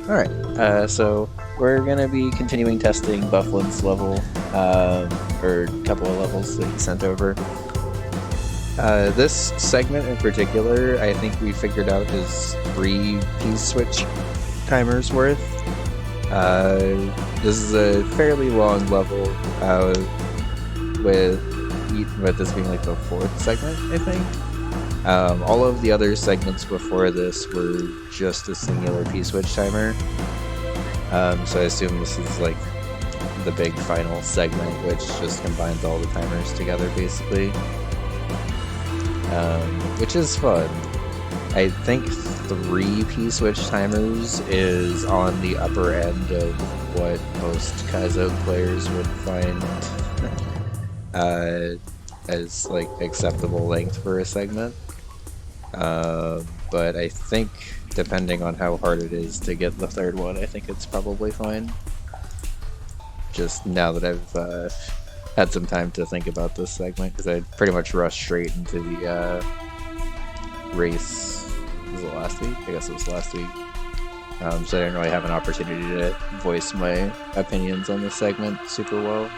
Alright, so we're gonna be continuing testing Buflen's level, or a couple of levels that he sent over. This segment in particular, I think we figured out is 3 P-switch timers worth. This is a fairly long level, with this being like the 4th segment, I think. All of the other segments before this were just a singular P-switch timer. So I assume this is like the big final segment, which just combines all the timers together, basically. Which is fun. I think 3 P-switch timers is on the upper end of what most Kaizo players would find as like acceptable length for a segment. But I think depending on how hard it is to get the 3rd one, I think it's probably fine. Just now that I've had some time to think about this segment, because I pretty much rushed straight into the race. Was it last week? I guess it was last week. So I didn't really have an opportunity to voice my opinions on this segment super well.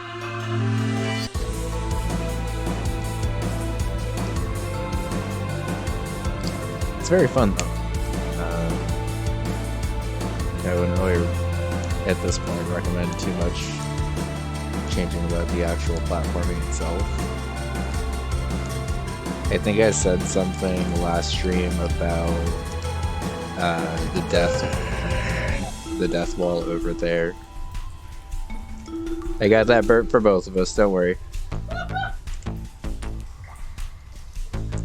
It's very fun though. I wouldn't really, at this point, recommend too much changing about the actual platforming itself. I think I said something last stream about the death wall over there. I got that burp for both of us, don't worry.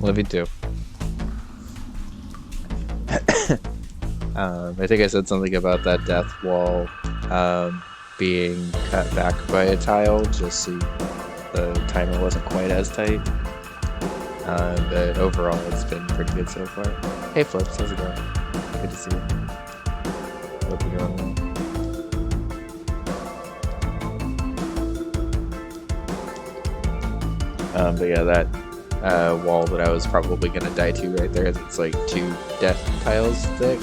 Love you too. I think I said something about that death wall being cut back by a tile, just so the timer wasn't quite as tight. But overall, it's been pretty good so far. Hey Flips, how's it going? Good to see you. Hope you're doing well. But yeah, that wall that I was probably gonna die to right there, it's like 2 death tiles thick.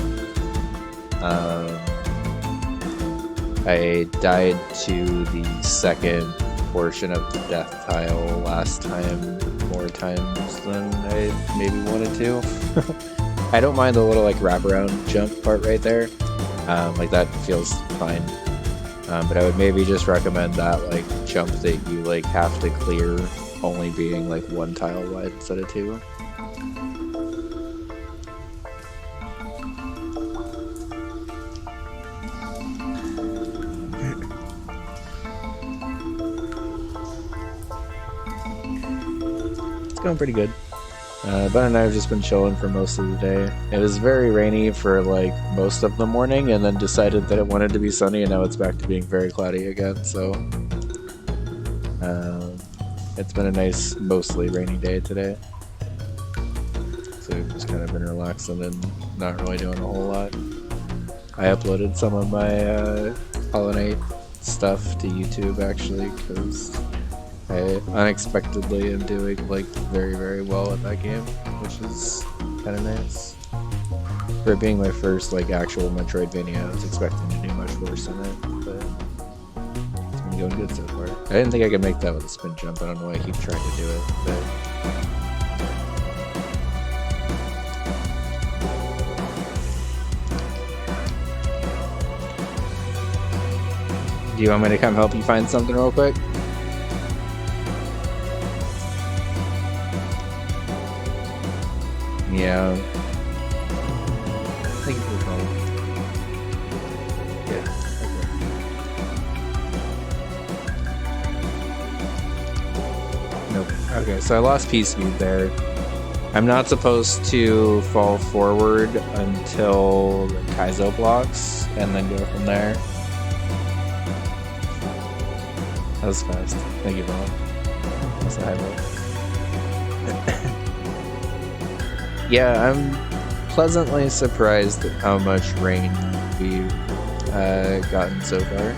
I died to the 2nd portion of the death tile last time more times than I maybe wanted to. I don't mind the little like wraparound jump part right there. Like that feels fine. But I would maybe just recommend that like jump that you like have to clear only being like 1 tile wide instead of 2. It's going pretty good. Ben and I have just been chilling for most of the day. It was very rainy for like most of the morning, and then decided that it wanted to be sunny, and now it's back to being very cloudy again, so it's been a nice, mostly rainy day today. So we've just kind of been relaxing and not really doing a whole lot. I uploaded some of my Hollow Knight stuff to YouTube actually, because I unexpectedly am doing like very, very well at that game, which is kind of nice. For it being my first like actual Metroidvania, I was expecting to do much worse in it, but it's been going good so far. I didn't think I could make that with a spin jump. I don't know why I keep trying to do it, but do you want me to come help you find something real quick? Yeah. Thank you for the call. Yeah. Okay. Nope. Okay, so I lost P-speed there. I'm not supposed to fall forward until the Kaizo blocks, and then go from there. That was fast. Thank you, Bob. That's a high vote. Yeah, I'm pleasantly surprised at how much rain we've gotten so far.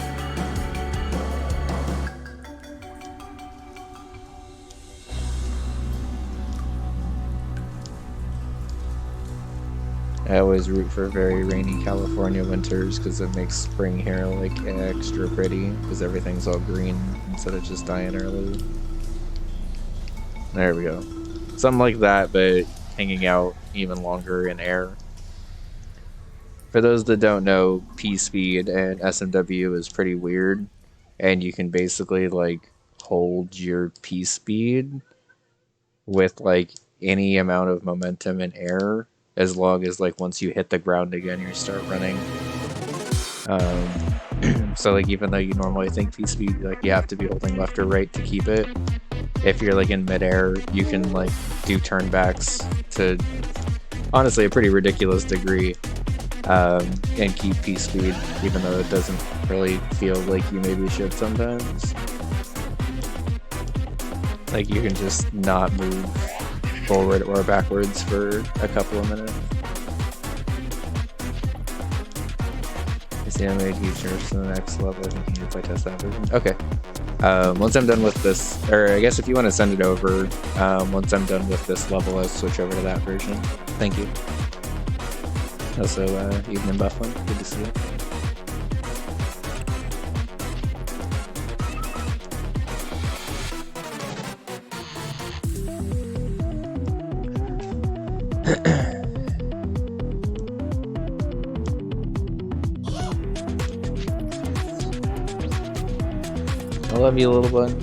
I always root for very rainy California winters because it makes spring here like extra pretty because everything's all green instead of just dying early. There we go. Something like that, but hanging out even longer in air. For those that don't know, P speed and SMW is pretty weird, and you can basically like hold your P speed with like any amount of momentum in air as long as like once you hit the ground again you start running. So like even though you normally think P speed like you have to be holding left or right to keep it, if you're like in midair you can like do turnbacks to honestly a pretty ridiculous degree, and keep P speed even though it doesn't really feel like you maybe should sometimes. Like you can just not move forward or backwards for a couple of minutes. Is the animated features to the next level? I think you need to playtest that version. Okay. Once I'm done with this, or I guess if you want to send it over, once I'm done with this level, I'll switch over to that version. Thank you. Also, evening Buflen. Good to see you. I love you, little bud.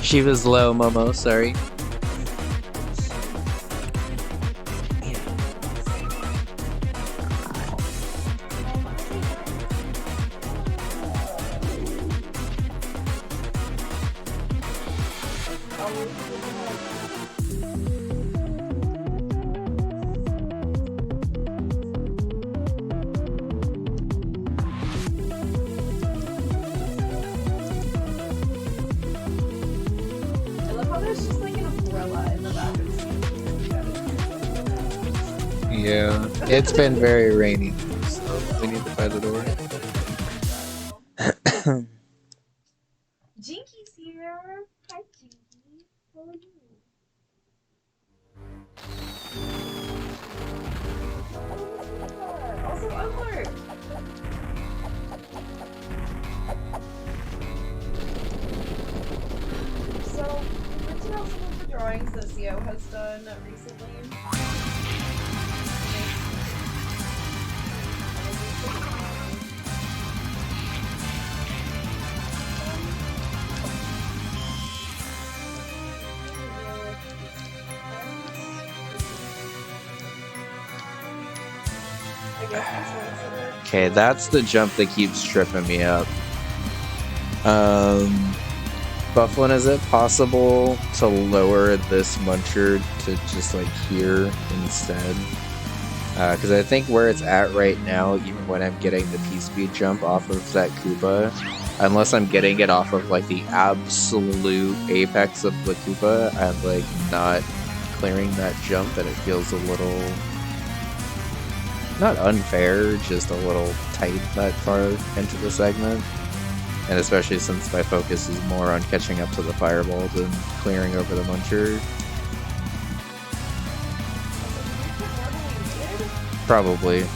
She was low, Momo, sorry. Yeah, it's been very rainy, so we need to find the door. Jinky's here. Hi, Jinky. How are you? Also, alert! So, we printed out some of the drawings that CO has done recently. Okay, that's the jump that keeps tripping me up. Buflen, is it possible to lower this muncher to just like here instead? Because I think where it's at right now, even when I'm getting the P-speed jump off of that Koopa, unless I'm getting it off of like the absolute apex of the Koopa, I'm like not clearing that jump, and it feels a little, not unfair, just a little tight that far into the segment. And especially since my focus is more on catching up to the fireball than clearing over the muncher. Probably.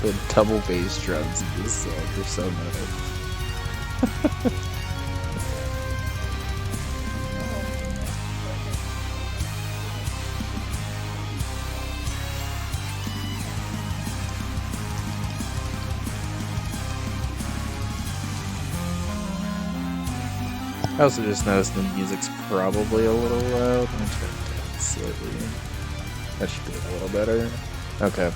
The double bass drums in this song are so metal. I also just noticed the music's probably a little loud. I'm gonna turn it down slightly. That should be a little better. Okay.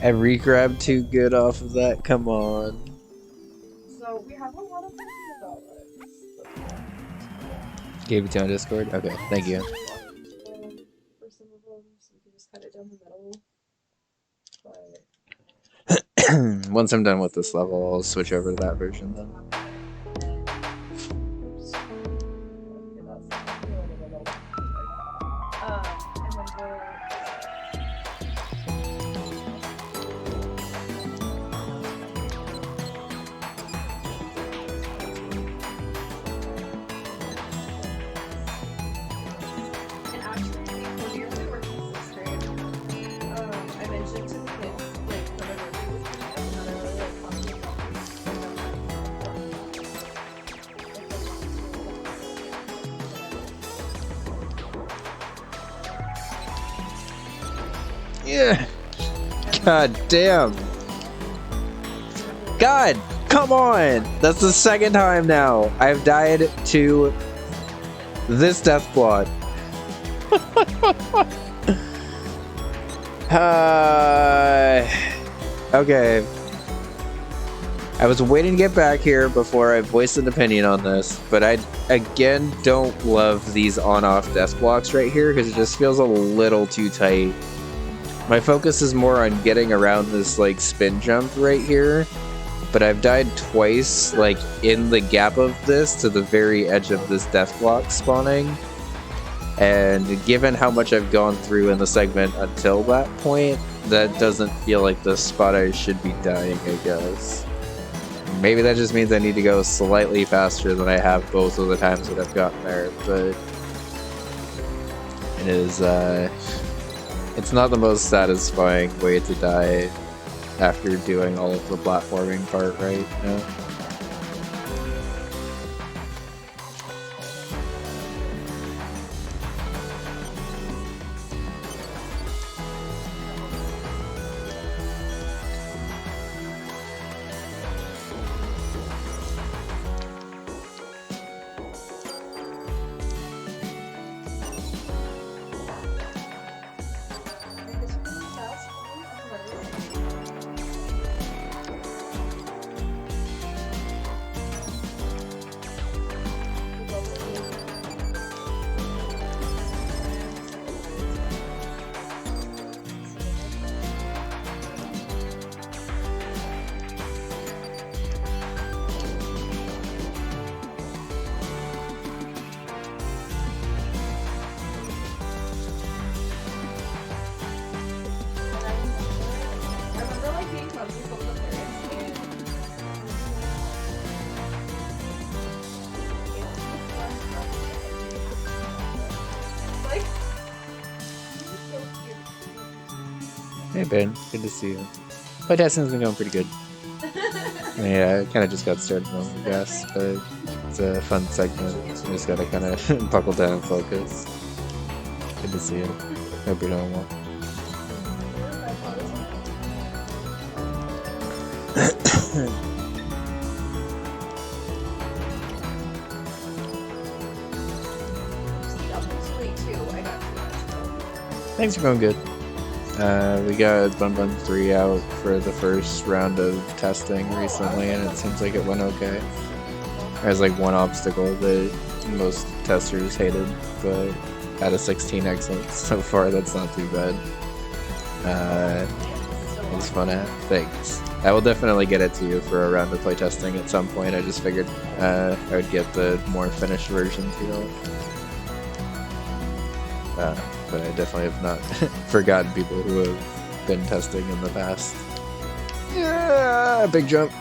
I re-grabbed too good off of that, come on. So we have a lot of fun about it. Gave it to you on Discord? Okay, thank you. For some of them, so we can just cut it down the middle. But Once I'm done with this level, I'll switch over to that version then. Yeah. God damn. God, come on. That's the second time now I've died to this death plot. Okay. I was waiting to get back here before I voiced an opinion on this, but I, again, don't love these on-off death blocks right here because it just feels a little too tight. My focus is more on getting around this, like, spin jump right here, but I've died twice, like, in the gap of this to the very edge of this death block spawning, and given how much I've gone through in the segment until that point, that doesn't feel like the spot I should be dying, I guess. Maybe that just means I need to go slightly faster than I have both of the times that I've gotten there, but it is, it's not the most satisfying way to die after doing all of the platforming part, right? You know? Hey Ben, good to see you. Playtesting's been going pretty good. Yeah, I kind of just got started on the gas, but it's a fun segment. You just gotta kind of buckle down and focus. Good to see you. Hope you're doing well. Things are going good. We got Bun Bun 3 out for the first round of testing recently, and it seems like it went okay. There's like one obstacle that most testers hated, but out of 16 exits so far, that's not too bad. It's fun to have. Thanks. I will definitely get it to you for a round of playtesting at some point. I just figured I would get the more finished version to you. but I definitely have not forgotten people who have been testing in the past. Yeah, big jump.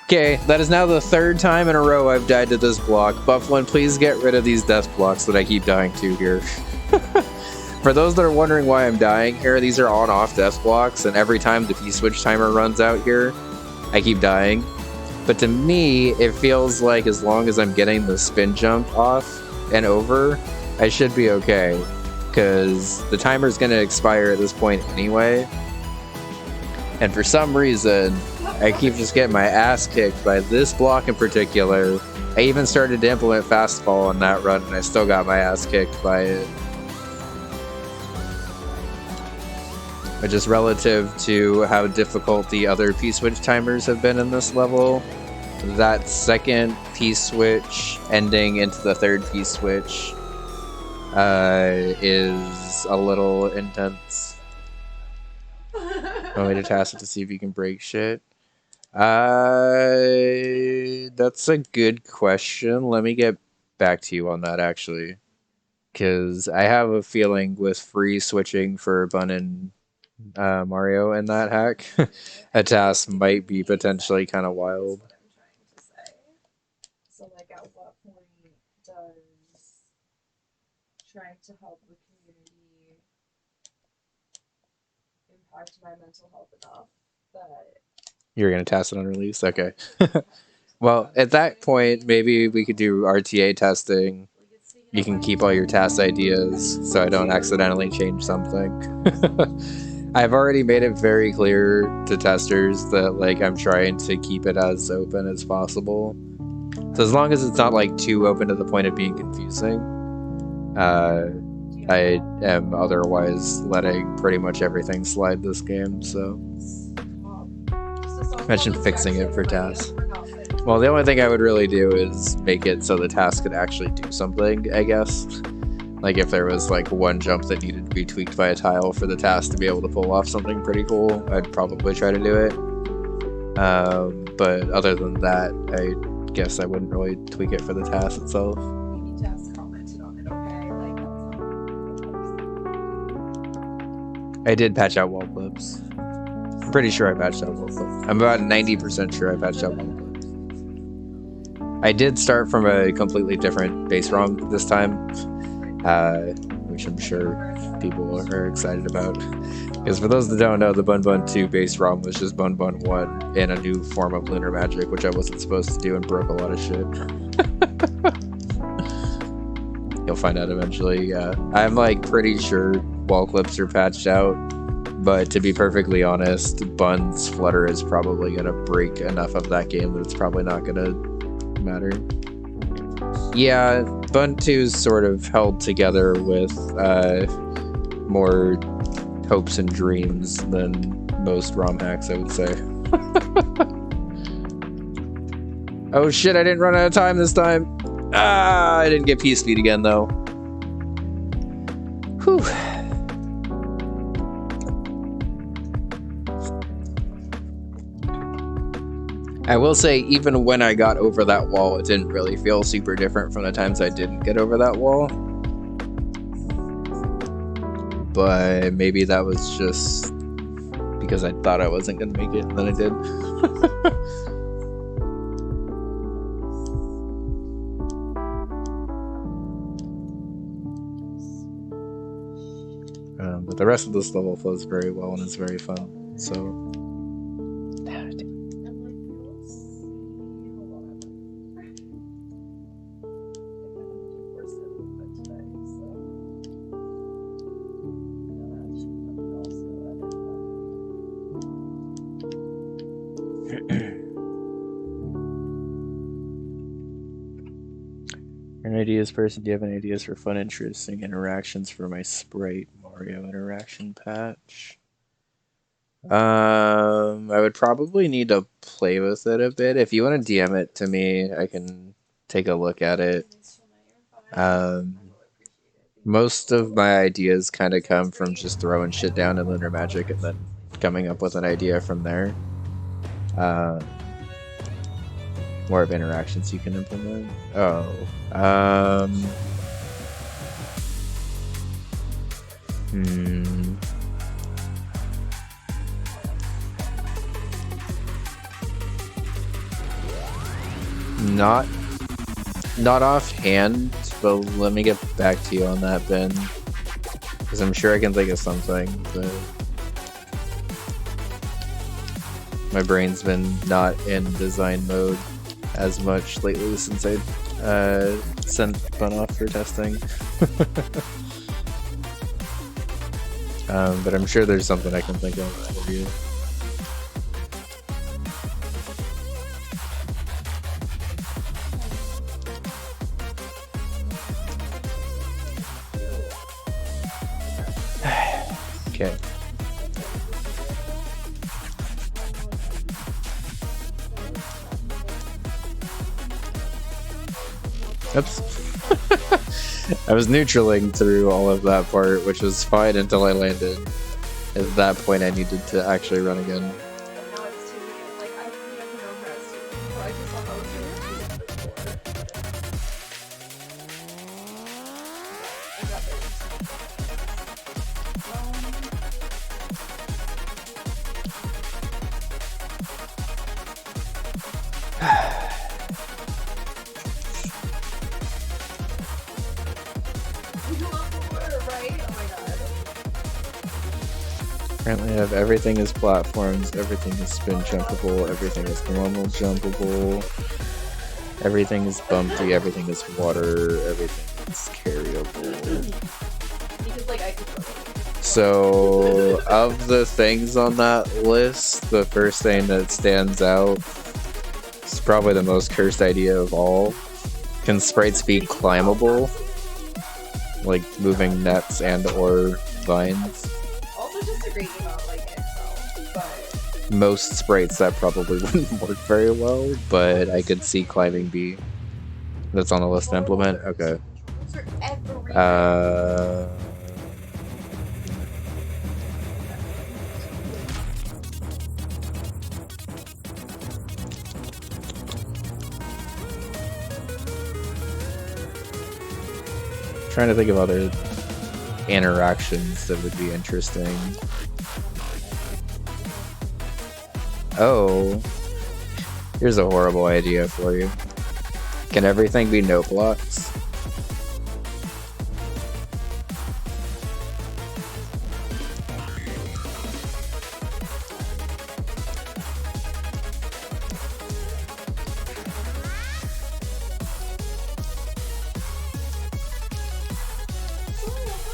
Okay, that is now the third time in a row I've died to this block. Buflen, please get rid of these death blocks that I keep dying to here. For those that are wondering why I'm dying here, these are on-off death blocks, and every time the P-switch timer runs out here, I keep dying. But to me, it feels like as long as I'm getting the spin jump off and over, I should be okay. Because the timer's going to expire at this point anyway. And for some reason, I keep just getting my ass kicked by this block in particular. I even started to implement fastfall on that run, and I still got my ass kicked by it. But just relative to how difficult the other P-switch timers have been in this level, that second P-switch ending into the third P-switch is a little intense. Want me to task it to see if you can break shit? That's a good question. Let me get back to you on that, actually. Because I have a feeling with free switching for Bun and Mario and that hack, a task might be potentially kind of wild. So, like, at what point does trying to help the community impact my mental health enough that You're gonna task it on release? Okay. Well, at that point, maybe we could do RTA testing. You can keep all your task ideas so I don't accidentally change something. I've already made it very clear to testers that like I'm trying to keep it as open as possible. So as long as it's not like too open to the point of being confusing, I am otherwise letting pretty much everything slide this game, so mention fixing it for tasks. Well, the only thing I would really do is make it so the task could actually do something, I guess. Like if there was like one jump that needed to be tweaked by a tile for the task to be able to pull off something pretty cool, I'd probably try to do it. But other than that, I guess I wouldn't really tweak it for the task itself. I did patch out wall clips. I'm pretty sure I patched out wall clips. I'm about 90% sure I patched out wall clips. I did start from a completely different base ROM this time, which I'm sure people are excited about. Because for those that don't know, the Bun Bun 2 base ROM was just Bun Bun 1 in a new form of lunar magic, which I wasn't supposed to do and broke a lot of shit. You'll find out eventually. I'm like pretty sure wall clips are patched out, but to be perfectly honest, Bun's Flutter is probably gonna break enough of that game that it's probably not gonna matter. Yeah, Bun 2's sort of held together with more hopes and dreams than most ROM hacks, I would say. Oh shit, I didn't run out of time this time. Ah, I didn't get P-speed again though. Whew. I will say, even when I got over that wall, it didn't really feel super different from the times I didn't get over that wall. But maybe that was just because I thought I wasn't going to make it, and then I did. But the rest of this level flows very well and is very fun, so... An ideas person, do you have any ideas for fun, interesting interactions for my Sprite Mario interaction patch? I would probably need to play with it a bit. If you want to DM it to me, I can take a look at it. Most of my ideas kind of come from just throwing shit down in Lunar Magic and then coming up with an idea from there. more of interactions you can implement. Oh. Not offhand, but let me get back to you on that, Ben. Because I'm sure I can think of something, but my brain's been not in design mode as much lately since I sent Bun off for testing. But I'm sure there's something I can think of out of you. Okay. Oops. I was neutraling through all of that part, which was fine until I landed. At that point, I needed to actually run again. And now it's too late. Like, I cleaned up no rest. So I just thought I was going to do that before. I got this. You love the water, right? Oh my god. Currently I have everything is platforms, everything is spin jumpable, everything is normal jumpable, everything is bumpy, everything is water, everything is carryable. Because, like, I could go. So, of the things on that list, the first thing that stands out is probably the most cursed idea of all. Can sprites be climbable? Like moving nets and or vines? Also disagreeing about, like, itself, but... Most sprites that probably wouldn't work very well, but I could see climbing be. That's on the list to implement? Okay. For everything. Trying to think of other interactions that would be interesting. Oh, here's a horrible idea for you. Can everything be note blocks?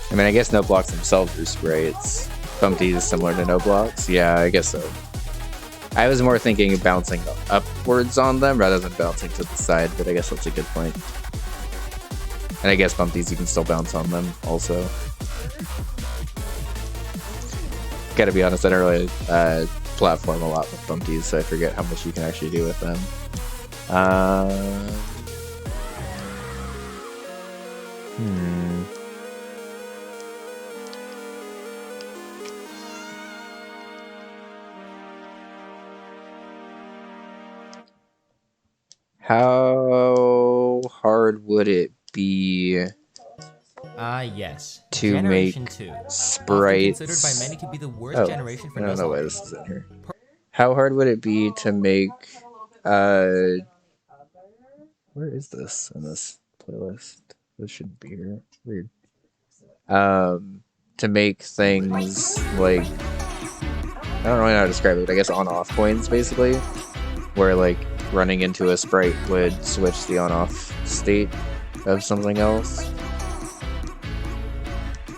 I mean, I guess no blocks themselves are sprites. Bumpty is similar to no blocks. Yeah, I guess so. I was more thinking of bouncing upwards on them rather than bouncing to the side, but I guess that's a good point. And I guess Bumpties, you can still bounce on them also. Gotta be honest, I don't really platform a lot with Bumpties, so I forget how much you can actually do with them. How hard would it be yes. to Generation make 2. sprites? Often considered by many to be the worst generation for I don't know why design. this is in here. How hard would it be to make where is this in this playlist? This shouldn't be here. Weird. To make things like, I don't really know how to describe it, but I guess on-off coins basically, where like running into a sprite would switch the on-off state of something else.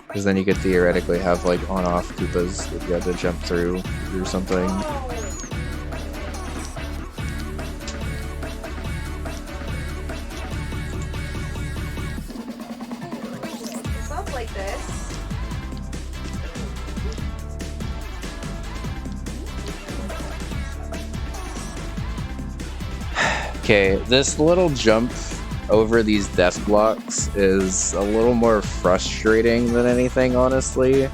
Because then you could theoretically have like on-off Koopas that you had to jump through or something. Sounds like this. Okay, this little jump over these death blocks is a little more frustrating than anything, honestly.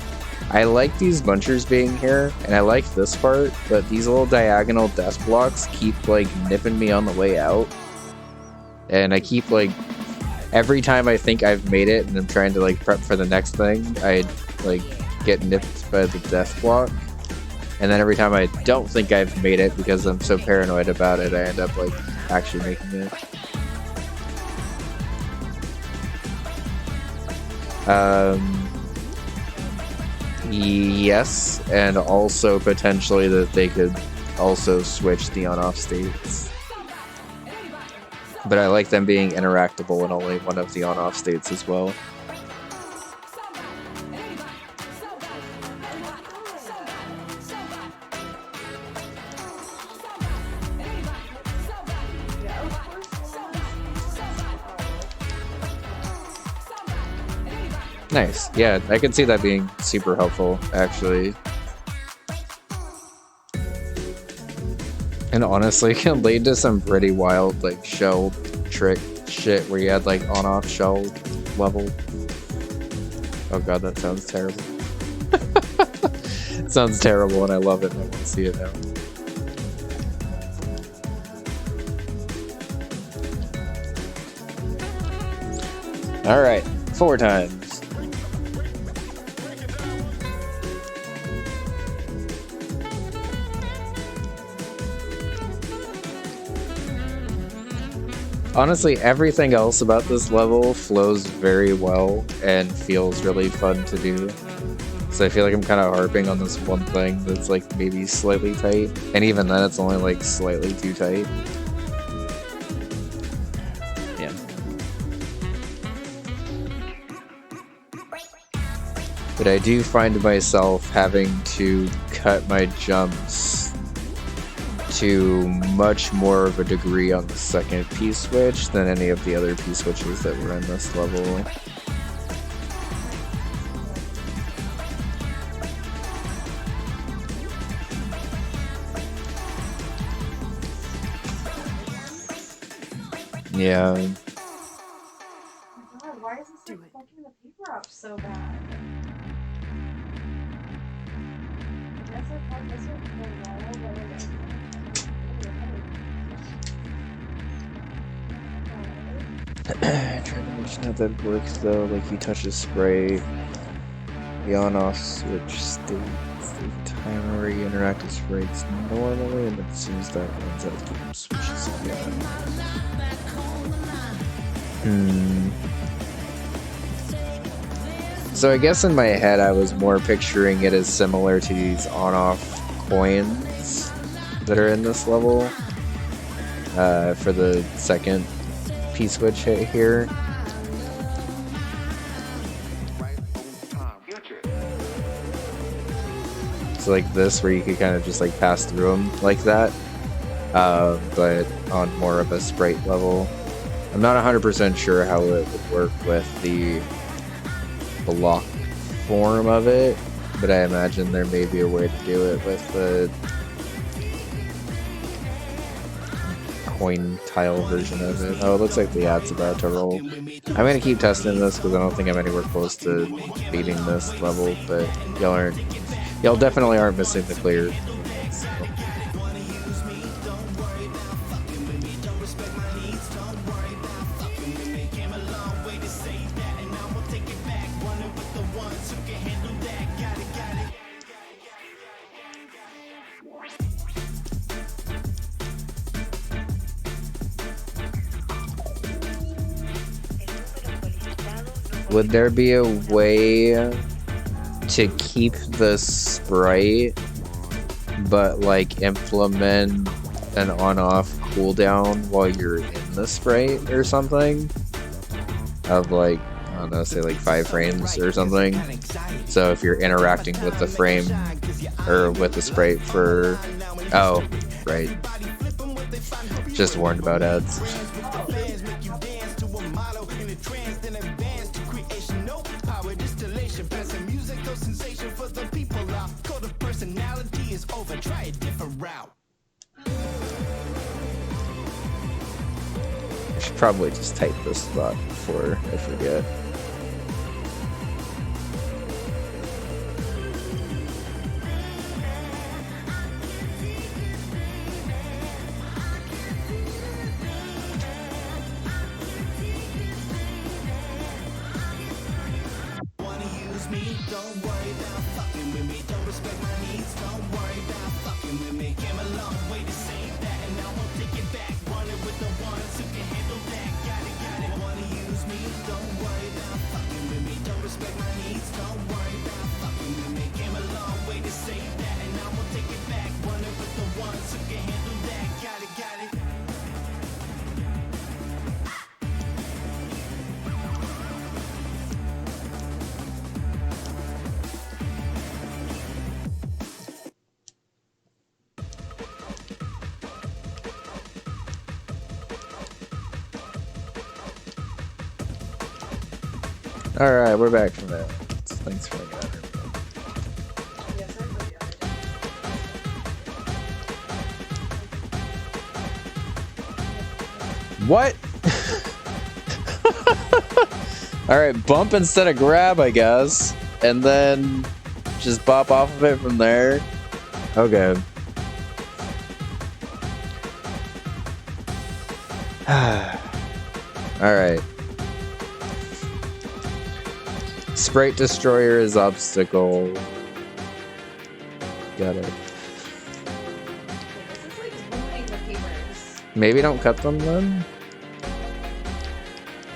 I like these munchers being here, and I like this part, but these little diagonal death blocks keep, like, nipping me on the way out. And I keep, like, every time I think I've made it and I'm trying to, like, prep for the next thing, I, like, get nipped by the death block. And then every time I don't think I've made it because I'm so paranoid about it, I end up, like, actually making it. Yes, and also potentially that they could also switch the on-off states. But I like them being interactable in only one of the on-off states as well. Nice. Yeah, I can see that being super helpful, actually. And honestly, it can lead to some pretty wild, like, shell trick shit where you had, like, on-off shell level. Oh god, that sounds terrible. It sounds terrible and I love it and I want to see it now. Alright, 4 times. Honestly, everything else about this level flows very well and feels really fun to do. So I feel like I'm kind of harping on this one thing that's like maybe slightly tight. And even then it's only like slightly too tight. Yeah. But I do find myself having to cut my jumps to much more of a degree on the second P-switch than any of the other P-switches that were in this level. Yeah. God, why is this like fucking the paper up so bad? I guess I thought this would go well, but Trying to mention how that works though, like you touch a spray, the on-off switch states the timer where you interact with sprites normally, and as soon as that runs out, the game switches again. So I guess in my head I was more picturing it as similar to these on-off coins that are in this level for the second P-switch hit here. So like this, where you could kind of just like pass through them like that, but on more of a sprite level. I'm not 100% sure how it would work with the block form of it, but I imagine there may be a way to do it with the coin tile version of it. Oh, it looks like the ad's about to roll. I'm gonna keep testing this because I don't think I'm anywhere close to beating this level, but y'all definitely aren't missing the clear. So. Would there be a way to keep the sprite, but like implement an on-off cooldown while you're in the sprite or something? Of like, I don't know, say like 5 frames or something. So if you're interacting with the frame or with the sprite for, oh, right. Just warned about ads. I should probably just type this spot before I forget. Alright, we're back from that. Thanks for that. Yes, I really are. What? Alright, bump instead of grab, I guess. And then just bop off of it from there. Okay. Alright. Sprite Destroyer is obstacle. Got it. This is like ruining the papers. Maybe don't cut them then?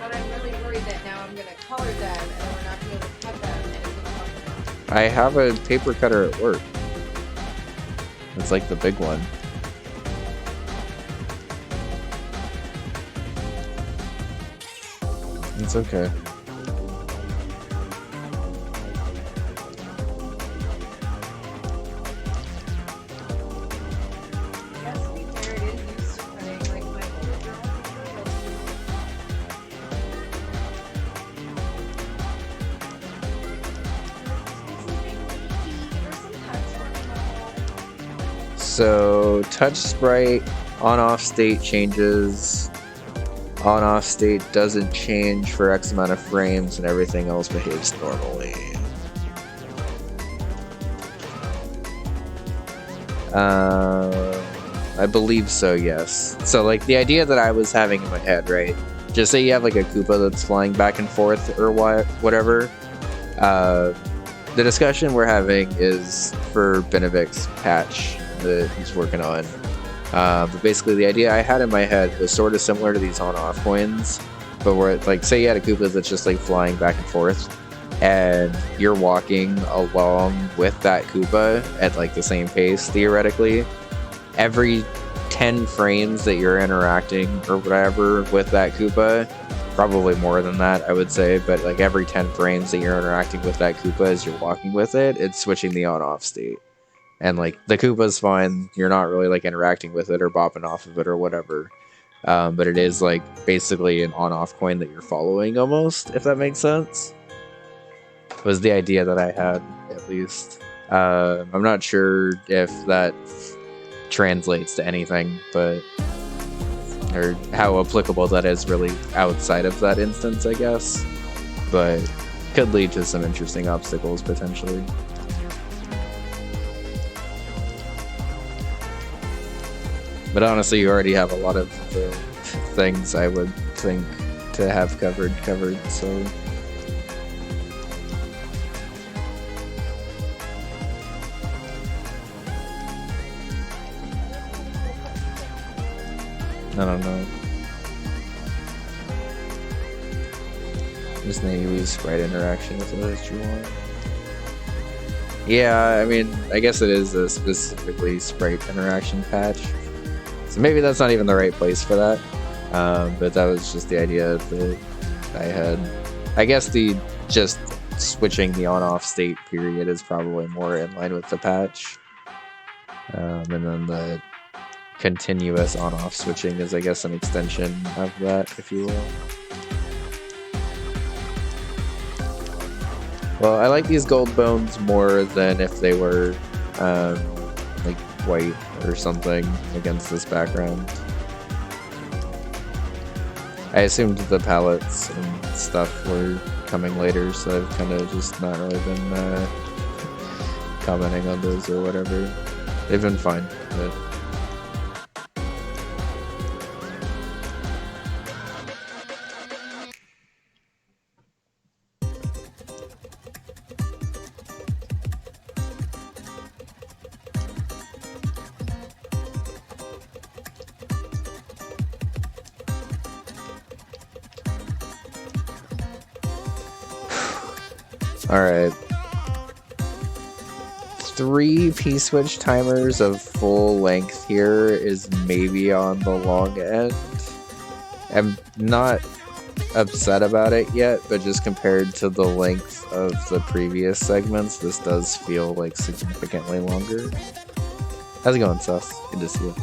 But I'm really worried that now I'm gonna color them and then we're not gonna be able to cut them and it's gonna cost them. I have a paper cutter at work. It's like the big one. It's okay. I guess to be fair, it is used to putting like my older journal paper. So touch sprite on-off state changes. On-off state doesn't change for X amount of frames and everything else behaves normally. I believe so, yes. So like the idea that I was having in my head, right? Just say you have like a Koopa that's flying back and forth or whatever. The discussion we're having is for Benevic's patch that he's working on. But basically the idea I had in my head was sort of similar to these on-off coins, but where like say you had a Koopa that's just like flying back and forth, and you're walking along with that Koopa at like the same pace theoretically. Every 10 frames that you're interacting or whatever with that Koopa, probably more than that I would say, but like every 10 frames that you're interacting with that Koopa as you're walking with it, it's switching the on-off state. And like the Koopa's fine, you're not really like interacting with it or bopping off of it or whatever. But it is like basically an on-off coin that you're following almost, if that makes sense. Was the idea that I had, at least. I'm not sure if that translates to anything, but or how applicable that is really outside of that instance, I guess. But could lead to some interesting obstacles potentially. But honestly, you already have a lot of the things I would think to have covered, so... I don't know. Just need to use sprite interaction if that's what you want. Yeah, I mean, I guess it is a specifically sprite interaction patch. So maybe that's not even the right place for that. But that was just the idea that I had. I guess the just switching the on-off state period is probably more in line with the patch. And then the continuous on-off switching is, I guess, an extension of that, if you will. Well, I like these gold bones more than if they were like white or something against this background. I assumed the palettes and stuff were coming later, so I've kind of just not really been commenting on those or whatever. They've been fine, but... Alright. 3 P-switch timers of full length here is maybe on the long end. I'm not upset about it yet, but just compared to the length of the previous segments, this does feel like significantly longer. How's it going, Sus? Good to see you.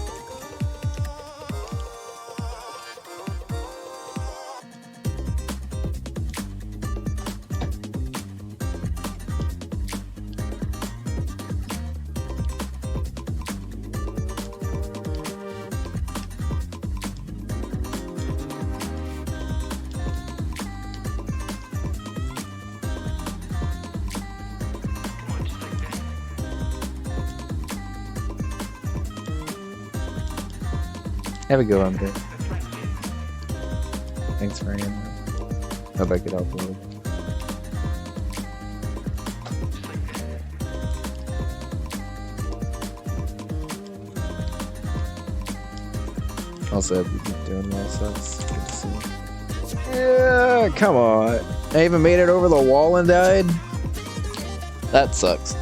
Have a good one, dude. Thanks for hanging. Hope I could help a little. Also, hope you keep doing well, so it's good to see. Yeah, come on. I even made it over the wall and died? That sucks.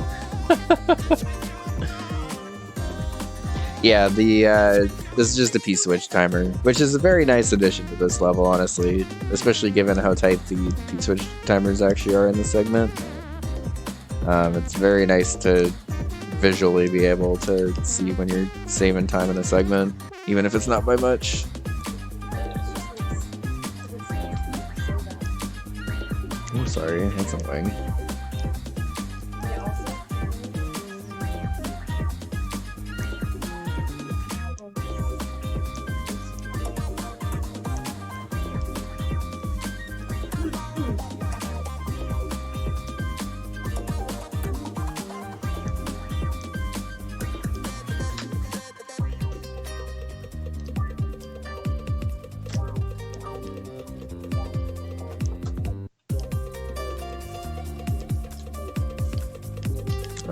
Yeah, this is just a P-switch timer, which is a very nice addition to this level, honestly, especially given how tight the P-switch timers actually are in the segment. It's very nice to visually be able to see when you're saving time in a segment, even if it's not by much. I'm sorry, that's annoying.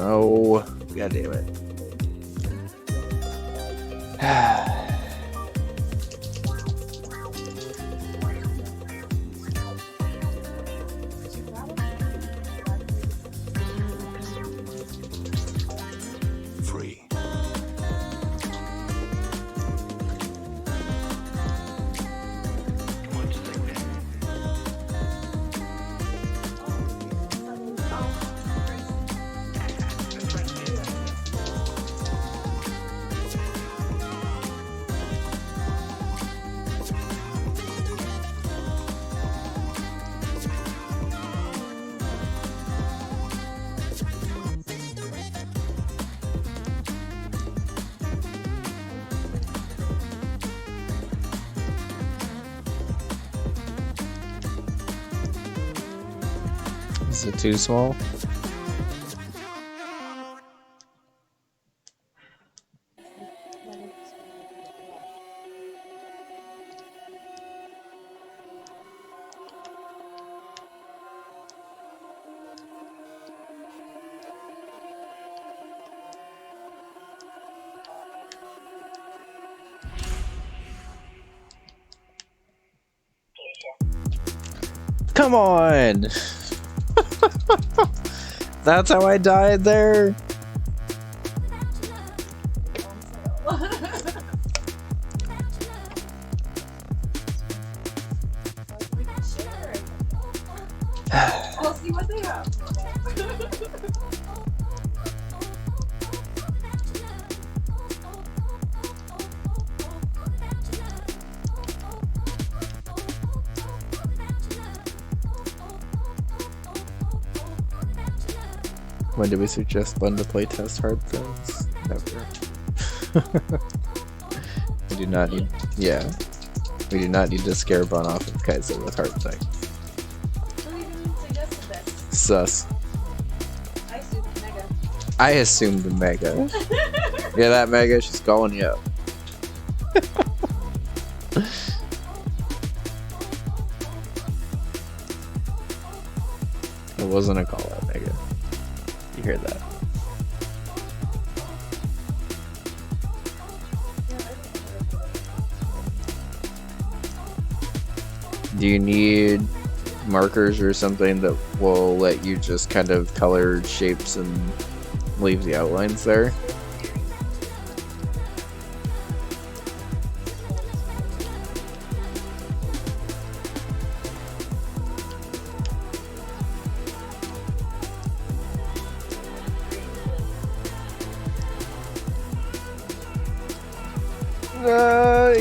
Oh, god damn it. Free. Is it too small? Come on! That's how I died there? I'll see what they have. When did we suggest Bun to playtest hard things? Never. We do not need. Yeah. We do not need to scare Bun off of Kaiser with hard things. Who even suggested this? Sus. I assumed Mega. I assumed Mega. Yeah, that Mega, she's calling you up. It wasn't a call out, Mega. You hear that? Do you need markers or something that will let you just kind of color shapes and leave the outlines there?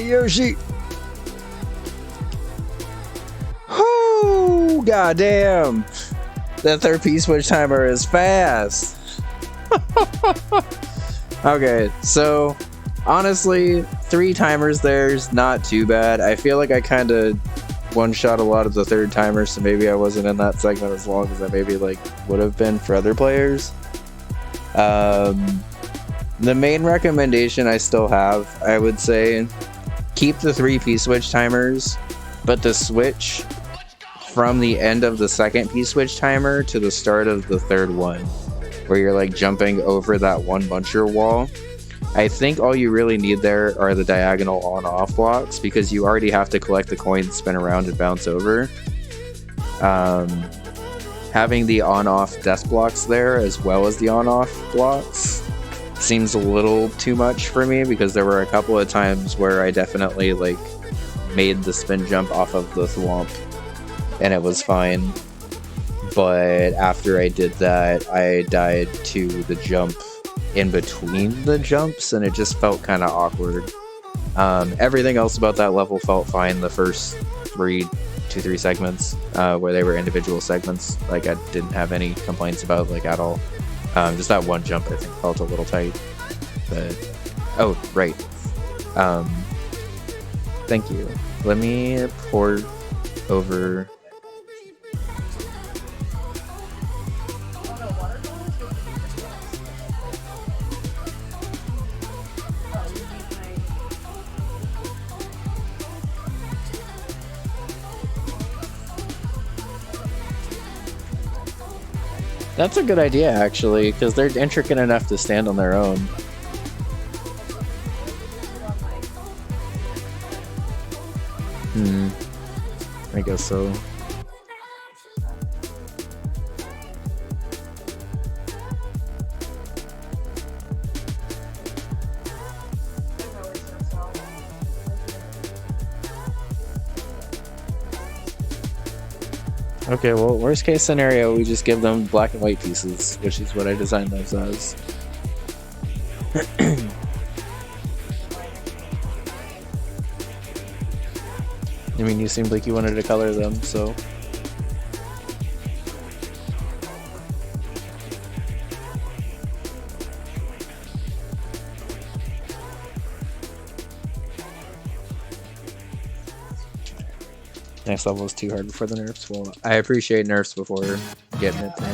Yoshi. Whoo! Goddamn! That third P-switch timer is fast. Okay, so honestly, 3 timers there's not too bad. I feel like I kind of one-shot a lot of the third timer, so maybe I wasn't in that segment as long as I maybe like would have been for other players. The main recommendation I still have, I would say, keep the 3 P-switch timers, but the switch from the end of the second P-switch timer to the start of the third one, where you're like jumping over that one buncher wall. I think all you really need there are the diagonal on-off blocks, because you already have to collect the coins, spin around, and bounce over. Having the on-off desk blocks there as well as the on-off blocks seems a little too much for me, because there were a couple of times where I definitely like made the spin jump off of the thwomp and it was fine, but after I did that I died to the jump in between the jumps and it just felt kind of awkward. Everything else about that level felt fine. The first 3 segments where they were individual segments, like I didn't have any complaints about like at all. Just that one jump I think felt a little tight, but oh right. Thank you. Let me pour over. That's a good idea, actually, because they're intricate enough to stand on their own. I guess so. Okay, well, worst case scenario, we just give them black and white pieces, which is what I designed those as. I mean, you seemed like you wanted to color them, so... Next level is too hard before the nerfs. Well, I appreciate nerfs before getting it to me.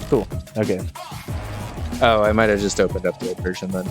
Cool. Okay. Oh, I might have just opened up the old version then.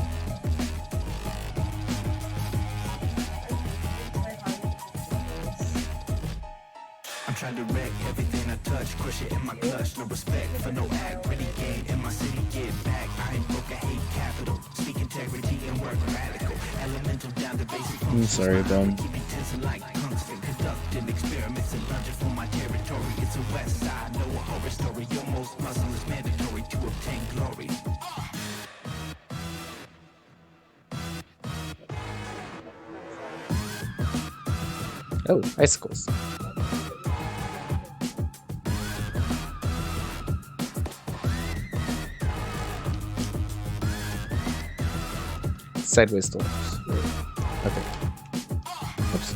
I'm trying to wreck everything I touch, crush it in my clutch. No respect for no act, ready game in my city, get back. I ain't broke, I hate capital. Speak integrity and work radical. Elemental down to basic. I'm sorry, Ben. Keep it tensing like tungsten, conducting experiments and lunging for my territory. It's a west side, no horror story. Almost muscle is mandatory to obtain glory. Oh, icicles. Sideways doors. Okay. Oops.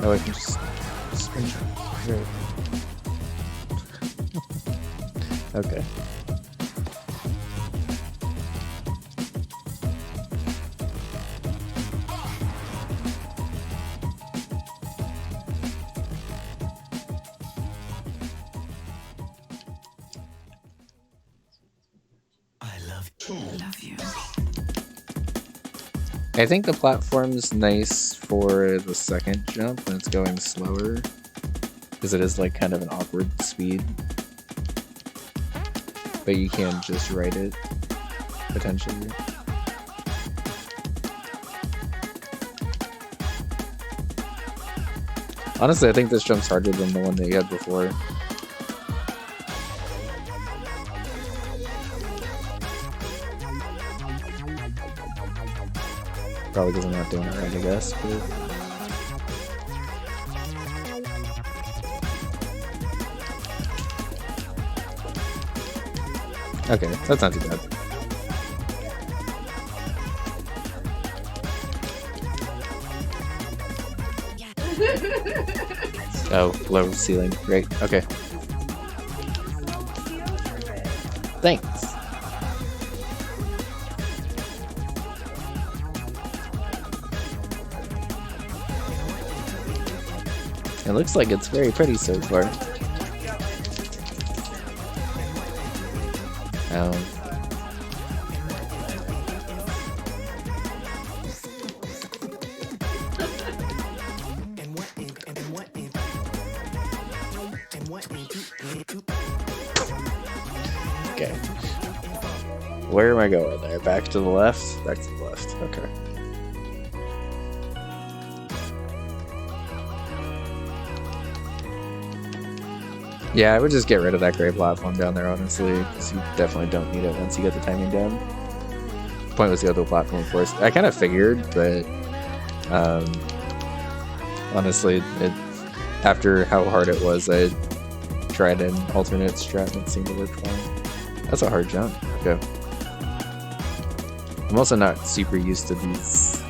Oh, I can just spin right. Okay. I think the platform's nice for the second jump when it's going slower, because it is like kind of an awkward speed, but you can just ride it, potentially. Honestly, I think this jump's harder than the one that you had before. Probably because I'm not doing it right, I guess. But... okay, that's not too bad. Oh, low ceiling. Great. Okay. Thanks. It looks like it's very pretty so far. Okay. Where am I going there? Back to the left? Back to the left. Okay. Yeah, I would just get rid of that gray platform down there, honestly, because you definitely don't need it once you get the timing down. The point was to go to the platform first. I kind of figured, but honestly, after how hard it was, I tried an alternate strat and it seemed to work fine. That's a hard jump. Okay. I'm also not super used to these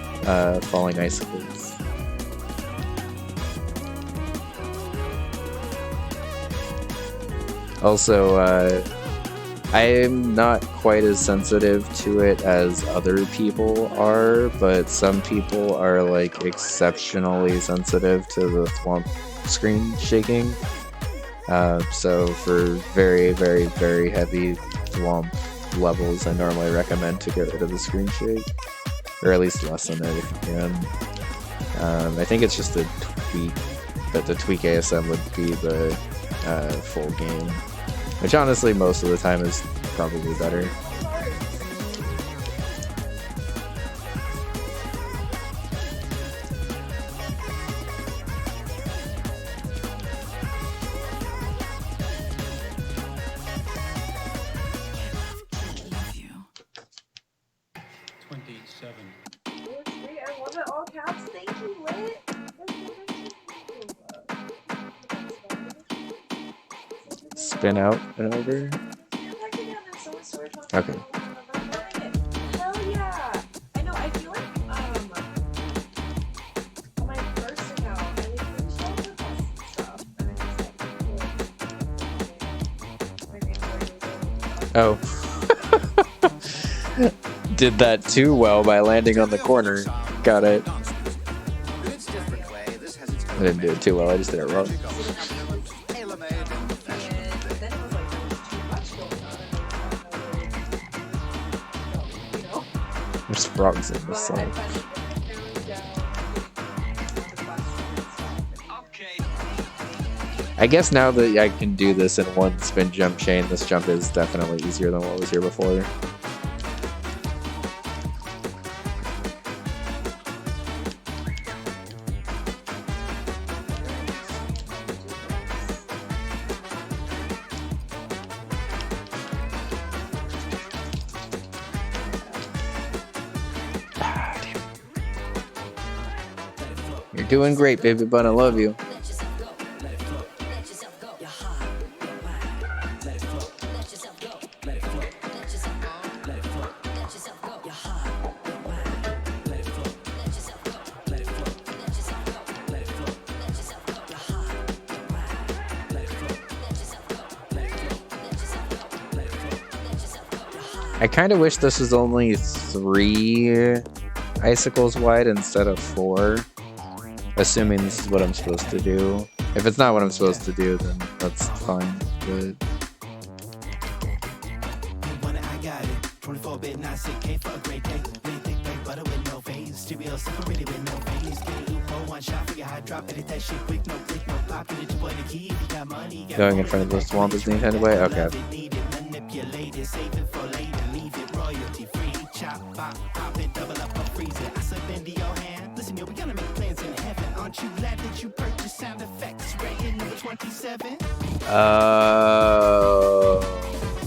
falling icicles. Also, I'm not quite as sensitive to it as other people are, but some people are like exceptionally sensitive to the thwomp screen shaking. So for very, very, very heavy thwomp levels, I normally recommend to get rid of the screen shake, or at least lessen it if you can. I think it's just a tweak, but the tweak ASM would be the full game, which honestly most of the time is probably better. I love it, all caps. Thank you, Lit. Spin out and over. Okay. Hell yeah! I know, I feel like, my first account, I think we just all did stuff, and I was like, Oh. Did that too well by landing on the corner. Got it. I didn't do it too well, I just did it wrong. There's frogs in this song. I guess now that I can do this in one spin jump chain, this jump is definitely easier than what was here before. You're doing great, baby bun. I love you. I kind of wish this was only 3 icicles wide instead of 4. Assuming this is what I'm supposed to do. If it's not what I'm supposed to do, then that's fine. But going in front of the swamp is the intended way? Okay.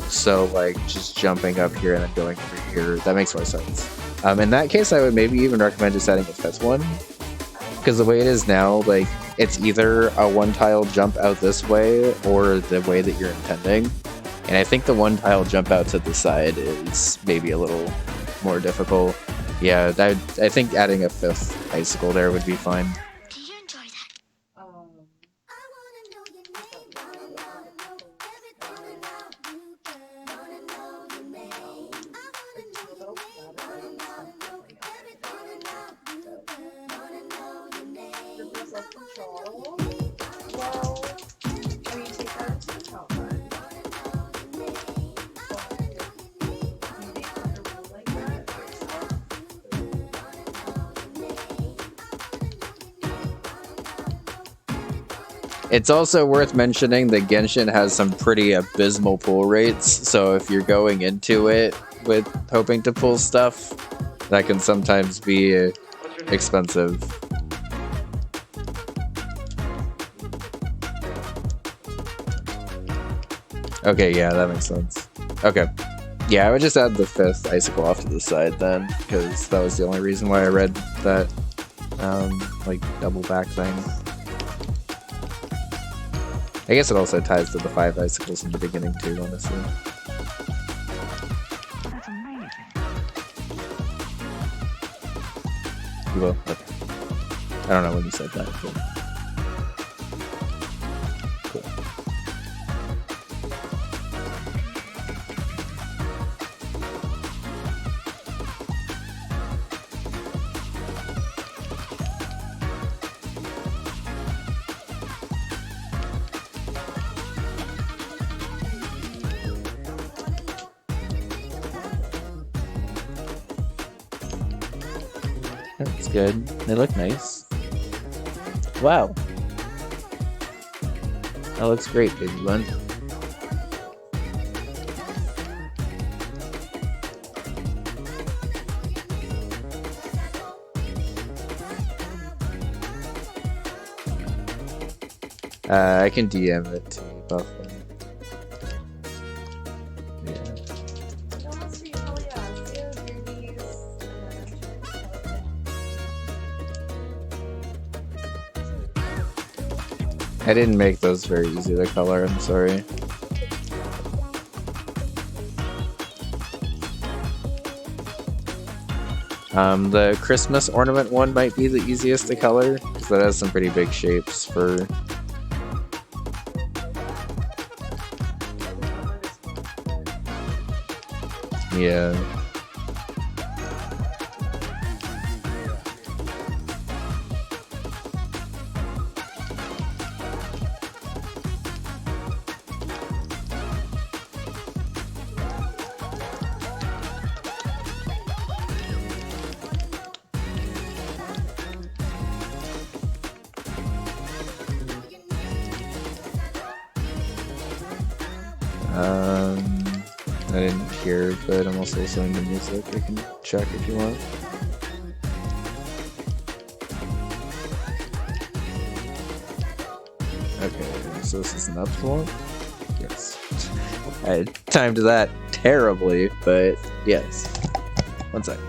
So like just jumping up here and then going over here, that makes more sense. In that case, I would maybe even recommend just adding a fifth one. Because the way it is now, like, it's either a one tile jump out this way or the way that you're intending. And I think the one tile jump out to the side is maybe a little more difficult. Yeah, I think adding a fifth icicle there would be fine. It's also worth mentioning that Genshin has some pretty abysmal pull rates, so if you're going into it with hoping to pull stuff, that can sometimes be expensive. Okay, yeah, that makes sense. Okay. Yeah, I would just add the fifth icicle off to the side then, because that was the only reason why I read that, like, double back thing. I guess it also ties to the 5 icicles in the beginning too, honestly. That's amazing. You will? Okay. I don't know when you said that. But... Cool. That's good. They look nice. Wow. That looks great, baby bun. I can DM it to Buflen. I didn't make those very easy to color, I'm sorry. The Christmas ornament one might be the easiest to color, because that has some pretty big shapes for... Yeah. I didn't hear, but I'm also listening to music. I can check if you want. Okay, so this is an upswap? Yes. I timed that terribly, but yes. One sec.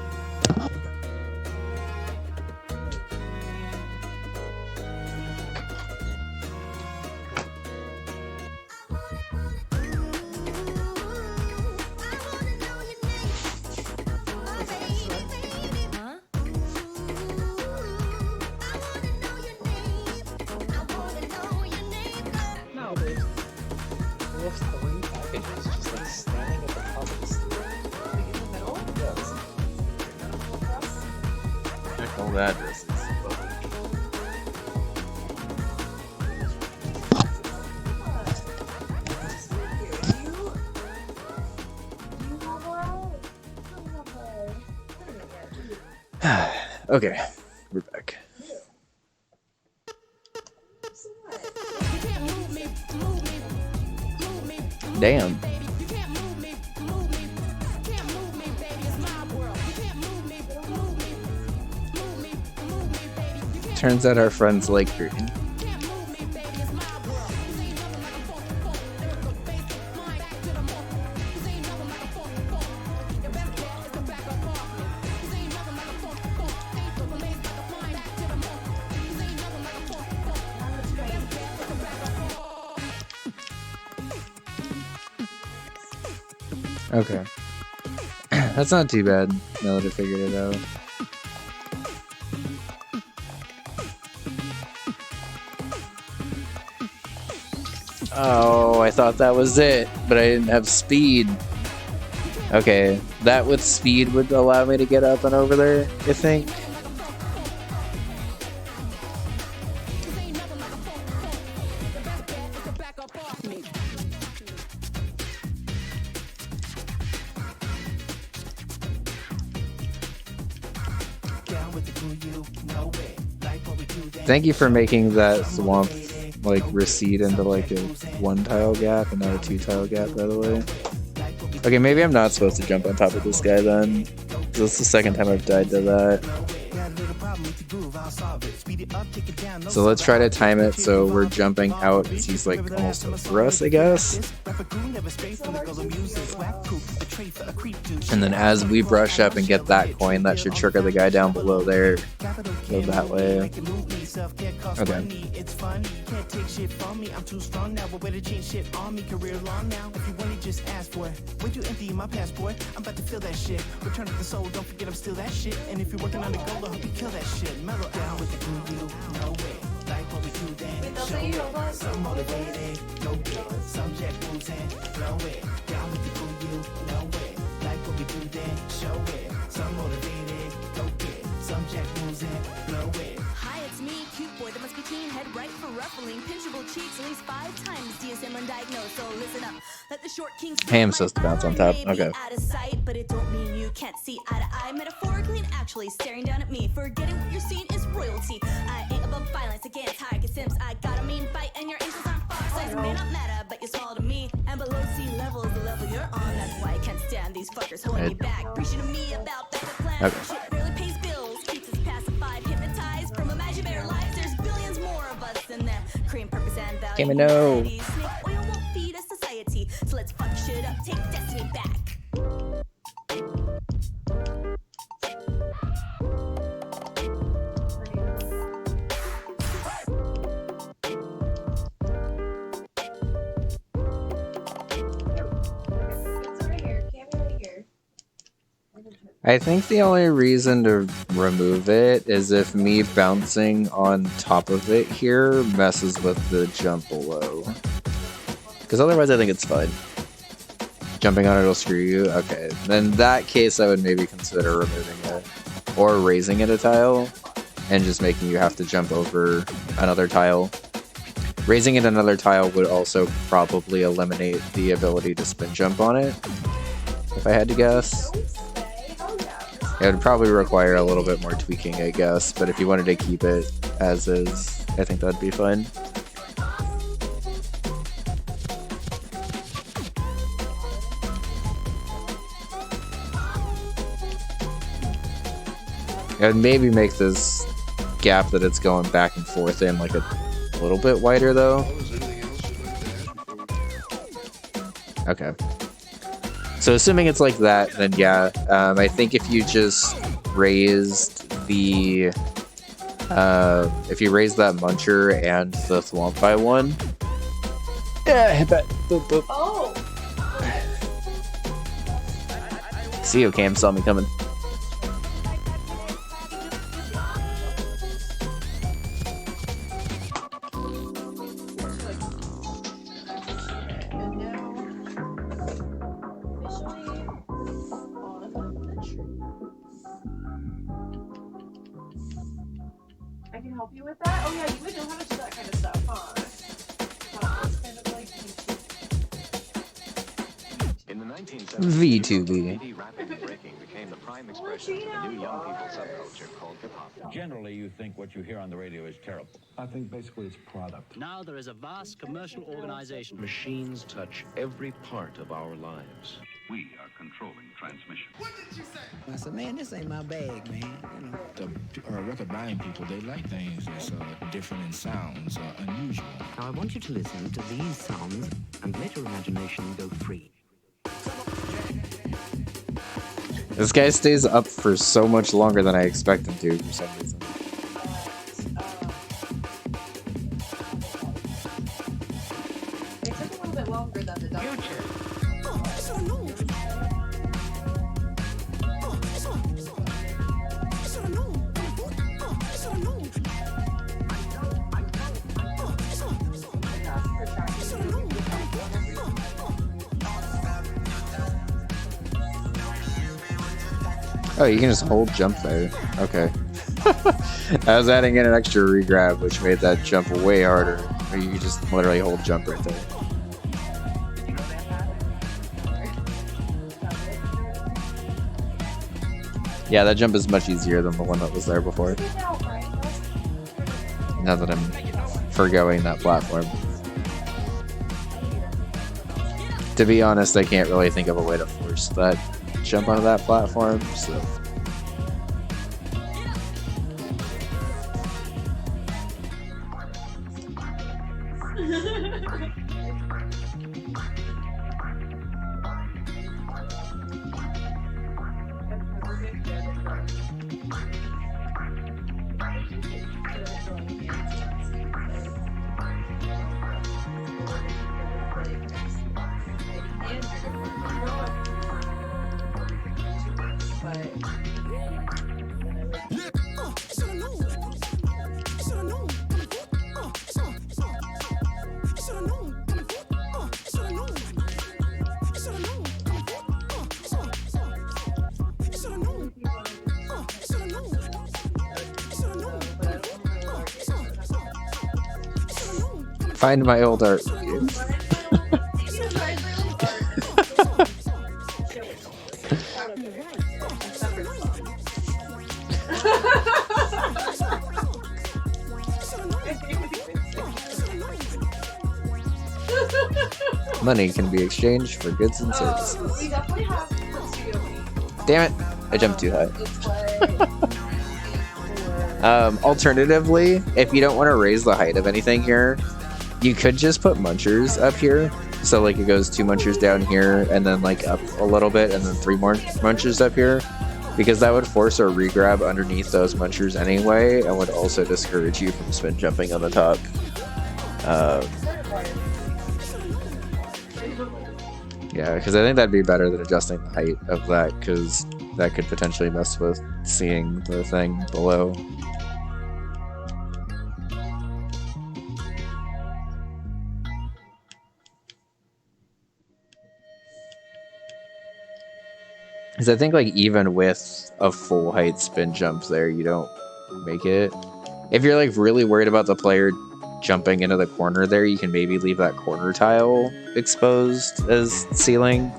All addresses. Okay, we're back. Damn. Turns out our friends like green. Okay. That's not too bad now that I figured it out. Oh, I thought that was it, but I didn't have speed. Okay, that with speed would allow me to get up and over there, I think. Thank you for making that swamp like recede into like a 1 tile gap and not a 2 tile gap, by the way. Okay, maybe I'm not supposed to jump on top of this guy then. This is the second time I've died to that. So let's try to time it so we're jumping out as he's like almost over us, I guess. And then as we brush up and get that coin, that should trigger the guy down below there. Go that way. Okay. Hi, it's me, cute boy that must be keen, head right for ruffling, pinchable cheeks at least 5 times, DSM undiagnosed, so listen up. Let the short kings Hey, I'm supposed to bounce on top. Okay. Out of sight, but it don't mean you can't see eye to eye, metaphorically and actually staring down at me. Forgetting what you're seeing is royalty. I ain't above violence against target sims. I got a mean bite and your angels aren't far. Size may not matter, but you're small to me. And below sea level is the level you're on. That's why I can't stand these fuckers holding me back. Preaching to me about backup plans. Okay. Shit barely pays bills, keeps us pacified, hypnotized from imaginary lives. There's billions more of us than them. Cream purpose and value. Give me no. Snake oil won't feed a society. So let's fuck shit up, take destiny back. I think the only reason to remove it is if me bouncing on top of it here messes with the jump below. Because otherwise I think it's fine. Jumping on it will screw you? Okay. Then in that case I would maybe consider removing it. Or raising it a tile and just making you have to jump over another tile. Raising it another tile would also probably eliminate the ability to spin jump on it, if I had to guess. It would probably require a little bit more tweaking, I guess, but if you wanted to keep it as is, I think that'd be fine. It would maybe make this gap that it's going back and forth in like a little bit wider, though. Okay. So assuming it's like that, then yeah, I think if you just raised the, if you raise that muncher and the thwomp by 1, yeah, hit that, boop, boop. Oh! See, Cam saw me coming. I can help you with that? Oh yeah, you would know how to do that kind of stuff, huh? Kind of like in the 1970s, V2B. rapid breaking became the prime expression of a new young people subculture called hip-hop. Generally, you think what you hear on the radio is terrible. I think basically it's product. Now there is a vast commercial organization. Machines touch every part of our lives. We are controlling transmission. What did you say? I said, man, this ain't my bag, man. You know. The record buying people, they like things that's different in sounds, unusual. Now I want you to listen to these sounds and let your imagination go free. This guy stays up for so much longer than I expect him to for some reason. it took a little bit longer than the future. Oh, you can just hold jump there. Okay. I was adding in an extra regrab, which made that jump way harder. Or you can just literally hold jump right there. Yeah, that jump is much easier than the one that was there before. Now that I'm forgoing that platform. To be honest, I can't really think of a way to force that jump onto that platform, so... Find my old art. Money can be exchanged for goods and services. We definitely have Studio B. Damn it! I jumped too high. Alternatively, if you don't want to raise the height of anything here, you could just put munchers up here. So like it goes 2 munchers down here and then like up a little bit and then 3 more munchers up here. Because that would force a regrab underneath those munchers anyway and would also discourage you from spin jumping on the top. Yeah, because I think that'd be better than adjusting the height of that, because that could potentially mess with seeing the thing below. Because I think like even with a full height spin jump there, you don't make it. If you're like really worried about the player jumping into the corner there, you can maybe leave that corner tile exposed as ceiling.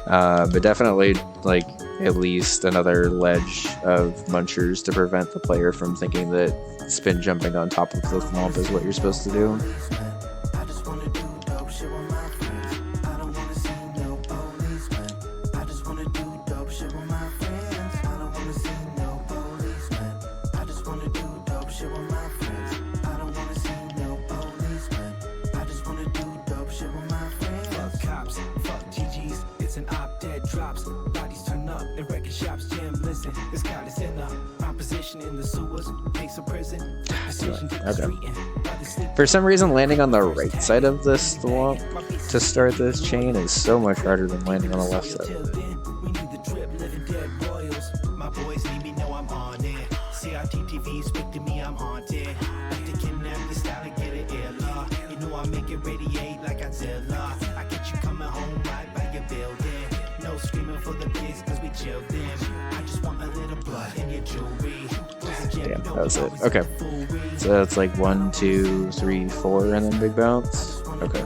But definitely like at least another ledge of munchers to prevent the player from thinking that spin jumping on top of the thwomp is what you're supposed to do. Okay. For some reason, landing on the right side of this thwomp to start this chain is so much harder than landing on the left side of it. Damn, that was it. Okay. So that's like 1, 2, 3, 4, and then big bounce. Okay.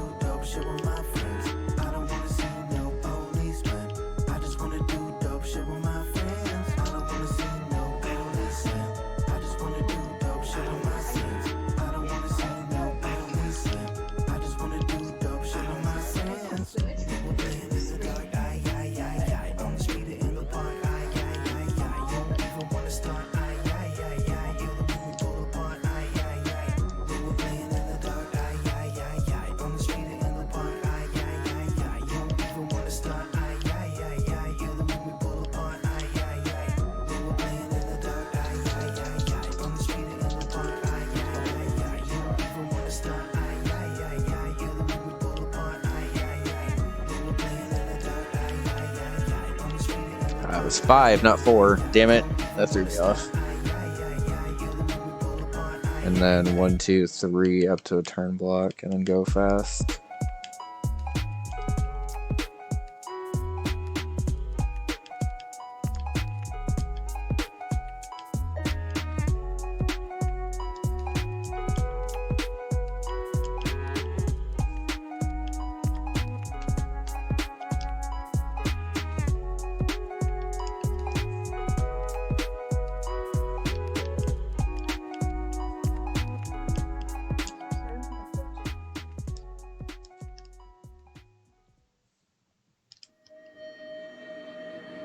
It was 5, not 4. Damn it. That threw me off. And then 1, 2, 3 up to a turn block and then go fast.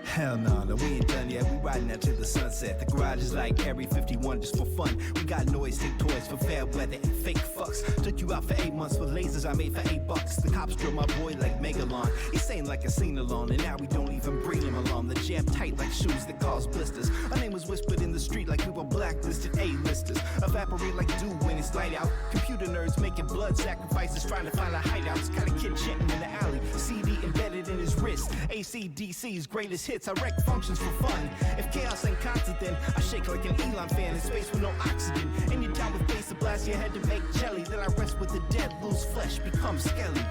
Hell no, we ain't done yet. We riding out to the sunset. The garage is like Area 51 just for fun. We got noise, take toys for fair weather and fake fucks. Took you out for 8 months for lasers I made for $8. The cops drill my boy like Megalon. He's saying like a scene alone, and now we don't even bring him along. The jam tight like shoes that cause blisters. Our name was whispered in the street like we were blacklisted A-listers. Evaporate like dew when it's light out. Computer nerds making blood sacrifices, trying to find a hideouts. Got a kid chanting in the alley, CD embedded in his wrist. AC/DC's greatest hits. I wreck functions for fun. If chaos ain't constant, then I shake like an Elon fan in space with no oxygen. And you're down with bass to blast your head to make jelly. Then I rest with the dead, lose flesh, become skelly.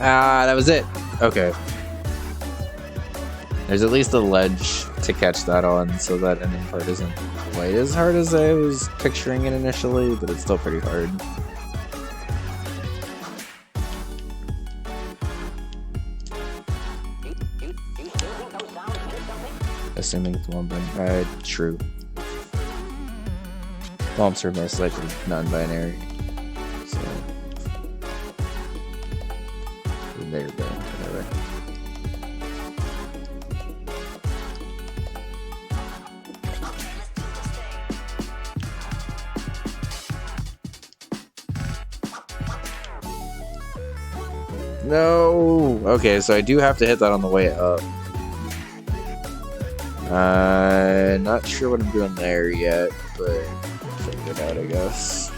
Ah, that was it. Okay. There's at least a ledge to catch that on, so that ending part isn't quite as hard as I was picturing it initially, but it's still pretty hard. Assuming it's non-binary. True. Bombs are most likely non-binary. So there you go. Whatever. No. Okay, so I do have to hit that on the way up. Not sure what I'm doing there yet, but figure it out, I guess.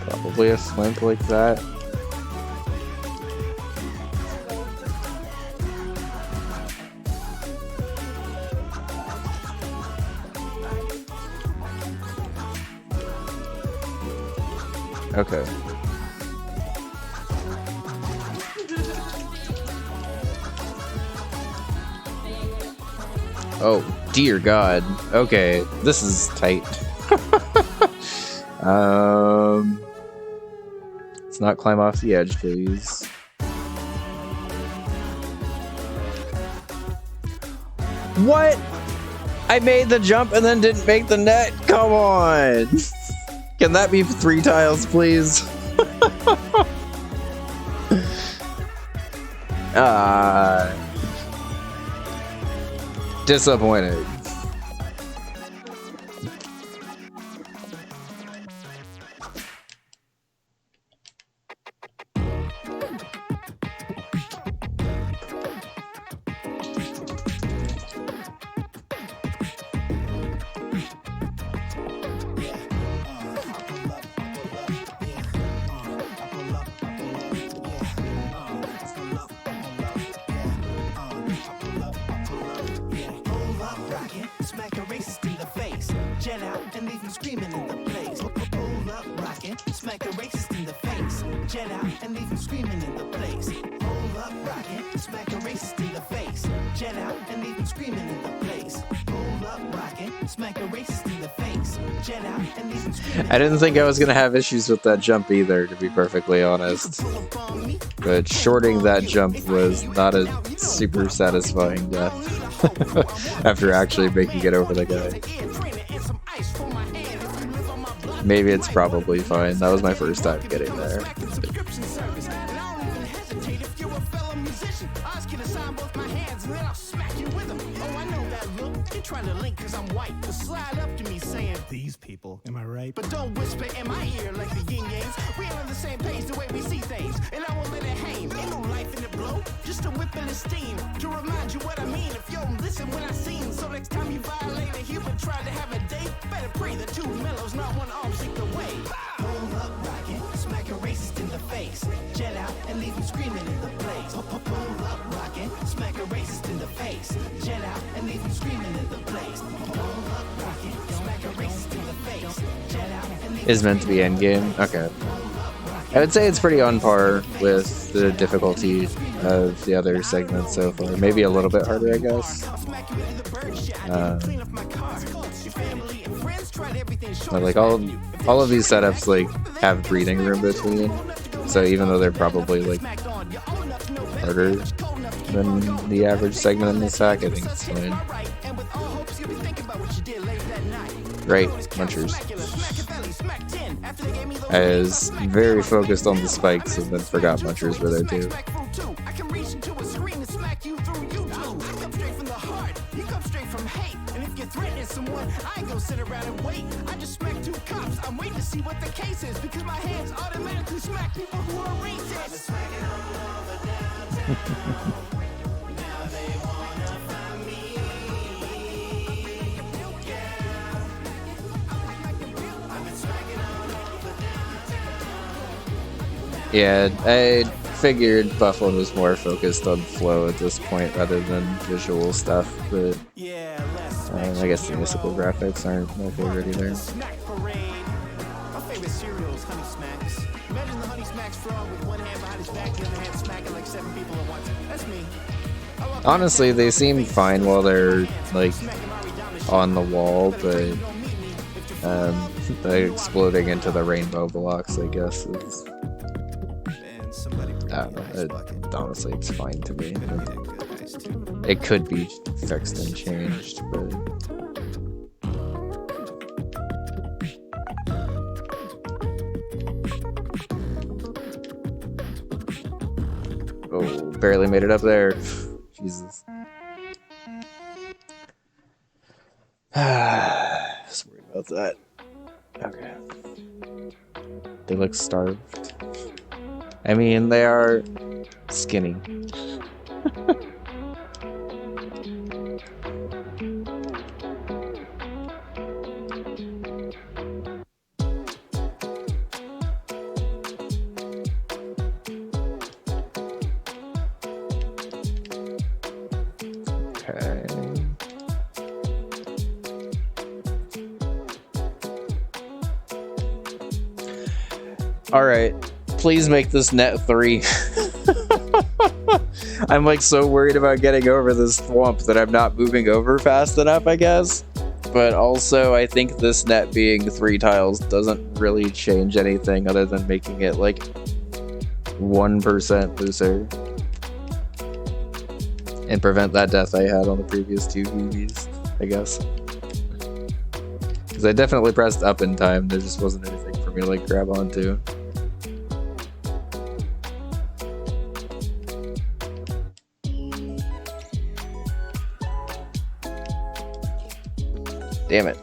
Probably a slink like that. Okay. Oh, dear God. Okay, this is tight. Let's not climb off the edge, please. What? I made the jump and then didn't make the net? Come on! Can that be 3 tiles, please? Disappointed. leave him screaming in the place. Hold up, rockin', smack the racist in the face. Jet out and leave him screaming in the place. Hold up, rockin', smack the racist in the face. Jet out and leave him screaming in the place. Hold up, rockin', smack the racist in the face. Jet out and leave him screaming. I didn't think I was gonna have issues with that jump either, to be perfectly honest. But shorting that jump was not a super satisfying death after actually making it over the guy. Maybe it's probably fine. That was my first time getting there. Trying to link cause I'm white, but slide up to me saying these people, am I right? But don't whisper in my ear like the yin yangs. We're on the same page the way we see things, and I won't let it hang. Ain't no life in the blow, just a whip in the steam. To remind you what I mean, if you don't listen when I sing. So next time you violate a human, try to have a date, better pray the two mellows, not one arm sink away. Hold up, rockin', smack a racist in the face. Jet out and leave him screaming in the place. Hold up, rockin', smack a racist in the face. Jet out and leave him screaming in the place. Hold up, rockin', smack a racist in the face. Jet out and leave Is meant to be endgame? Okay. I would say it's pretty on par with the difficulty of the other segments so far. Maybe a little bit harder, I guess. But like all of these setups like have breathing room between, so even though they're probably like harder than the average segment in this hack, I think it's fine. Right, munchers. I was very focused on the spikes and then forgot munchers were there too. I can reach into a screen and smack you through YouTube. I come straight from the heart, you come straight from hate. And if you're threatening someone, I ain't gonna sit around and wait. I just smack two cops, I'm waiting to see what the case is, because my hands automatically smack people who are racist. Now they wanna find me. I've been smacking all over downtown. Yeah, I figured Buflen was more focused on flow at this point rather than visual stuff, but I guess the musical graphics aren't my favorite either. Snack parade. My favorite cereal is Honey Smacks. Imagine the Honey Smacks frog with one hand behind his back, the other hand smacking like 7 people at once. That's me. Honestly, they seem fine while they're like on the wall, but exploding into the rainbow blocks, I guess, is. I don't know. Honestly, it's fine to me. It could be fixed and changed, but. Oh, barely made it up there. Jesus. Sorry about that. Okay. They look starved. I mean, they are skinny. Okay. All right. Please make this net 3. I'm like so worried about getting over this swamp that I'm not moving over fast enough, I guess. But also, I think this net being 3 tiles doesn't really change anything other than making it like 1% looser. And prevent that death I had on the previous 2 VVs, I guess. Because I definitely pressed up in time, there just wasn't anything for me to like grab onto. Damn it.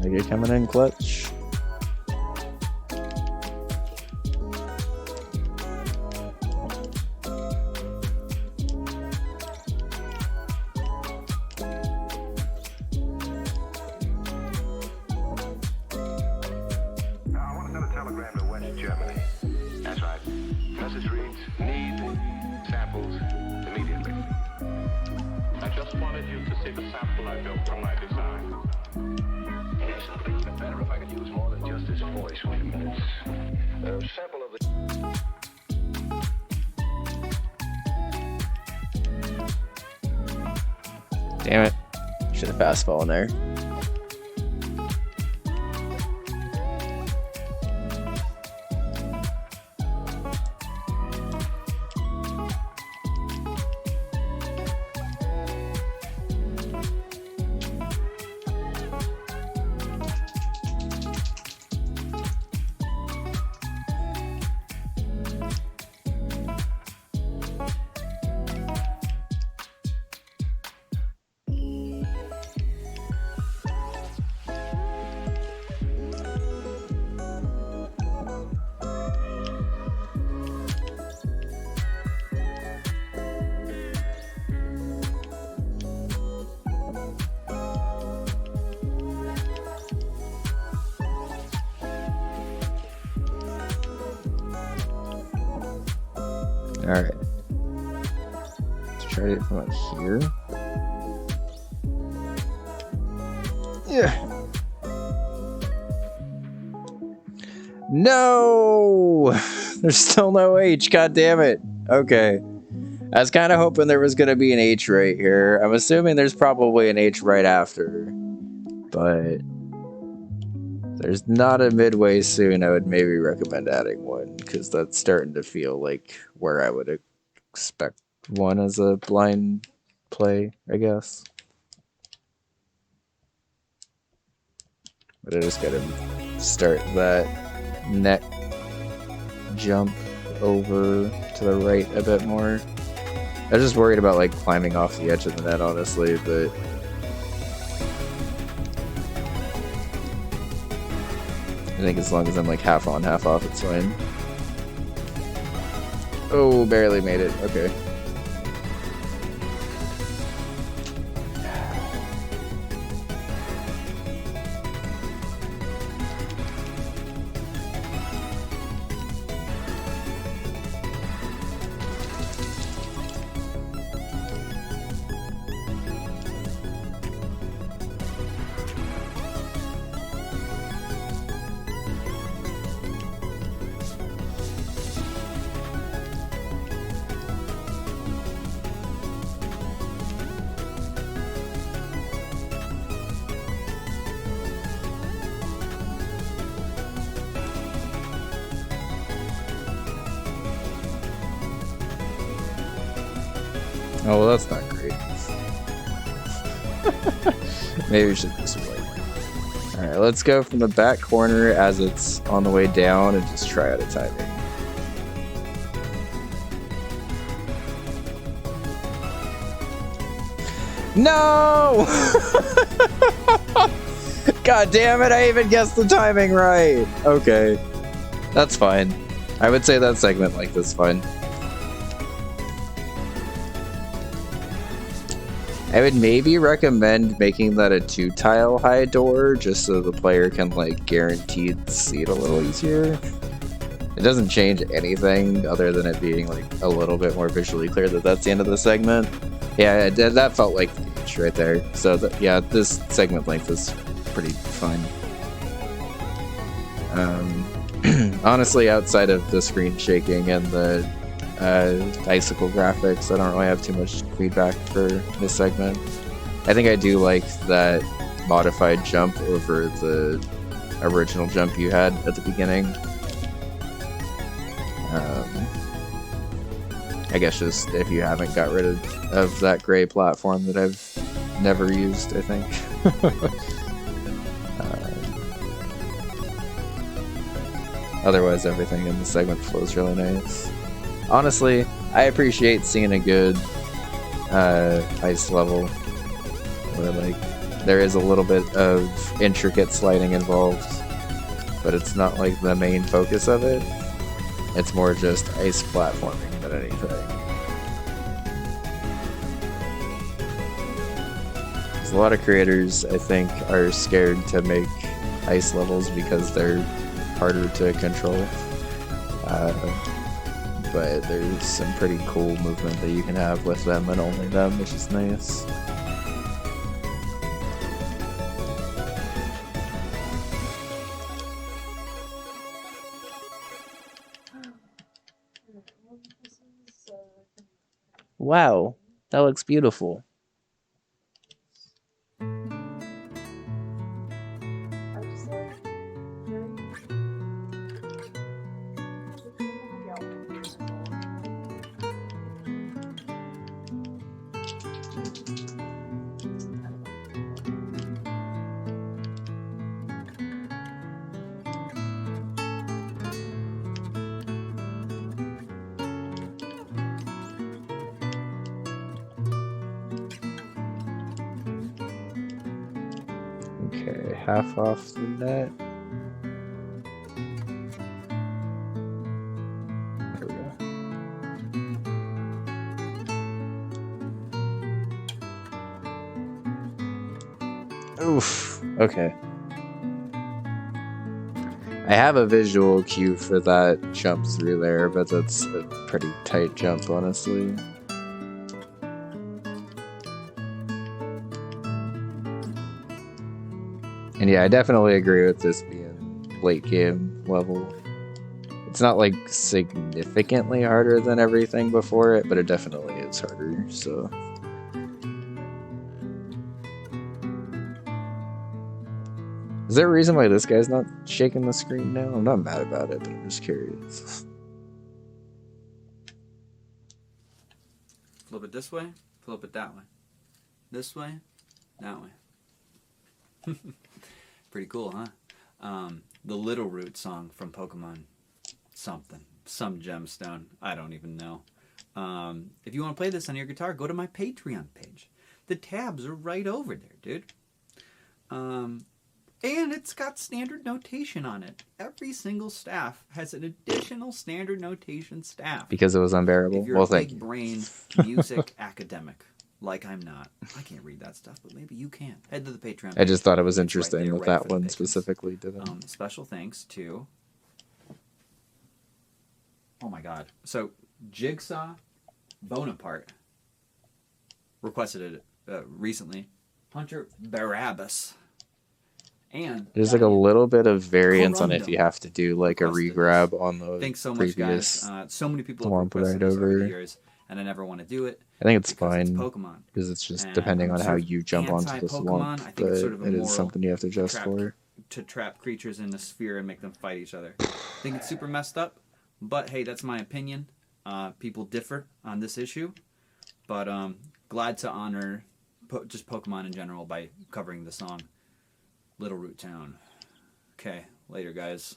Are you coming in clutch? Germany. take a sample I built from my design. Excellent. It'd be better if I could use more than just his voice. Wait a minute. A sample of the... Damn it. Should have fastball in there. Alright. Let's try it from like here. Yeah. No! There's still no H, god damn it. Okay. I was kind of hoping there was going to be an H right here. I'm assuming there's probably an H right after. But there's not a midway soon. I would maybe recommend adding one, because that's starting to feel like where I would expect one as a blind play, I guess. But I just gotta start that neck jump over to the right a bit more. I was just worried about like climbing off the edge of the net, honestly, but I think as long as I'm like half on, half off, it's fine. Oh, barely made it. Okay. Oh, well, that's not great. Maybe we should just wait. Alright, let's go from the back corner as it's on the way down and just try out a timing. No! God damn it, I even guessed the timing right! Okay. That's fine. I would say that segment like this fine. I would maybe recommend making that a 2-tile high door, just so the player can like guaranteed see it a little easier. It doesn't change anything other than it being like a little bit more visually clear that that's the end of the segment. Yeah, that felt like the H right there. So yeah, this segment length is pretty fine. Honestly, outside of the screen shaking and the icicle graphics, I don't really have too much feedback for this segment. I think I do like that modified jump over the original jump you had at the beginning. I guess just if you haven't got rid of that gray platform that I've never used, I think. Otherwise, everything in the segment flows really nice. Honestly, I appreciate seeing a good ice level where like there is a little bit of intricate sliding involved, but it's not like the main focus of it. It's more just ice platforming than anything. There's a lot of creators, I think, are scared to make ice levels because they're harder to control. But there's some pretty cool movement that you can have with them and only them, which is nice. Wow, that looks beautiful. Okay, half off the net. There we go. Oof. Okay. I have a visual cue for that jump through there, but that's a pretty tight jump, honestly. And yeah, I definitely agree with this being late game level. It's not like significantly harder than everything before it, but it definitely is harder, so. Is there a reason why this guy's not shaking the screen now? I'm not mad about it, but I'm just curious. Flip it this way, flip it that way. This way, that way. Pretty cool, huh? The Little Root song from Pokemon something. Some gemstone. I don't even know. If you want to play this on your guitar, go to my Patreon page. The tabs are right over there, dude. And it's got standard notation on it. Every single staff has an additional standard notation staff. Because it was unbearable? If you're well, a thank big you. brain music academic, like I'm not. I can't read that stuff, but maybe you can. Head to the Patreon. I just thought it was It's interesting right there, that right that for the one patrons. specifically didn't. Special thanks to... Oh my god. So, Jigsaw Bonaparte requested it recently. Hunter Barabbas. And There's like a little bit of variance on if Corundum you have to do like a regrab on the thanks so much, previous guys. So many people have Swamp requested right this over the over. years, and I never want to do it. I think it's because fine it's Pokemon. because it's just And depending I'm on sort how of you jump onto the anti-Pokemon. swamp, I think but it's sort of a it is moral something you have to adjust trap, for. to trap creatures in a sphere and make them fight each other. I think it's super messed up, but hey, that's my opinion. People differ on this issue, but glad to honor just Pokemon in general by covering the song Little Root Town. Okay, later, guys.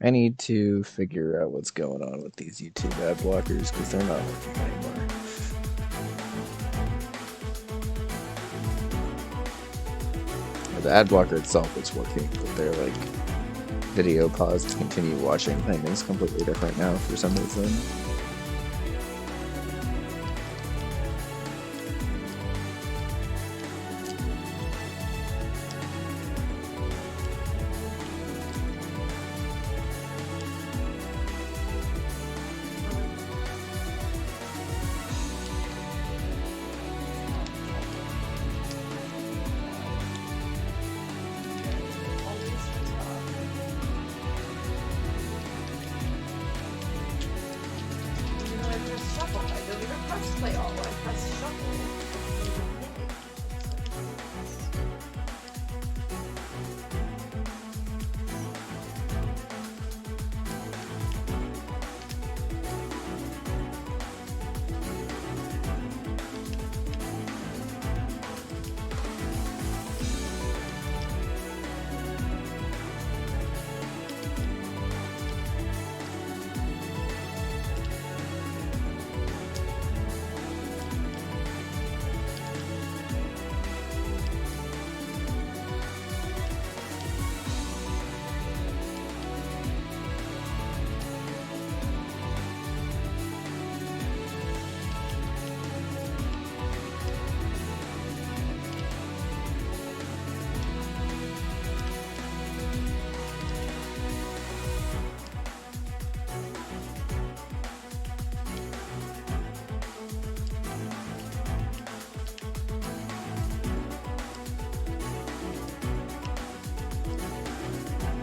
I need to figure out what's going on with these YouTube ad blockers because they're not working anymore. The ad blocker itself is working, but their like video pause to continue watching thing is completely different now for some reason.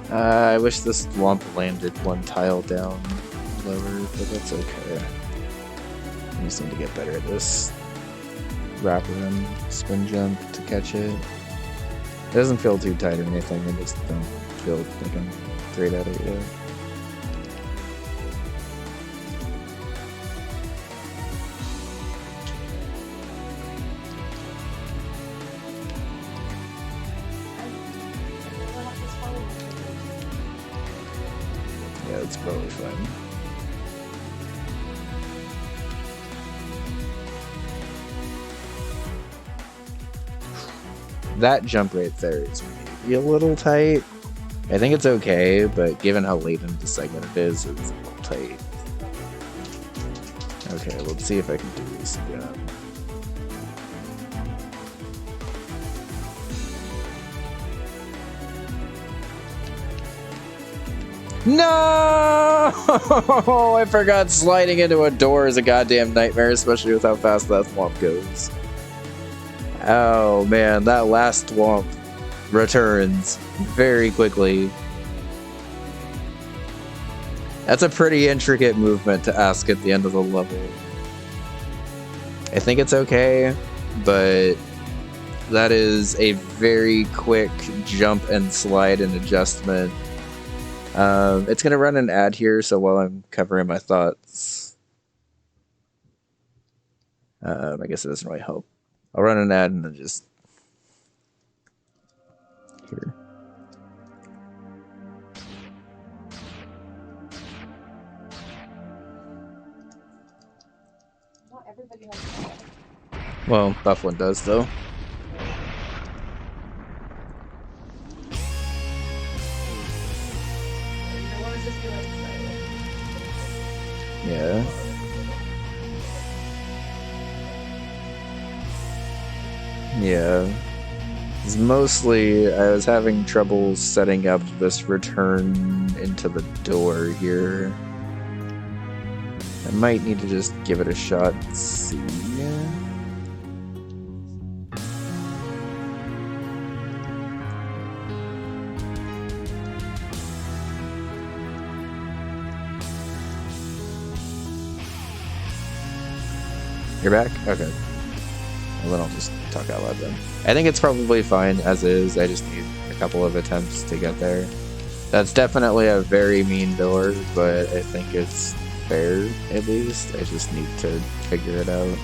I wish this lump landed one tile down lower, but that's okay. I just need to get better at this wrap around spin jump to catch it. It doesn't feel too tight or anything, I just don't feel like I'm great at it yet. Yeah, it's probably fine. That jump right there is maybe a little tight. I think it's okay, but given how late into the segment it is, it's a little tight. Okay, let's see if I can do this again. No! I forgot sliding into a door is a goddamn nightmare, especially with how fast that swamp goes. Oh man, that last swamp returns very quickly. That's a pretty intricate movement to ask at the end of the level. I think it's okay, but that is a very quick jump and slide and adjustment. It's gonna run an ad here, so while I'm covering my thoughts, I guess it doesn't really help. I'll run an ad and then just here. Not everybody has that. Well, Buflen does though. Yeah. Yeah. It's mostly I was having trouble setting up this return into the door here. I might need to just give it a shot and see. You're back? Okay. Well, then I'll just talk out loud then. I think it's probably fine as is. I just need a couple of attempts to get there. That's definitely a very mean door, but I think it's fair, at least. I just need to figure it out.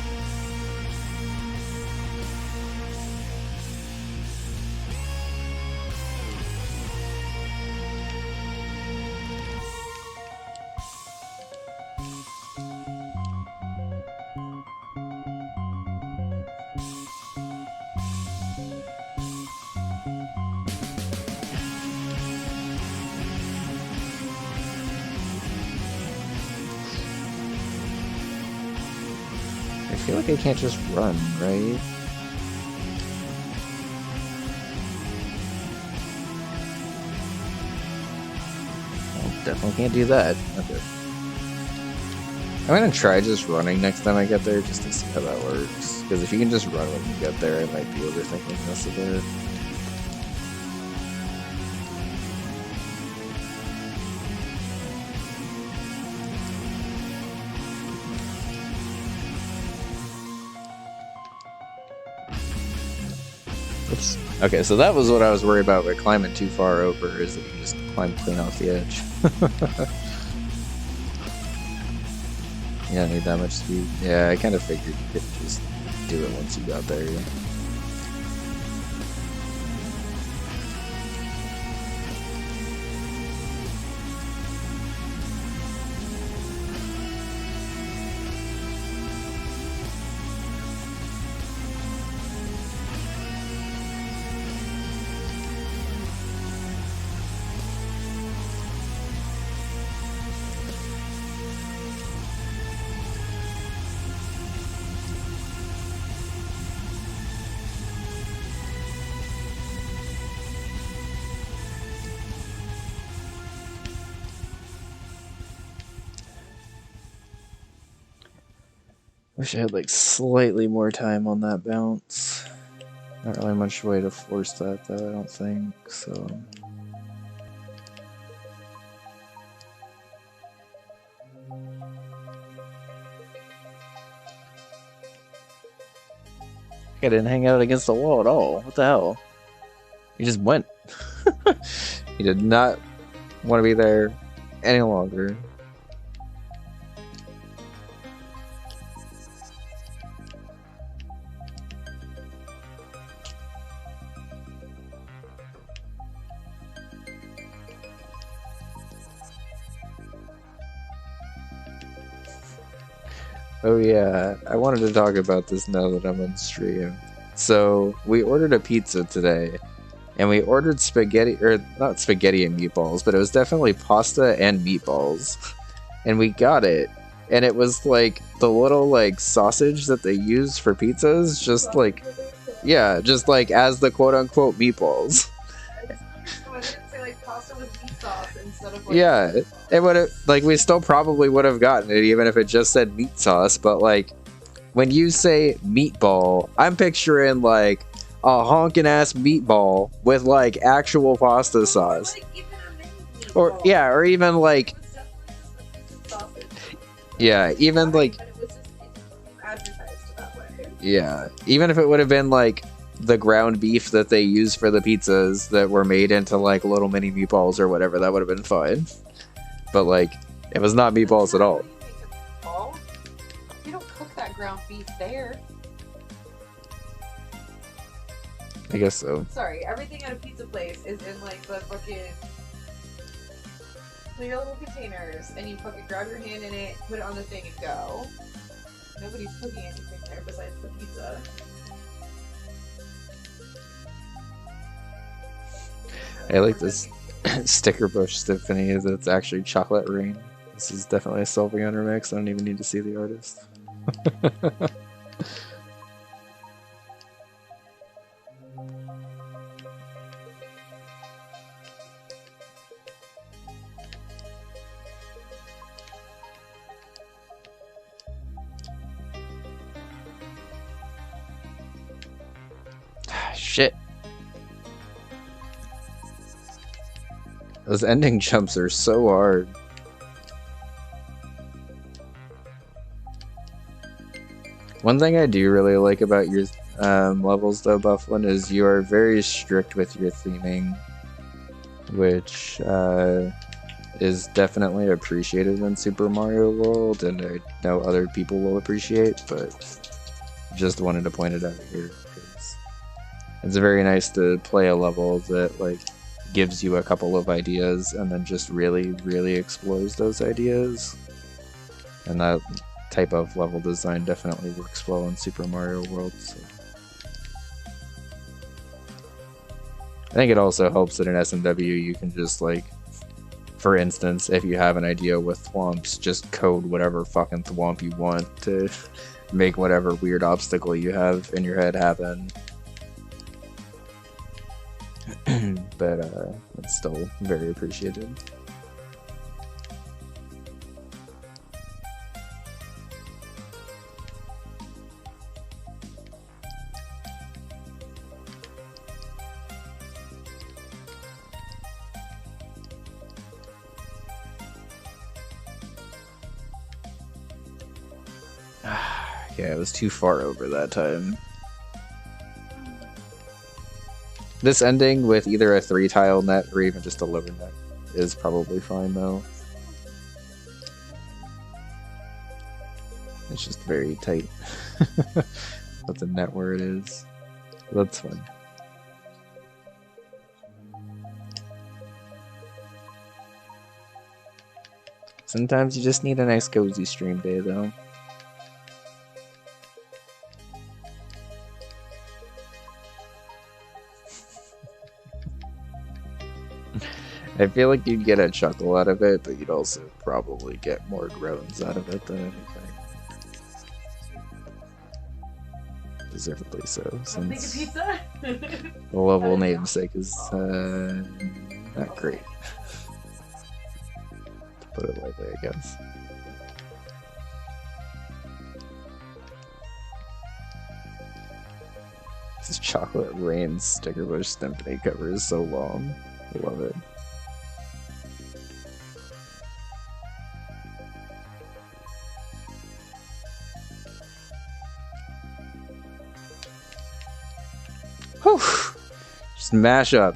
I feel like I can't just run, right? Well, definitely can't do that. Okay. I'm gonna try just running next time I get there just to see how that works. Because if you can just run when you get there, I might be overthinking this a bit. Oops. Okay, so that was what I was worried about by climbing too far over, is that you can just climb clean off the edge. You don't need that much speed. Yeah, I kind of figured you could just do it once you got there. Yeah. Wish I had like slightly more time on that bounce. Not really much way to force that though, I don't think, so. I didn't hang out against the wall at all. What the hell? He just went. He did not want to be there any longer. Oh yeah, I wanted to talk about this now that I'm on stream. So, we ordered a pizza today, and we ordered spaghetti, or not spaghetti and meatballs, but it was definitely pasta and meatballs. And we got it, and it was like the little like sausage that they use for pizzas, just like, yeah, just like as the quote-unquote meatballs. I didn't say like pasta with meat sauce instead of like. Yeah, it would have, like, we still probably would have gotten it even if it just said meat sauce, but like, when you say meatball, I'm picturing like a honking ass meatball with like actual pasta sauce. Or, yeah, or even like, yeah, even like, yeah, even if it would have been like the ground beef that they use for the pizzas that were made into like little mini meatballs or whatever, that would have been fine. But like, it was not meatballs at all. You don't cook that ground beef there. I guess so. Sorry, everything at a pizza place is in like the fucking clear little containers, and you fucking grab your hand in it, put it on the thing, and go. Nobody's cooking anything there besides the pizza. I like this sticker bush Tiffany that's actually chocolate rain. This is definitely a Sylveon remix. I don't even need to see the artist. Shit. Those ending jumps are so hard. One thing I do really like about your levels though, Buflen, is you are very strict with your theming, which is definitely appreciated in Super Mario World, and I know other people will appreciate, but just wanted to point it out here, because it's very nice to play a level that like gives you a couple of ideas and then just really explores those ideas. And that type of level design definitely works well in Super Mario World. So. I think it also helps that in SMW you can just like, for instance, if you have an idea with thwomps, just code whatever fucking thwomp you want to make whatever weird obstacle you have in your head happen. But it's still very appreciated. Yeah, it was too far over that time. This ending with either a 3-tile net or even just a lower net is probably fine though. It's just very tight. With the net where it is. That's fine. Sometimes you just need a nice cozy stream day though. I feel like you'd get a chuckle out of it, but you'd also probably get more groans out of it than anything. Deservedly so, since pizza? the level namesake is not great. To put it lightly, I guess. This Chocolate Rain Sticker Bush Symphony cover is so long. I love it. Whew. Just mash up.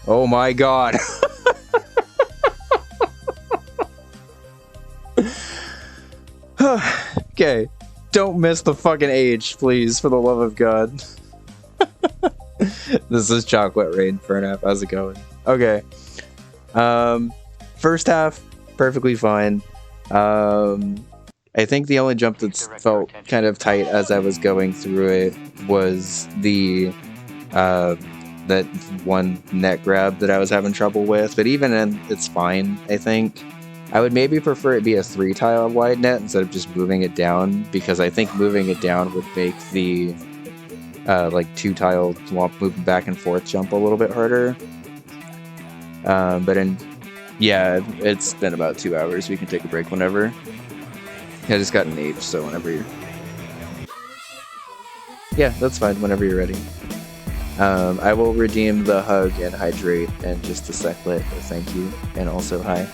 Oh my god. Okay. Don't miss the fucking age, please, for the love of God. This is Chocolate Rain for an app. How's it going? Okay. First half, perfectly fine. I think the only jump that's felt kind of tight as I was going through it was the that one net grab that I was having trouble with. But even then, it's fine, I think. I would maybe prefer it be a 3-tile wide net instead of just moving it down, because I think moving it down would make the like 2-tile swamp moving back and forth jump a little bit harder. Yeah, it's been about 2 hours. We can take a break whenever. I just got an age, so whenever you're... Yeah, that's fine, whenever you're ready. I will redeem the hug and hydrate in just a seclet, thank you, and also hi.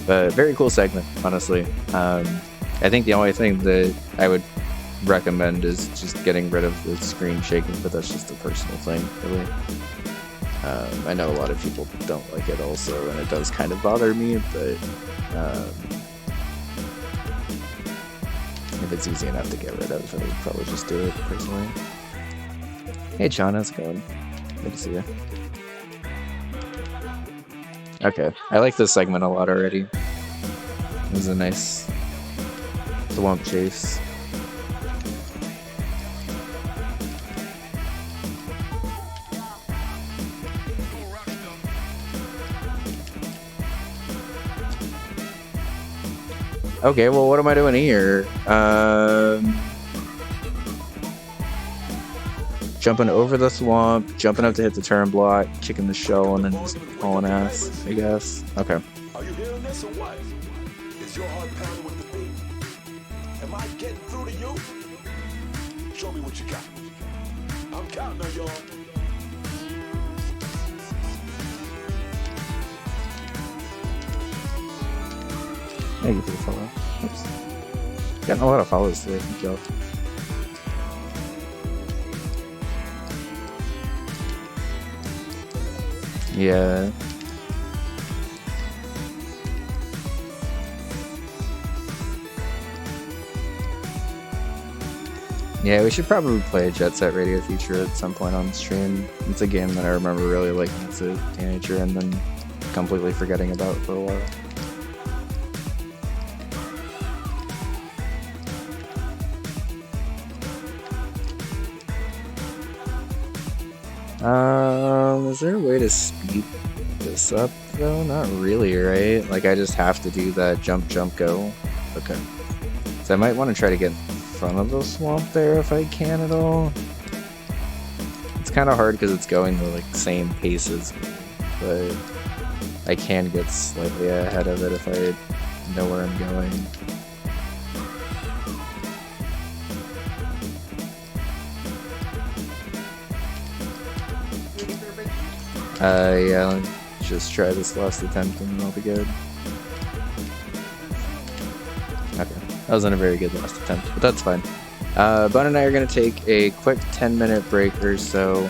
But very cool segment, honestly. I think the only thing that I would recommend is just getting rid of the screen shaking, but that's just a personal thing, really. I know a lot of people don't like it also, and it does kind of bother me, but if it's easy enough to get rid of, I would probably just do it, personally. Hey John, how's it going? Good to see you. Okay, I like this segment a lot already. It was a nice swamp chase. Okay, well, what am I doing here? Jumping over the swamp, jumping up to hit the turn block, kicking the shell, and then just hauling ass, I guess. Okay. Are you hearing this or what? Is your heart pounding with the beat? Am I getting through to you? Show me what you got. I'm counting on y'all. Thank you for the follow. Oops. Getting a lot of follows today, thank y'all. Yeah. Yeah, we should probably play Jet Set Radio Future at some point on the stream. It's a game that I remember really liking as a teenager and then completely forgetting about for a while. Is there a way to speed this up though? Not really, right? Like I just have to do that jump, jump, go. Okay. So I might want to try to get in front of the swamp there if I can at all. It's kind of hard because it's going the like same pace as me, but I can get slightly ahead of it if I know where I'm going. Yeah, let's just try this last attempt and then I'll be good. Okay, that wasn't a very good last attempt, but that's fine. Bun and I are going to take a quick 10-minute break or so,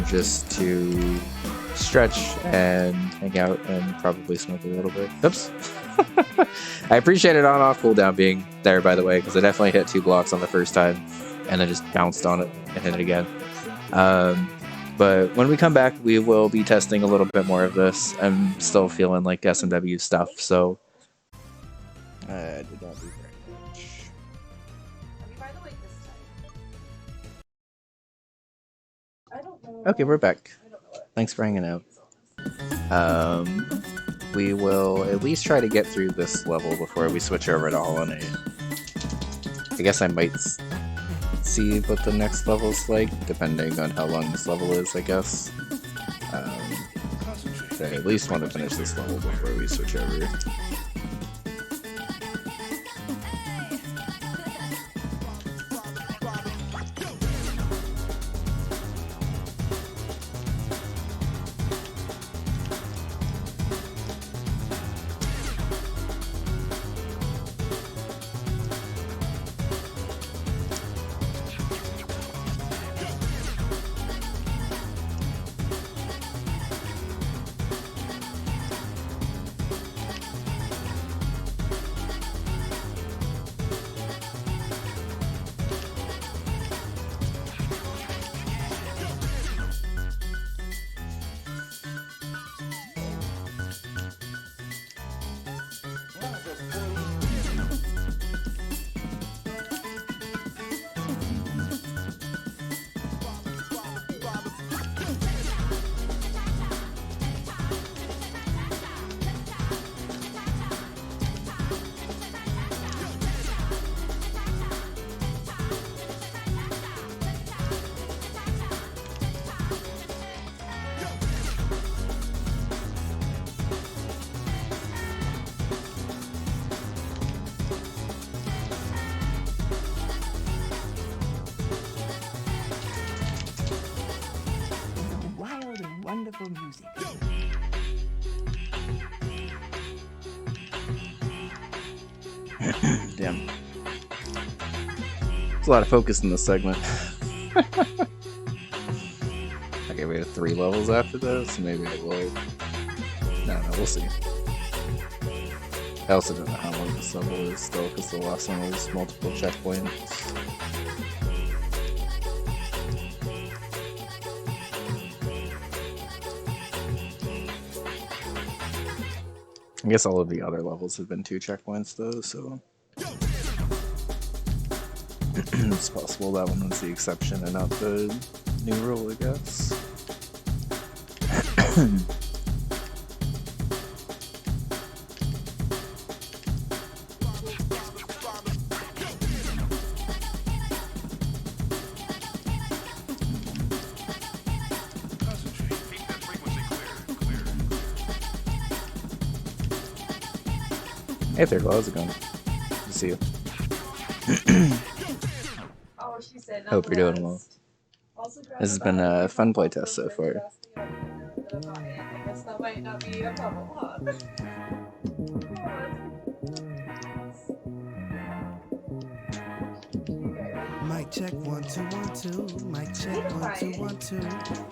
just to stretch and hang out and probably smoke a little bit. Oops. I appreciated on-off cooldown being there, by the way, because I definitely hit 2 blocks on the first time and then just bounced on it and hit it again. But when we come back, we will be testing a little bit more of this. I'm still feeling like SMW stuff, so I did not do very much. Okay, we're back. Thanks for hanging out. We will at least try to get through this level before we switch over to Holonate. I guess I might see what the next level's like, depending on how long this level is, I guess. So I at least want to finish this level before we switch over. music. Damn. There's a lot of focus in this segment. Okay, we have 3 levels after this. Maybe I will. No, we'll see. I also don't know how long this level is still, because the last one was multiple checkpoints. I guess all of the other levels have been 2 checkpoints though, so it's possible that one was the exception and not the new rule, I guess. Hey there, how's it going? Good to see you. Oh, she said Hope you're doing well. This has been a fun playtest so far. I guess that might not be a problem, huh? Mic check 1 2 1 2. Mic check 1 2 1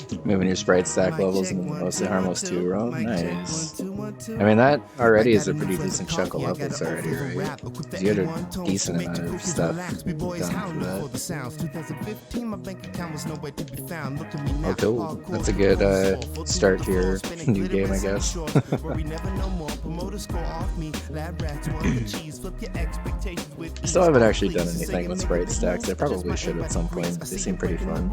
2. Moving your sprite stack levels into the mostly harmless 2 row. Nice. I mean, that already is a pretty decent chunk of levels already, right? You had a decent amount of stuff done for that. Oh, cool. That's a good start to your new game, I guess. Still haven't actually done anything with sprite stacks. I probably should at some point. They seem pretty fun.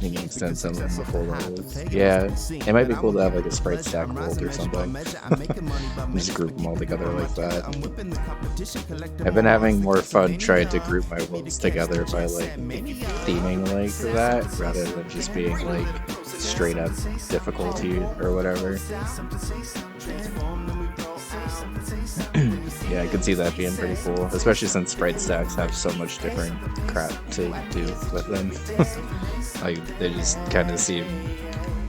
You can extend some of them before levels. Yeah, it might be cool to have like a sprite stack mold or something. Just group them all together like that. I've been having more fun trying to group my worlds together by like theming like that rather than just being like straight up difficulty or whatever. Yeah, I could see that being pretty cool, especially since sprite stacks have so much different crap to do with them. Like, they just kind of seem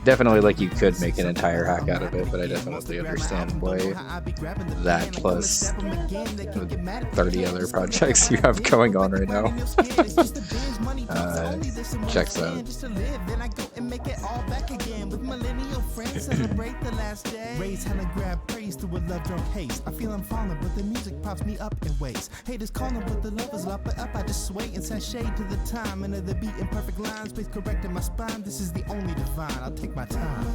definitely like you could make an entire hack out of it, but I definitely understand why that plus 30 other projects you have going on right now checks out. Raise hella grab praise through a love drunk haze. I feel I'm falling, but the music pops me up in ways. Haters calling, but the lovers lop it up. I just sway and sashay to the time and of the beat in perfect lines. Please correct in my spine. This is the only divine. I'll take my time.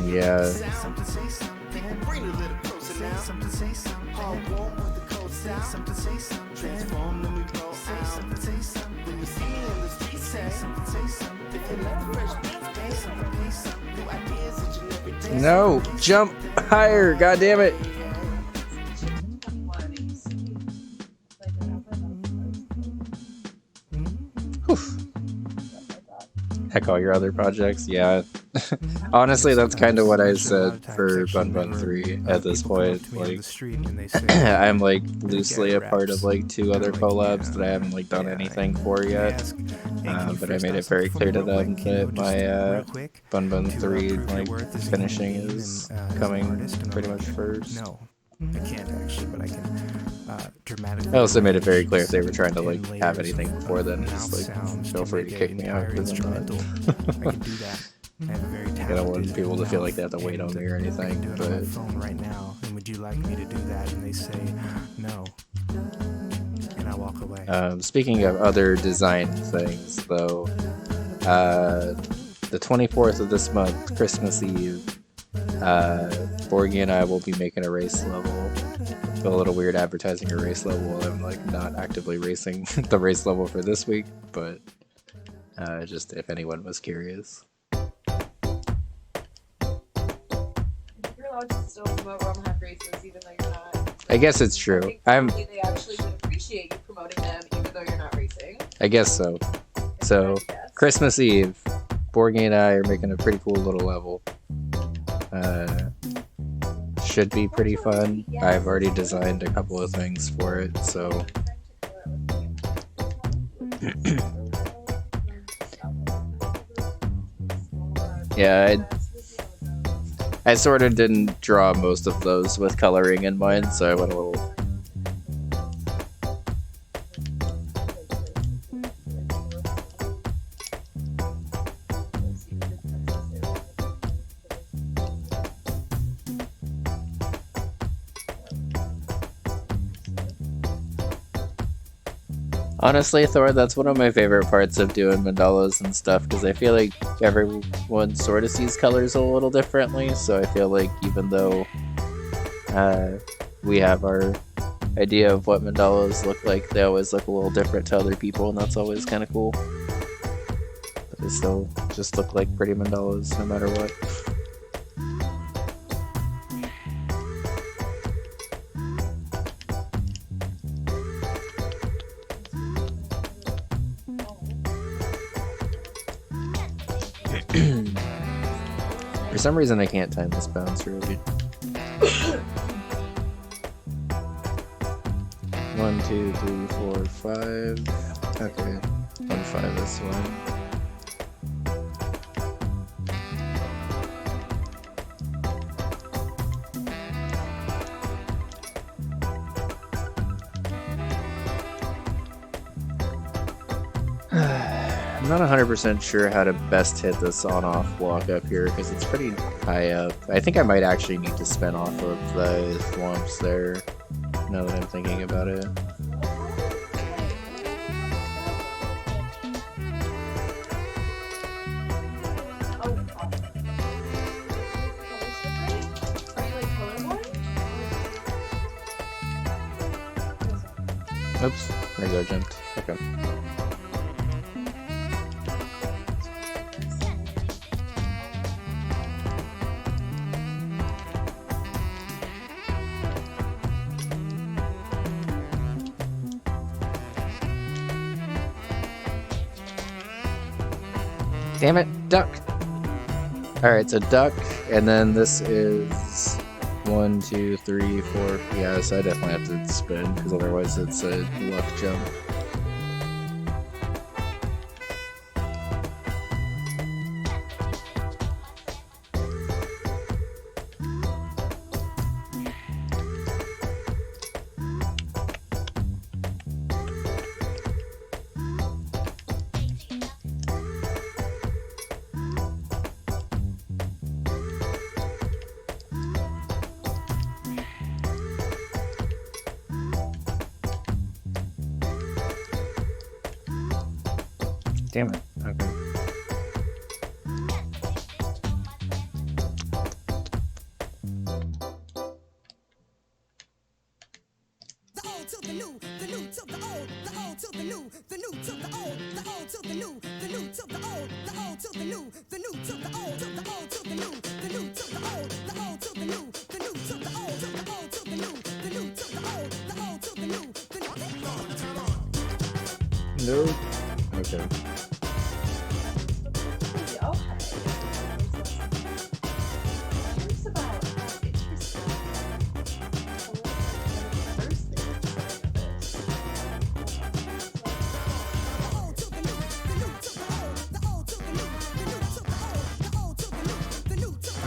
Yeah. No, jump higher, god damn it. Heck, all your other projects, yeah. Honestly, that's kind of what I said for Bun Bun 3 at this point. Like, I'm like loosely a part of like 2 other collabs that I haven't like done anything for yet. But I made it very clear to them that my Bun Bun 3 like finishing is coming pretty much first. I can't actually, but I can dramatically. I also made it very clear if they were trying to like have anything before then, just like feel free to kick me out because I'm not. I can do that. I have a very I don't want people to feel like they have to wait on me or anything. On my phone right now, and would you like me to do that? And they say no, and I walk away. Speaking of other design things, though, the 24th of this month, Christmas Eve, Borgie and I will be making a race level. It's a little weird advertising a race level while I'm like not actively racing the race level for this week, but just if anyone was curious. You're allowed to still promote Rum Hack races even though you're not. I guess it's true. They actually would appreciate you promoting them even though you're not racing. I guess so. So, Christmas Eve, Borgie and I are making a pretty cool little level. should be pretty fun. I've already designed a couple of things for it, so... yeah, I sort of didn't draw most of those with coloring in mind, so I went a little... Honestly, Thor, that's one of my favorite parts of doing mandalas and stuff, because I feel like everyone sort of sees colors a little differently, so I feel like even though we have our idea of what mandalas look like, they always look a little different to other people, and that's always kind of cool. But they still just look like pretty mandalas no matter what. For some reason I can't time this bounce really. 1, 2, 3, 4, 5. Okay, 1, 5 this one. I'm not 100% sure how to best hit this on-off block up here because it's pretty high up. I think I might actually need to spin off of the thwomps there, now that I'm thinking about it. Oops, regular jumped. Okay. Damn it, duck! Alright, so duck, and then this is 1, 2, 3, 4. Yeah, so I definitely have to spin, because otherwise it's a luck jump. Damn it. Okay. Nope. Okay.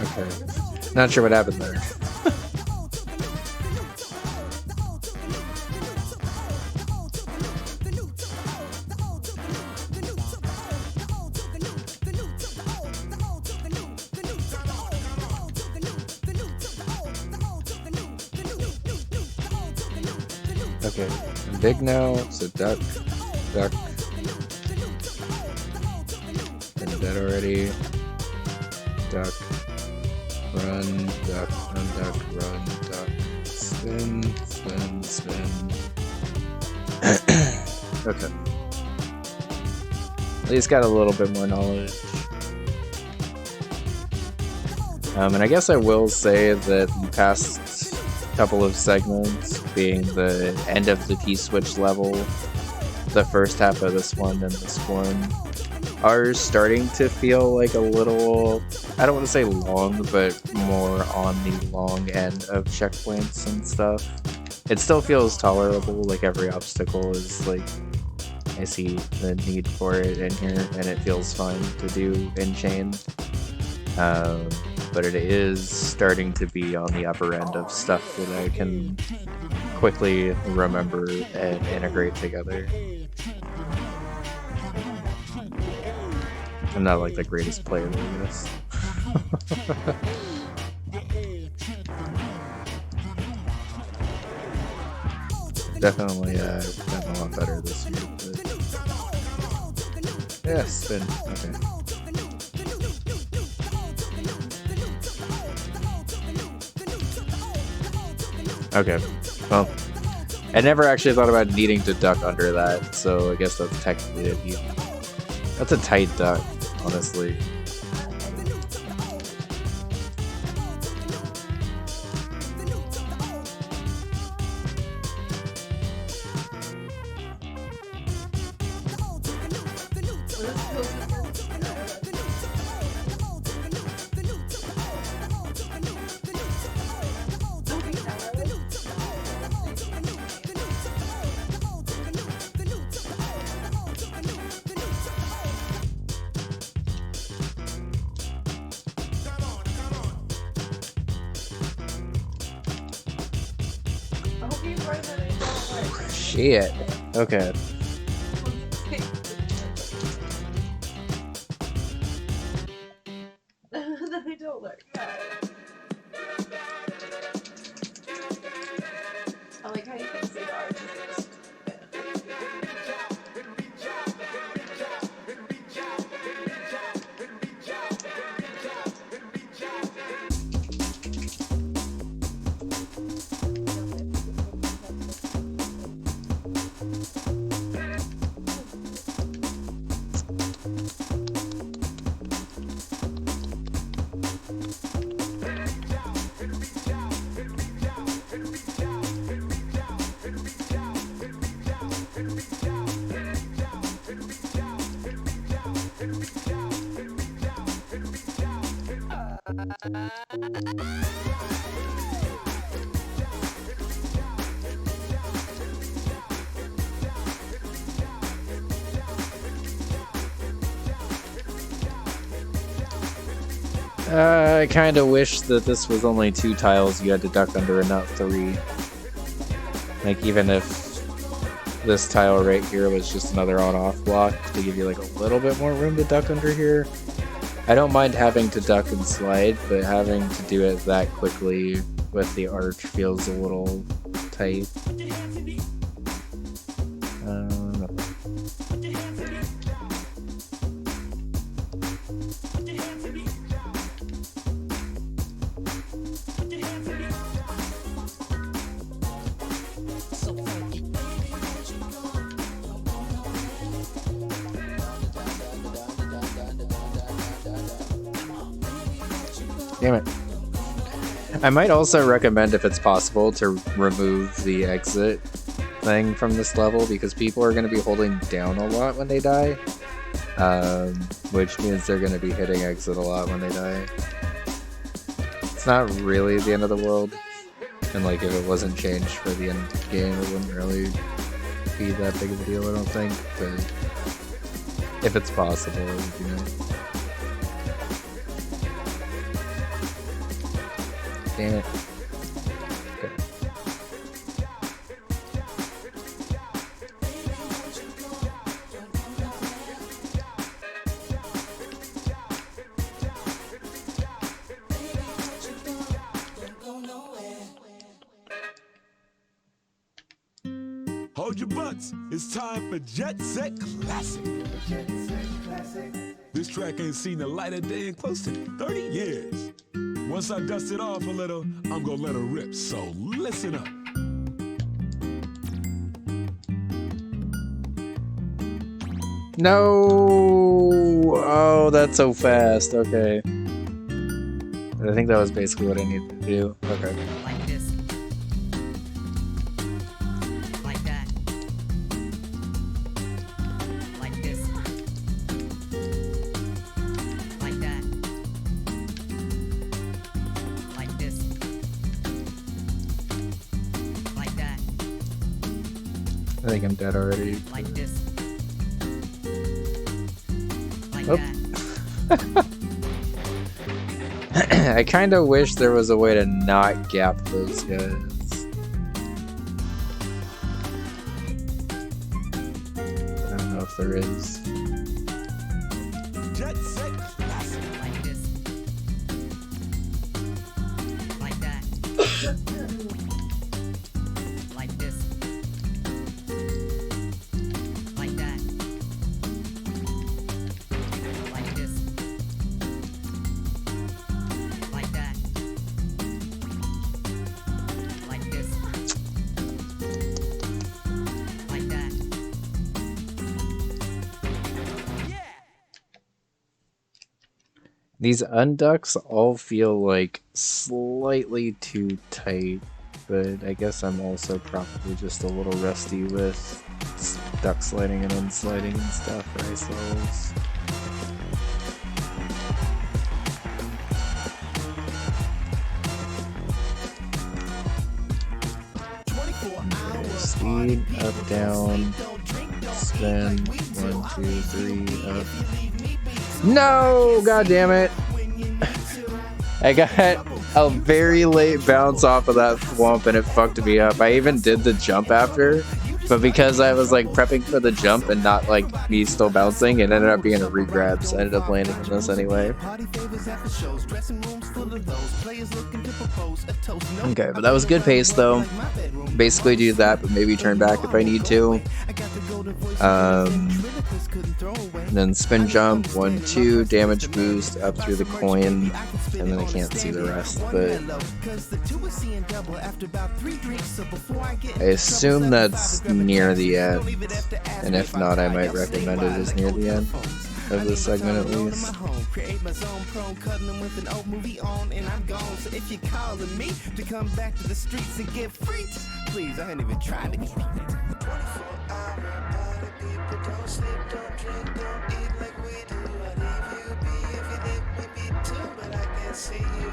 Okay. Not sure what happened there. Okay, I'm big now, so duck, duck. Been dead already. Duck, run, duck, run, duck. Spin, spin, spin. Okay. At least got a little bit more knowledge. And I guess I will say that the past couple of segments, being the end of the T-Switch level, the first half of this one and this one, are starting to feel like a little, I don't want to say long, but more on the long end of checkpoints and stuff. It still feels tolerable, like every obstacle is like, I see the need for it in here, and it feels fine to do in chain. But it is starting to be on the upper end of stuff that I can quickly remember and integrate together. I'm not like the greatest player in this. Definitely gotten a lot better this year. But... yeah, spin. Okay. Okay. Well, I never actually thought about needing to duck under that, so I guess that's technically it. That's a tight duck, honestly. Shit. Okay. I don't look. I like how you can see the arches. I kind of wish that this was only 2 tiles you had to duck under and not 3. Like, even if this tile right here was just another on-off block to give you like a little bit more room to duck under here. I don't mind having to duck and slide, but having to do it that quickly with the arch feels a little tight. Damn it. I might also recommend, if it's possible, to remove the exit thing from this level, because people are going to be holding down a lot when they die, which means they're going to be hitting exit a lot when they die. It's not really the end of the world, and like if it wasn't changed for the end game, it wouldn't really be that big of a deal, I don't think, but if it's possible, it would be nice. Damn it. Okay. Hold your butts. It's time for Jet Set Classic. Jet Set Classic. This track ain't seen the light of day in close to 30 years. Once I dust it off a little, I'm gonna let her rip, so listen up. No! Oh, that's so fast. Okay. I think that was basically what I needed to do. Okay. Like this. Like that. Like this. I think I'm dead already. Like this. Like Oh. I kind of wish there was a way to not gap those guys. I don't know if there is. Jet Set Classic. Like this. Like that. Like this. Like that. Like this. Like that. Like this. Like that. These unducks all feel like slightly too tight, but I guess I'm also probably just a little rusty with duck sliding and unsliding and stuff for ice levels. Speed, up, down, spin, 1, 2, 3, up. No! God damn it! I got a very late bounce off of that thwomp and it fucked me up. I even did the jump after, but because I was like prepping for the jump and not like me still bouncing, it ended up being a regrab, so I ended up landing in this anyway. Okay, but that was good pace though. Basically do that, but maybe turn back if I need to. And then spin jump, 1, 2, damage boost up through the coin, and then I can't see the rest, but I assume that's near the end, and if not, I might recommend it as near the end of this segment at least. Create my zone prone, cutting them with an old movie on, and I'm gone. So if you're calling me to come back to the streets and get freaked, please, I ain't even trying to get 24-hour party people, don't sleep, don't drink, don't eat like we do. I'd leave you be if you leave me be too, but I can't see you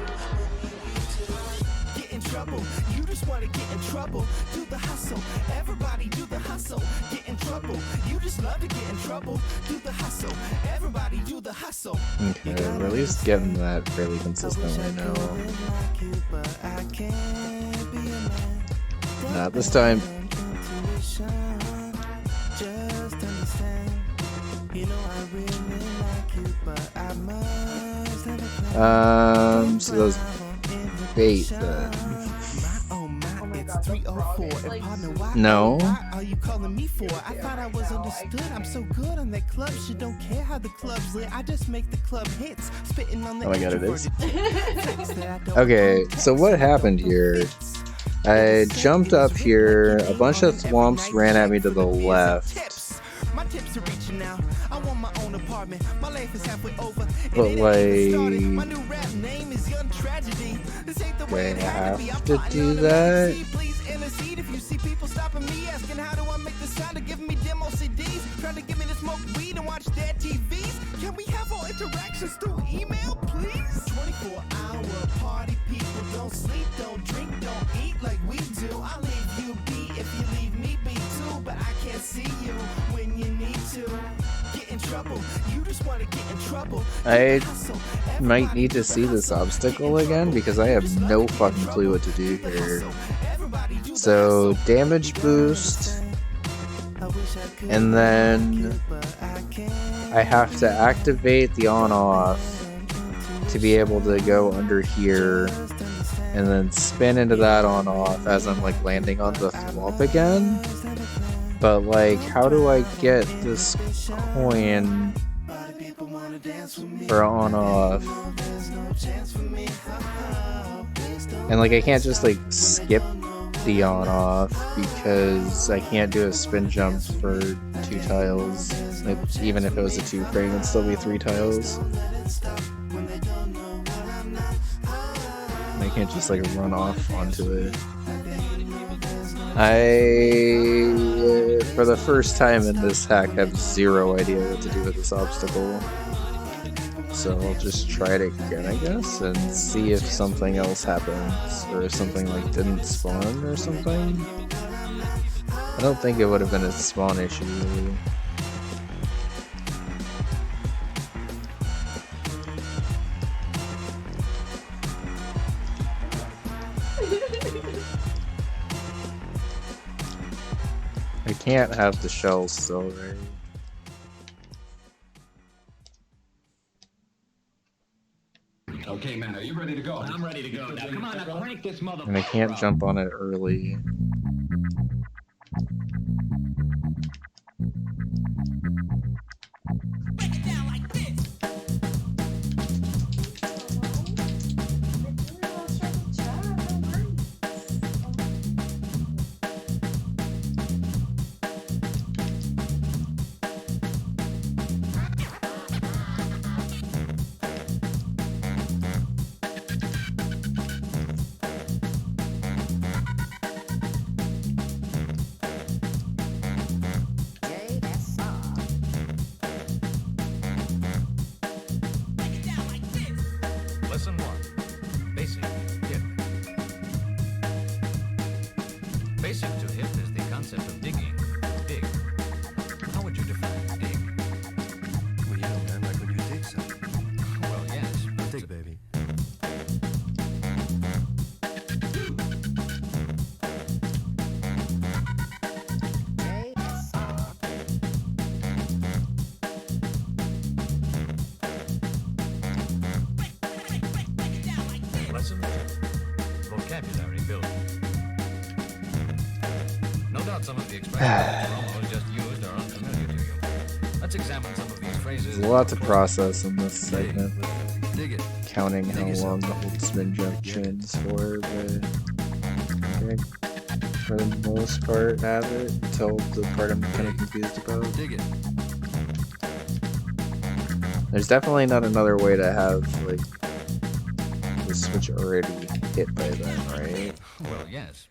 when you need to. Get in trouble, you just want to get in trouble. Do the hustle, everybody do the hustle. Get in trouble, you just love to get in trouble. Do the hustle, everybody do the hustle. Okay, we're at least getting that fairly consistently now. Not this time. So those bait then. No. Are you calling me for? I thought I was understood. I'm so good on that club shit. Don't care how the club's lit. I just make the club hits. Spitting on the Oh my god, it is. Okay, so what happened here? I jumped up here, a bunch of thwomps ran at me to the left. My tips are reaching now. I want my own apartment. My life is halfway over. But like, My new rap name is Young Tragedy. This ain't the way I have to do that? Please intercede if you see people stopping me, asking how do I make the sound of giving me demo CDs, trying to get me to smoke weed and watch their TVs. Can we have all interactions through email, please? 24-hour party people, don't sleep, don't drink, don't eat like we do. I'll leave you be if you leave me be too, but I can't see you when you need to. Get in trouble, you just want to get in trouble. I might need to see this obstacle again because I have no fucking clue what to do here. So damage boost, and then I have to activate the on-off to be able to go under here and then spin into that on-off as I'm like landing on the thwomp again. But like, how do I get this coin for on-off? And like, I can't just like skip the on-off because I can't do a spin jump for 2 tiles. Like, even if it was a 2 frame, it'd still be 3 tiles. And I can't just like run off onto it. I, for the first time in this hack, have zero idea what to do with this obstacle. So I'll just try it again, I guess, and see if something else happens, or if something like didn't spawn or something. I don't think it would have been a spawn issue, really. I can't have the shells still, right? Okay, man, are you ready to go? I'm ready to go. Now, come on, now crank this motherfucker. And I can't jump on it early. Lesson 1. Basic hip. Basic to hip is the concept of digging. Dig. How would you define dig? Well, you know, man, like when you dig something. Well, yes. Dig, baby. Lesson 2. Vocabulary building. No doubt some of the expressions Romo just used are unfamiliar to you. Let's examine some of these phrases. There's a lot to process in this segment. Dig it. Counting how long the hold spin jump chains for, but I think for the most part have it until the part I'm kind of confused about. Dig it. There's definitely not another way to have like the switch already hit by then, right? Well, yes.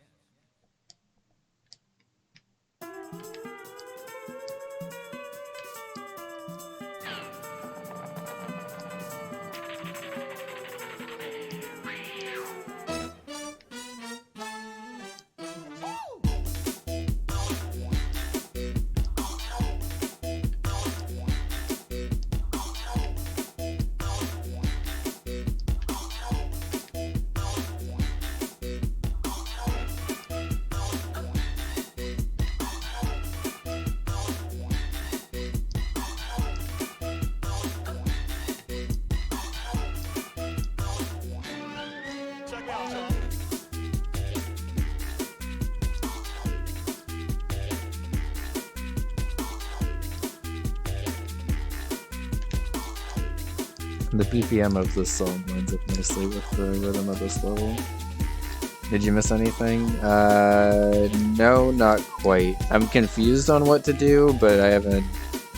The BPM of this song lines up nicely with the rhythm of this level. Did you miss anything? No, not quite. I'm confused on what to do, but I haven't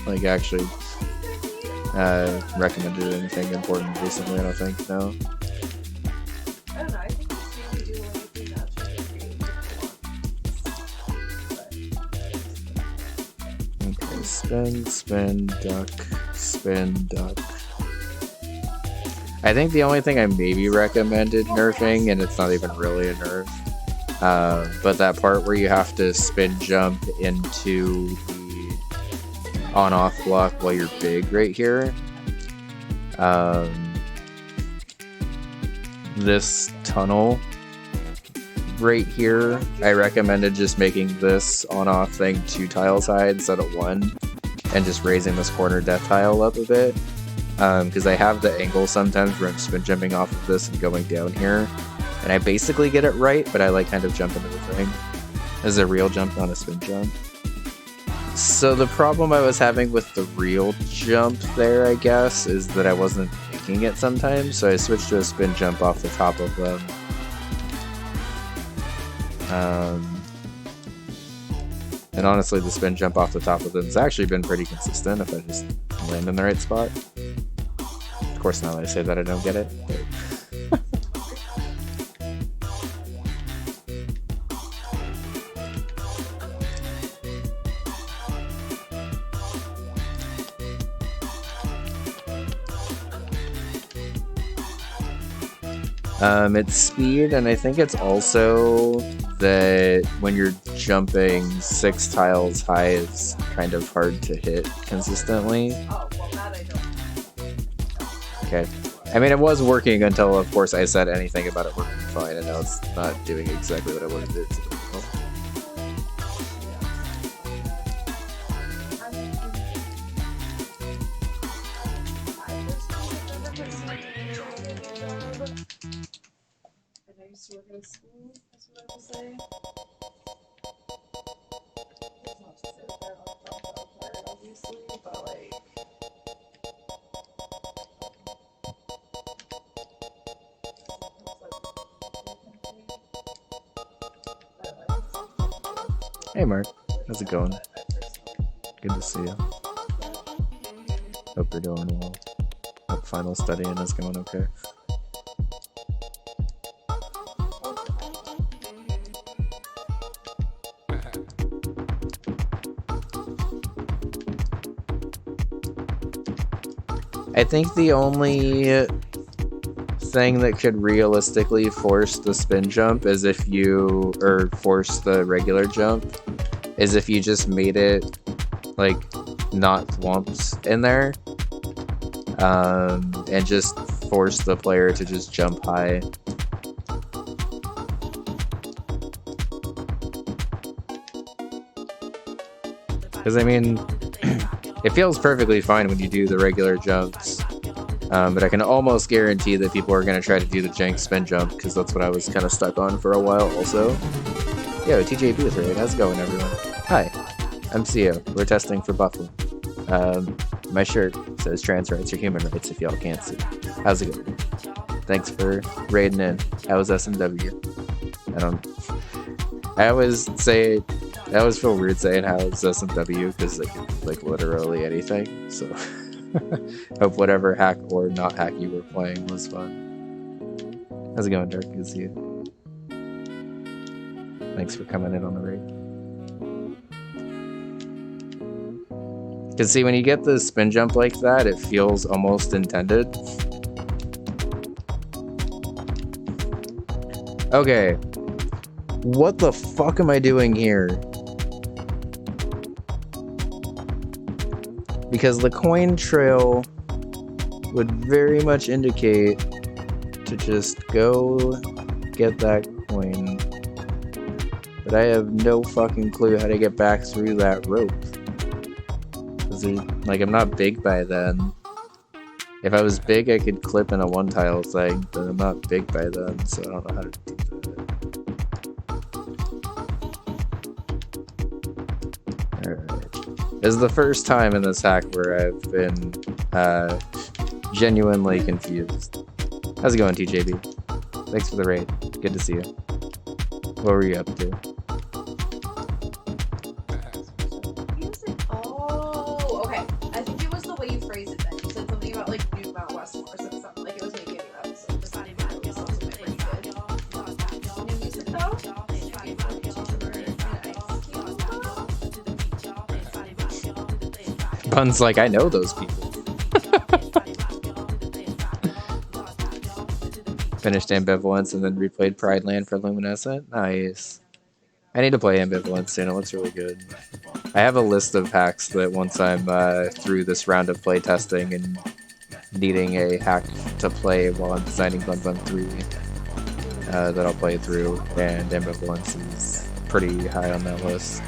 like actually recommended anything important recently, I don't think, no. I don't know, I think it's maybe do anything that's really creative. Okay, spin, spin, duck, spin, duck. I think the only thing I maybe recommended nerfing, and it's not even really a nerf, but that part where you have to spin jump into the on-off block while you're big right here. This tunnel right here, I recommended just making this on-off thing 2 tiles high instead of 1, and just raising this corner death tile up a bit. Because I have the angle sometimes where I'm spin jumping off of this and going down here, and I basically get it right, but I like kind of jump into the thing as a real jump, not a spin jump. So the problem I was having with the real jump there, I guess, is that I wasn't making it sometimes, so I switched to a spin jump off the top of them. And honestly, the spin jump off the top of them has actually been pretty consistent if I just land in the right spot. Of course, now that I say that, I don't get it. But It's speed, and I think it's also that when you're jumping 6 tiles high, it's kind of hard to hit consistently. Oh, well, that I don't. Okay. I mean, it was working until, of course, I said anything about it working fine, and now it's not doing exactly what I wanted it to do. I used to work at a school, that's what I will say. It's not to say that they're not required, obviously, but like... Hey Mark, how's it going? Good to see you. Hope you're doing well. Hope final studying is going okay. I think the only thing that could realistically force the spin jump is if you, or force the regular jump, is if you just made it like not thwomps in there, and just force the player to just jump high. Because I mean, it feels perfectly fine when you do the regular jumps, but I can almost guarantee that people are going to try to do the jank spin jump, because that's what I was kind of stuck on for a while also. Yo, TJB is right. How's it going, everyone? Hi, I'm CEO. We're testing for Buflen. My shirt says trans rights or human rights if y'all can't see. How's it going? Thanks for raiding in. How's SMW? I always feel weird saying how's SMW because like literally anything, so hope whatever hack or not hack you were playing was fun. How's it going, Dark? Good to see you. Thanks for coming in on the raid. Because see, when you get the spin jump like that, it feels almost intended. Okay. What the fuck am I doing here? Because the coin trail would very much indicate to just go get that coin. But I have no fucking clue how to get back through that rope. Like, I'm not big by then. If I was big, I could clip in a one tile thing, but I'm not big by then, so I don't know how to do that. Alright. This is the first time in this hack where I've been genuinely confused. How's it going, TJB? Thanks for the raid. Good to see you. What were you up to? Oh, okay. I think it was the way you phrased it then. You said something about like New Mount Westmore or something. Like it was making a new episode. Just not even it was also pretty good. New music though? Bun's like, I know those people. Finished Ambivalence and then replayed Pride Land for Luminescent. Nice. I need to play Ambivalence soon. It looks really good. I have a list of hacks that once I'm through this round of playtesting and needing a hack to play while I'm designing Bun Bun 3 that I'll play through, and Ambivalence is pretty high on that list.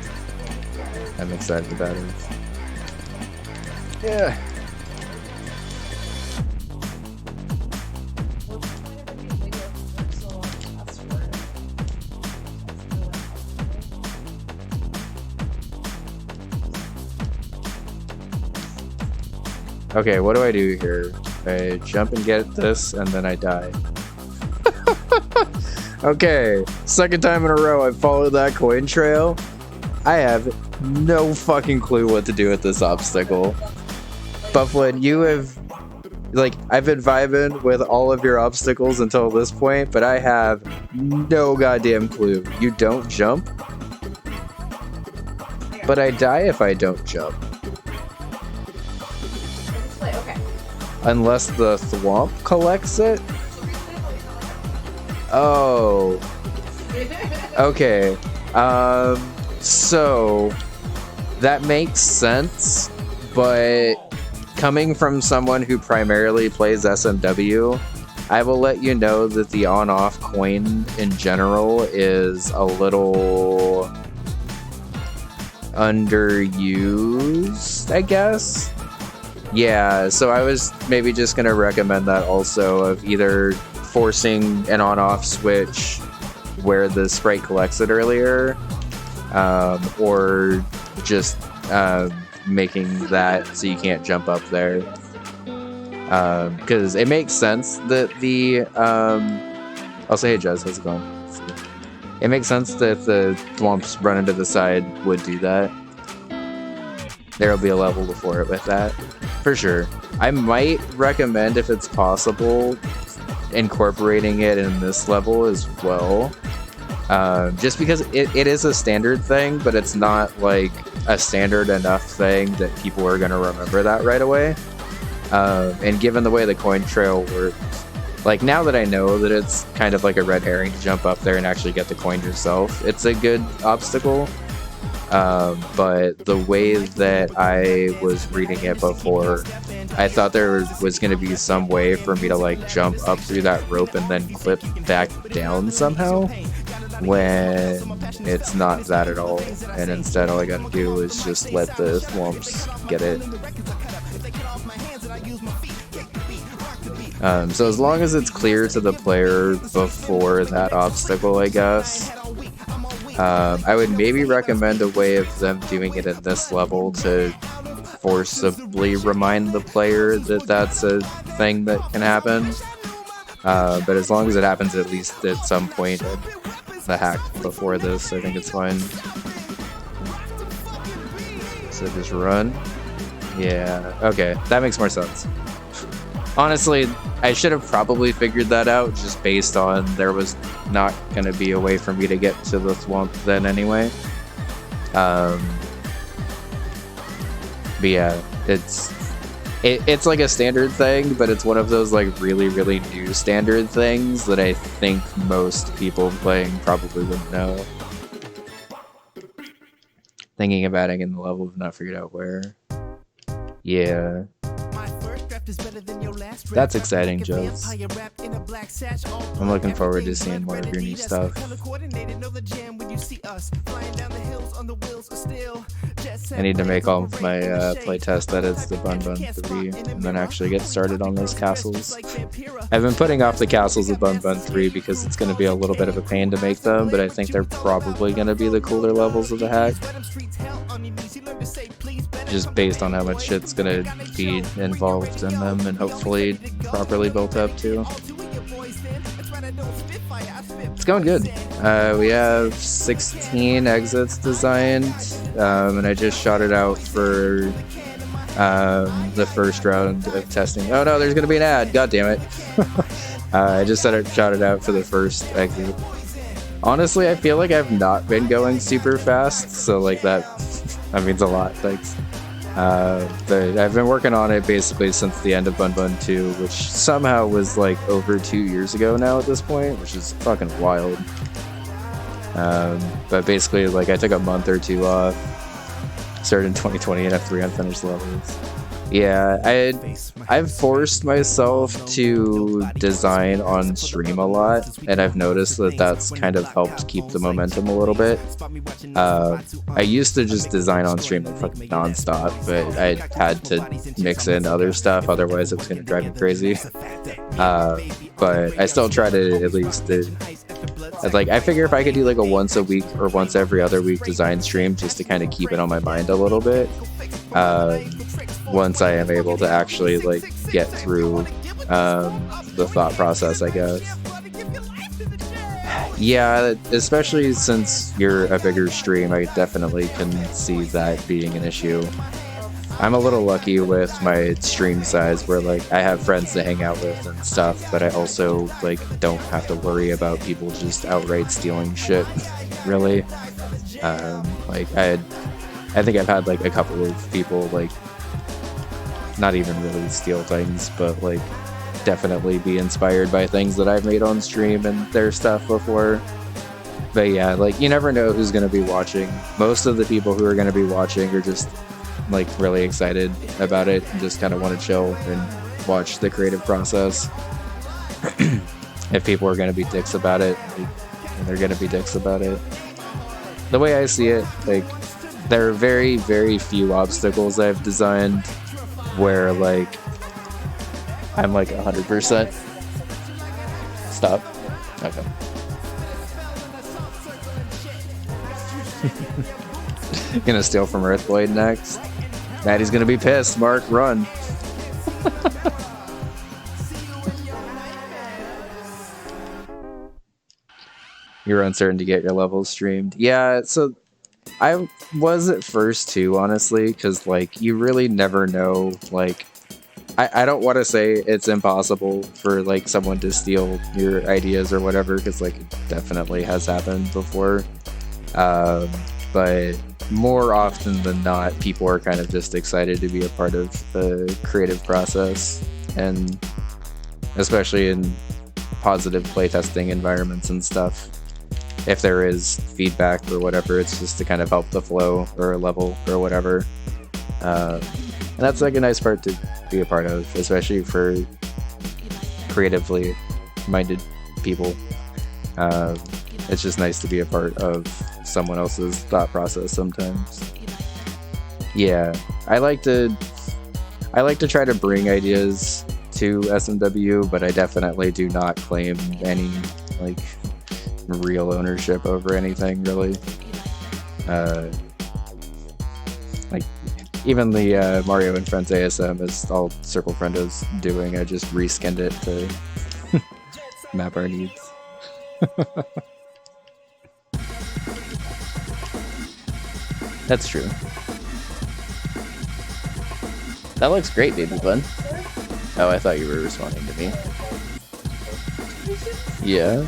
I'm excited about it. Yeah. Okay, what do I do here? I jump and get this, and then I die. Okay, second time in a row I followed that coin trail. I have no fucking clue what to do with this obstacle. Buflen, you have... Like, I've been vibing with all of your obstacles until this point, but I have no goddamn clue. You don't jump? But I die if I don't jump. Okay. Unless the thwomp collects it? Oh. Okay. So that makes sense, but coming from someone who primarily plays SMW, I will let you know that the on-off coin in general is a little underused, I guess. Yeah, so I was maybe just gonna recommend that also, of either forcing an on-off switch where the sprite collects it earlier, or just making that so you can't jump up there. Because it makes sense that the I'll say, hey Jez, how's it going? It makes sense that the thwomps running to the side would do that. There'll be a level before it with that, for sure. I might recommend, if it's possible, incorporating it in this level as well. Just because it is a standard thing, but it's not like a standard enough thing that people are going to remember that right away. And given the way the coin trail works, like now that I know that it's kind of like a red herring to jump up there and actually get the coin yourself, it's a good obstacle. But the way that I was reading it before, I thought there was going to be some way for me to like jump up through that rope and then clip back down somehow, when it's not that at all. And instead all I gotta do is just let the thwomps get it. So as long as it's clear to the player before that obstacle, I guess. I would maybe recommend a way of them doing it at this level to forcibly remind the player that that's a thing that can happen. But as long as it happens at least at some point in the hack before this, I think it's fine. So just run. Yeah, okay, that makes more sense. Honestly, I should have probably figured that out just based on there was not going to be a way for me to get to the thwomp then anyway. But yeah, it's like a standard thing, but it's one of those like really, really new standard things that I think most people playing probably wouldn't know. Thinking about it in the level, have not figured out where. Yeah. That's exciting, Joes. I'm looking forward to seeing more of your new stuff. I need to make all of my playtest edits to Bun Bun 3 and then actually get started on those castles. I've been putting off the castles of Bun Bun 3 because it's going to be a little bit of a pain to make them, but I think they're probably going to be the cooler levels of the hack. Just based on how much shit's going to be involved in them and hopefully properly built up too. It's going good. We have 16 exits designed, and I just shot it out for the first round of testing. Oh no, there's going to be an ad. God damn it. I just shot it out for the first exit. Honestly, I feel like I've not been going super fast, so like that means a lot. Thanks. I've been working on it basically since the end of Bun Bun 2, which somehow was like over 2 years ago now at this point, which is fucking wild. But basically, like, I took a month or two off, started in 2020 and have 3 unfinished levels. Yeah, I've forced myself to design on stream a lot, and I've noticed that that's kind of helped keep the momentum a little bit. I used to just design on stream like fucking non-stop, but I had to mix in other stuff, otherwise it was going to drive me crazy. But I still try to at least like, I figure if I could do like a once a week or once every other week design stream just to kind of keep it on my mind a little bit, once I am able to actually like get through the thought process, I guess. Yeah, especially since you're a bigger stream, I definitely can see that being an issue. I'm a little lucky with my stream size where like I have friends to hang out with and stuff, but I also like don't have to worry about people just outright stealing shit, really. Like I think I've had like a couple of people like not even really steal things, but like definitely be inspired by things that I've made on stream and their stuff before. But yeah, like, you never know who's going to be watching. Most of the people who are going to be watching are just like really excited about it and just kind of want to chill and watch the creative process. If people are going to be dicks about it, they're going to be dicks about it. The way I see it, like, there are very, very few obstacles I've designed where, like, I'm like 100%. Stop. Okay. Gonna steal from Earthblade next. Maddie's gonna be pissed. Mark, run. You're uncertain to get your levels streamed. Yeah, so I was at first too, honestly, because like you really never know. Like, I don't want to say it's impossible for like someone to steal your ideas or whatever, because like it definitely has happened before. But more often than not, people are kind of just excited to be a part of the creative process, and especially in positive playtesting environments and stuff. If there is feedback or whatever, it's just to kind of help the flow or level or whatever. And that's like a nice part to be a part of, especially for creatively minded people. It's just nice to be a part of someone else's thought process sometimes. Yeah, I like to try to bring ideas to SMW, but I definitely do not claim any like real ownership over anything, really. Like even the Mario and Friends ASM is all Circle Friend is doing. I just reskinned it to map our needs. That's true. That looks great, baby bun. Oh, I thought you were responding to me. Yeah.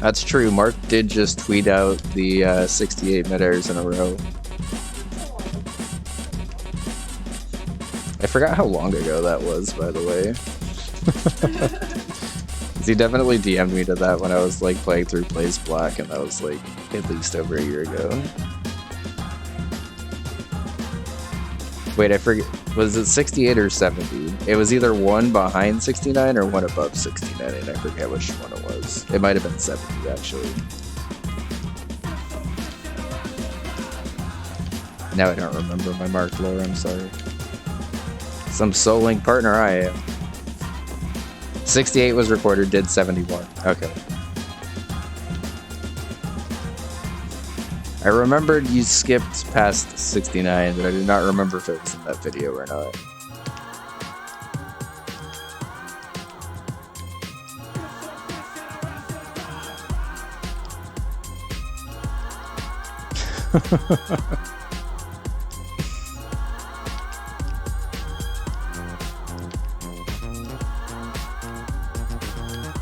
That's true. Mark did just tweet out the 68 mid-airs in a row. I forgot how long ago that was, by the way. He definitely DM'd me to that when I was like playing through Blaze Black, and that was like at least over a year ago. Wait, I forget. Was it 68 or 70? It was either one behind 69 or one above 69, and I forget which one it was. It might have been 70, actually. Now I don't remember my marked lore, I'm sorry. Some Soul Link partner I am. 68 was recorded, did 71. Okay. I remembered you skipped past 69, but I did not remember if it was in that video or not.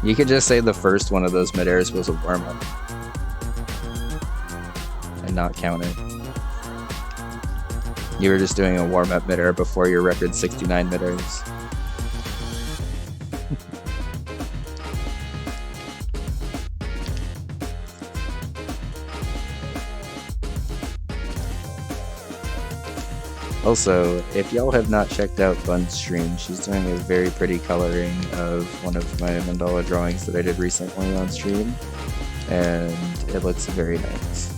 You could just say the first one of those mid-airs was a warm-up and not count it. You were just doing a warm-up mid-air before your record 69 mid-airs. Also, if y'all have not checked out Bun's stream, she's doing a very pretty coloring of one of my mandala drawings that I did recently on stream, and it looks very nice.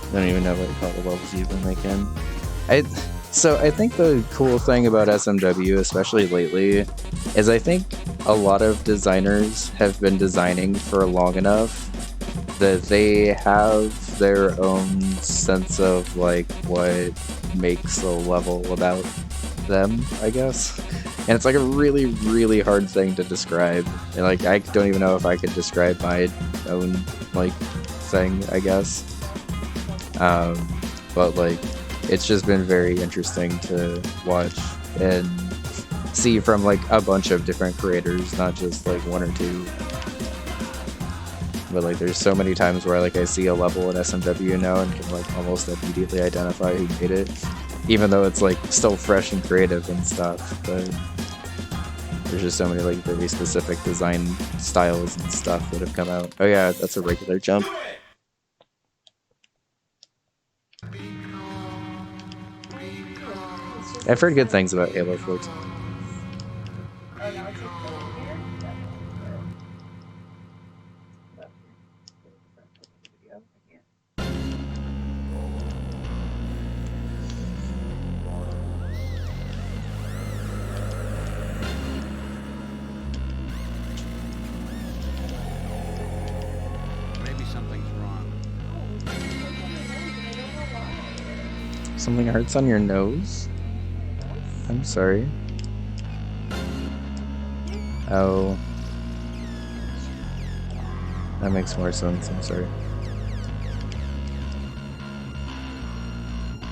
I don't even know what color levels you've been making. So I think the cool thing about SMW, especially lately, is I think a lot of designers have been designing for long enough that they have their own sense of like what makes a level about them, I guess. And it's like a really, really hard thing to describe. And like I don't even know if I could describe my own like thing, I guess. But like it's just been very interesting to watch and see from like a bunch of different creators, not just like one or two. But like, there's so many times where like I see a level in SMW now and can like almost immediately identify who made it, even though it's like still fresh and creative and stuff. But there's just so many like very specific design styles and stuff that have come out. Oh yeah, that's a regular jump. I've heard good things about Halo 14. Maybe something's wrong. Something hurts on your nose? I'm sorry. Oh. That makes more sense, I'm sorry.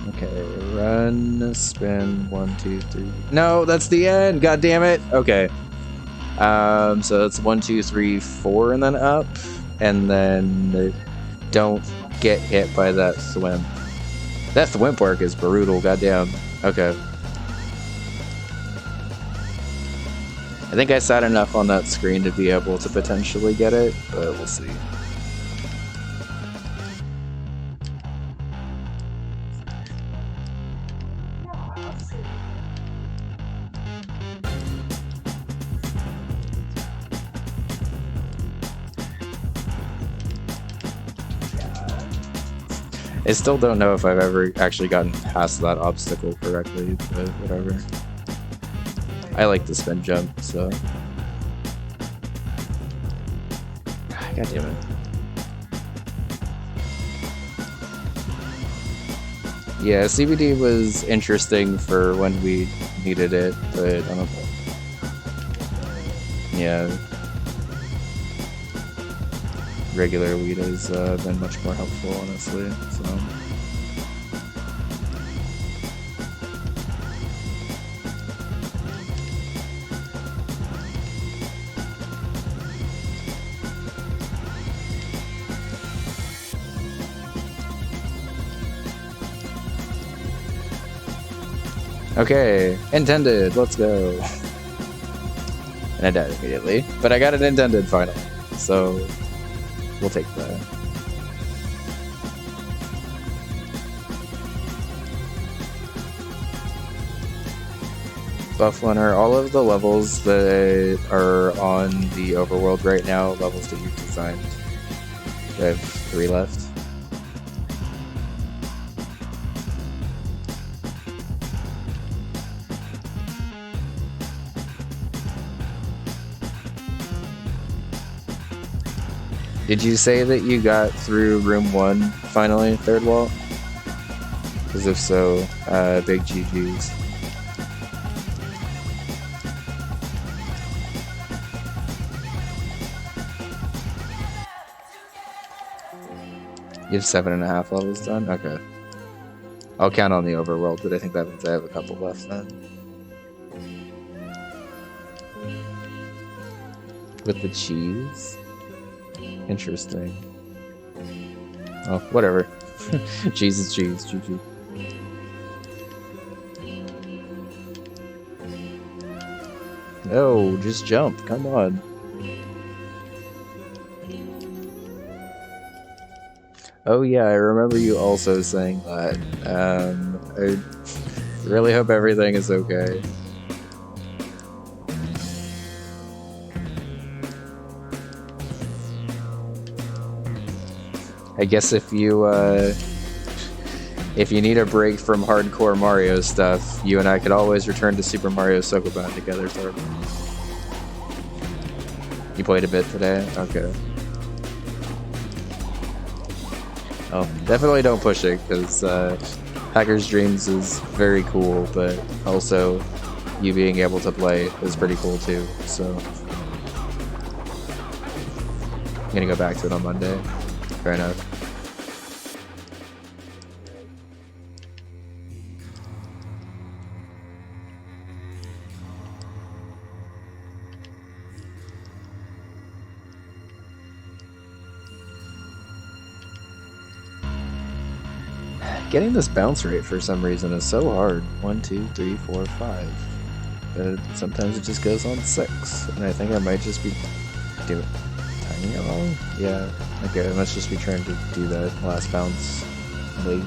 Okay, run, spin, 1, 2, 3. No, that's the end! God damn it! Okay. So that's 1, 2, 3, 4 and then up. And then don't get hit by that thwimp. That thwimp work is brutal, goddamn. Okay. I think I sat enough on that screen to be able to potentially get it, but we'll see. I still don't know if I've ever actually gotten past that obstacle correctly, but whatever. I like the spin jump, so... God damn it. Yeah, CBD was interesting for when we needed it, but I don't know. Yeah. Regular weed has been much more helpful, honestly, so... Okay, intended, let's go. And I died immediately, but I got it intended finally, so we'll take that. Buflen, are all of the levels that are on the overworld right now levels that you've designed? I have 3 left. Did you say that you got through room 1 finally, third wall? Because if so, big GG's. You have 7.5 levels done? Okay. I'll count on the overworld, but I think that means I have a couple left then. With the cheese? Interesting. Oh, whatever. Cheese is cheese. GG. No, just jump. Come on. Oh yeah, I remember you also saying that. I really hope everything is okay. I guess if you need a break from hardcore Mario stuff, you and I could always return to Super Mario Sokoban together, Thorpe. You played a bit today? Okay. Oh, definitely don't push it, because Hacker's Dreams is very cool, but also you being able to play is pretty cool too, so... I'm gonna go back to it on Monday. Fair enough. Getting this bounce rate for some reason is so hard. 1, 2, 3, 4, 5. But sometimes it just goes on 6. And I think I might just be timing it wrong. Yeah. Okay, I must just be trying to do that last bounce late.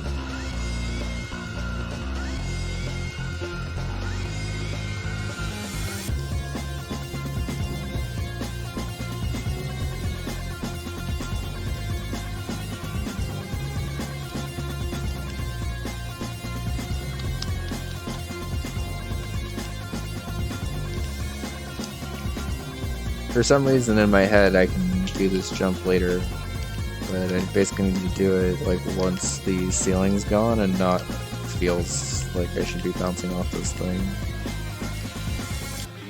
For some reason in my head I can do this jump later, but I basically need to do it like once the ceiling's gone and not feels like I should be bouncing off this thing.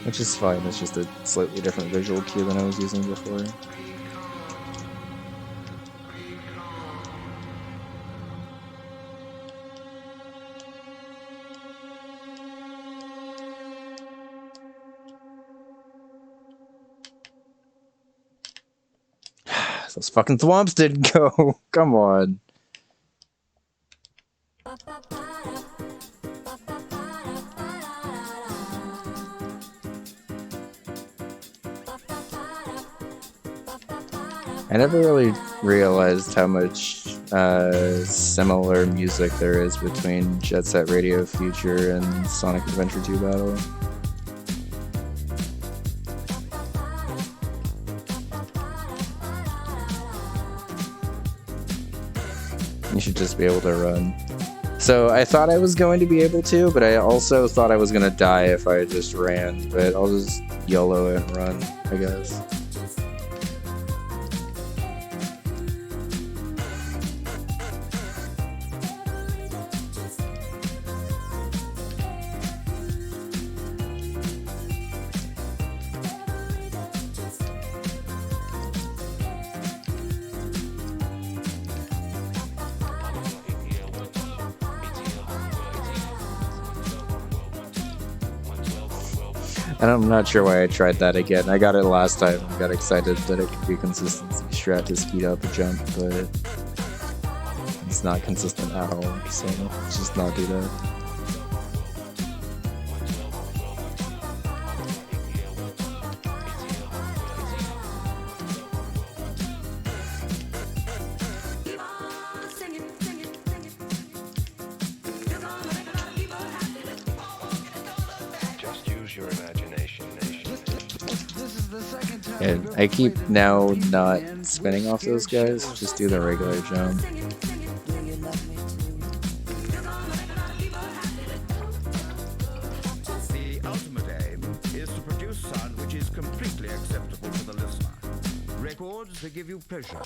Which is fine, it's just a slightly different visual cue than I was using before. Those fucking thwomps didn't go. Come on. I never really realized how much similar music there is between Jet Set Radio Future and Sonic Adventure 2 Battle. You should just be able to run. So I thought I was going to be able to, but I also thought I was going to die if I just ran. But I'll just YOLO it and run, I guess. And I'm not sure why I tried that again. I got it last time and got excited that it could be consistency strat to speed up a jump, but it's not consistent at all, so let's just not do that. And I keep now not spinning off those guys, just do the regular jump. The ultimate aim is to produce sound which is completely acceptable to the listener. Records that give you pleasure.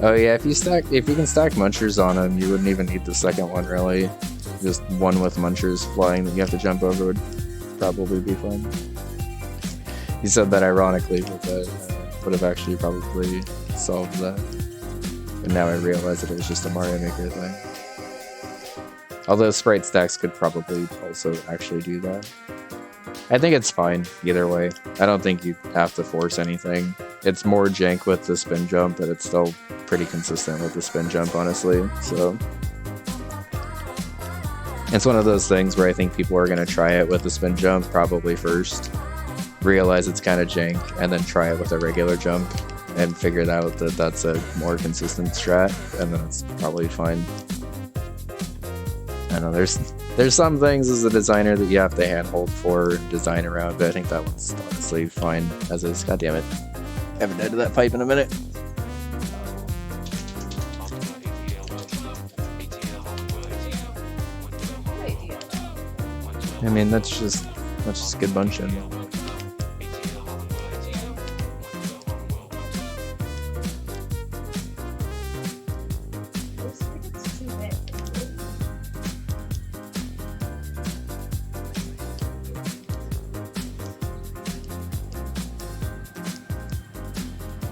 Oh yeah, if you can stack munchers on them, you wouldn't even need the second one really. Just one with munchers flying that you have to jump over would probably be fun. You said that ironically, but that would have actually probably solved that. But now I realize that it was just a Mario Maker thing. Although sprite stacks could probably also actually do that. I think it's fine either way. I don't think you have to force anything. It's more jank with the spin jump, but it's still pretty consistent with the spin jump, honestly. So it's one of those things where I think people are going to try it with the spin jump probably first, realize it's kind of jank, and then try it with a regular jump and figure out that that's a more consistent strat, and then it's probably fine. I know there's some things as a designer that you have to handhold for and design around, but I think that one's honestly fine as is. God damn it. I haven't died to that pipe in a minute. I mean, that's just good bunching.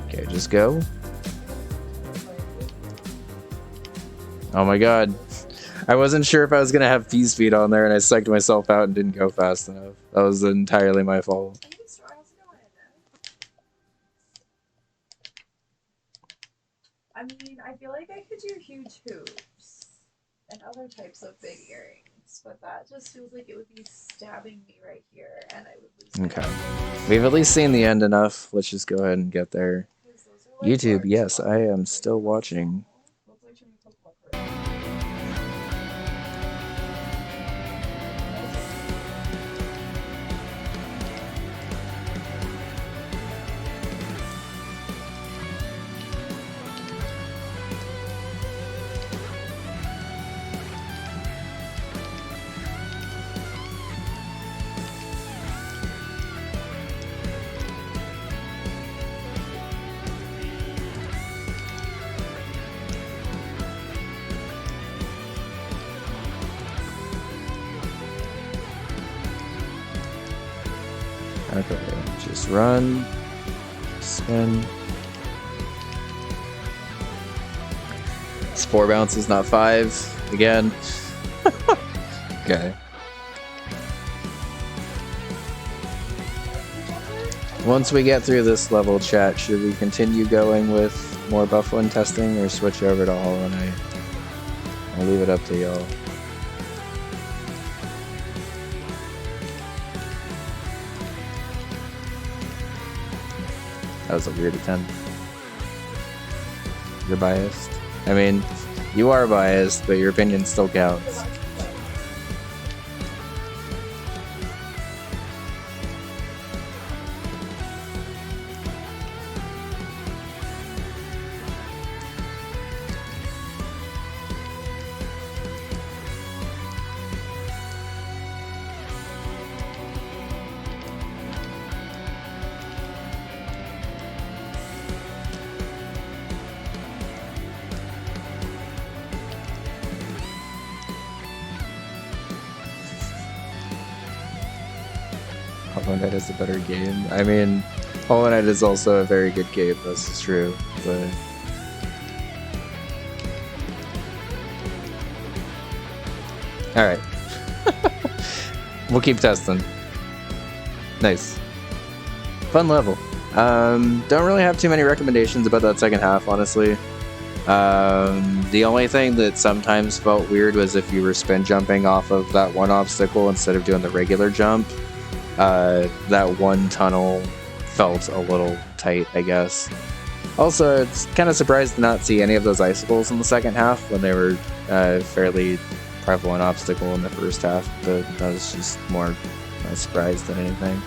Okay, just go. Oh my god. I wasn't sure if I was gonna have pea speed on there, and I psyched myself out and didn't go fast enough. That was entirely my fault. I mean, I feel like I could do huge hoops and other types of big earrings, but that just feels like it would be stabbing me right here, and I would lose. Okay. We've at least seen the end enough. Let's just go ahead and get there. YouTube, yes, I am still watching. Okay, just run, spin. It's 4 bounces, not 5. Again. Okay. Once we get through this level, chat, should we continue going with more Buflen testing or switch over to Hollow Knight? I'll leave it up to y'all. That was a weird attempt. You're biased. I mean, you are biased, but your opinion still counts. Hollow Knight is a better game. I mean, Hollow Knight is also a very good game, this is true, but... Alright. We'll keep testing. Nice. Fun level. Don't really have too many recommendations about that second half, honestly. The only thing that sometimes felt weird was if you were spin jumping off of that one obstacle instead of doing the regular jump. That one tunnel felt a little tight, I guess. Also, it's kind of surprised to not see any of those icicles in the second half when they were a fairly prevalent obstacle in the first half, but that was just more a surprise than anything.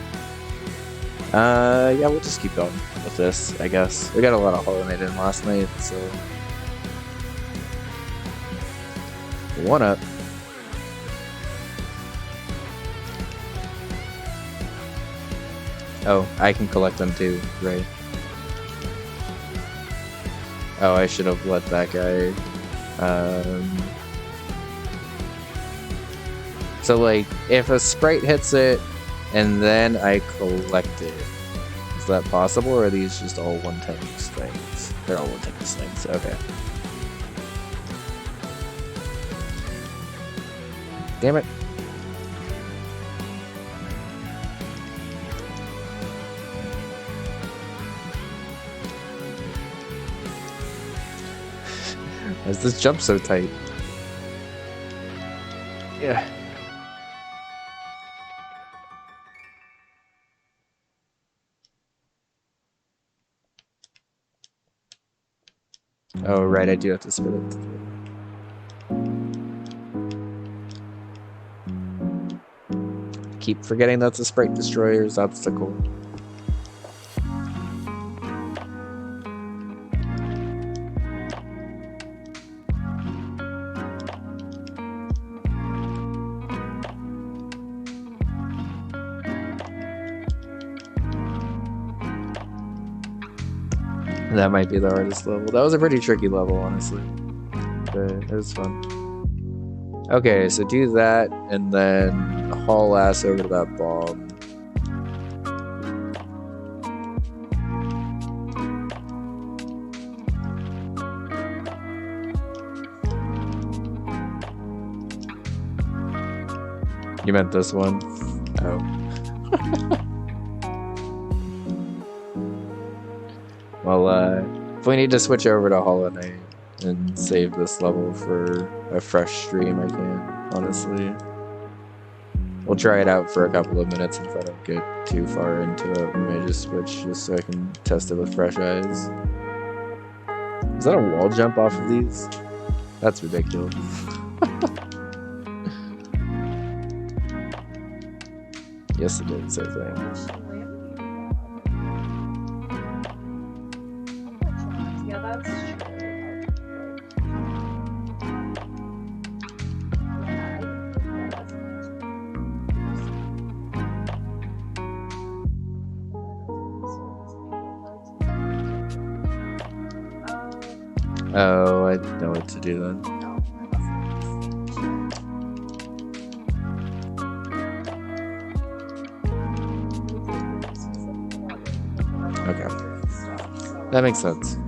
Yeah, we'll just keep going with this, I guess. We got a lot of Hollow Knight in last night, so... 1 up. Oh, I can collect them too, right. Oh, I should have let that guy... So, like, if a sprite hits it, and then I collect it, is that possible, or are these just all one-time use things? They're all one-time use things, okay. Damn it. Why is this jump so tight? Yeah. Oh, right, I do have to split it. Keep forgetting that's a Sprite Destroyer's obstacle. That might be the hardest level. That was a pretty tricky level, honestly. But it was fun. Okay, so do that, and then haul ass over to that bomb. You meant this one? Oh. Well, if we need to switch over to Hollow Knight and save this level for a fresh stream, I can, honestly. We'll try it out for a couple of minutes, and if I don't get too far into it, we may just switch just so I can test it with fresh eyes. Is that a wall jump off of these? That's ridiculous. Yes, it is, I think. Yeah, that's true. Oh, I know what to do then. Okay. That makes sense.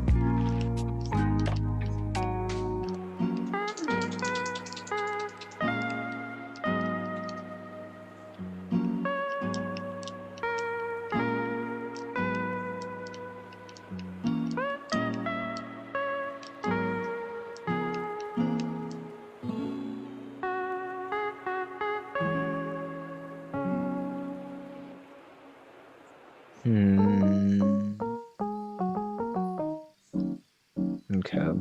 Okay.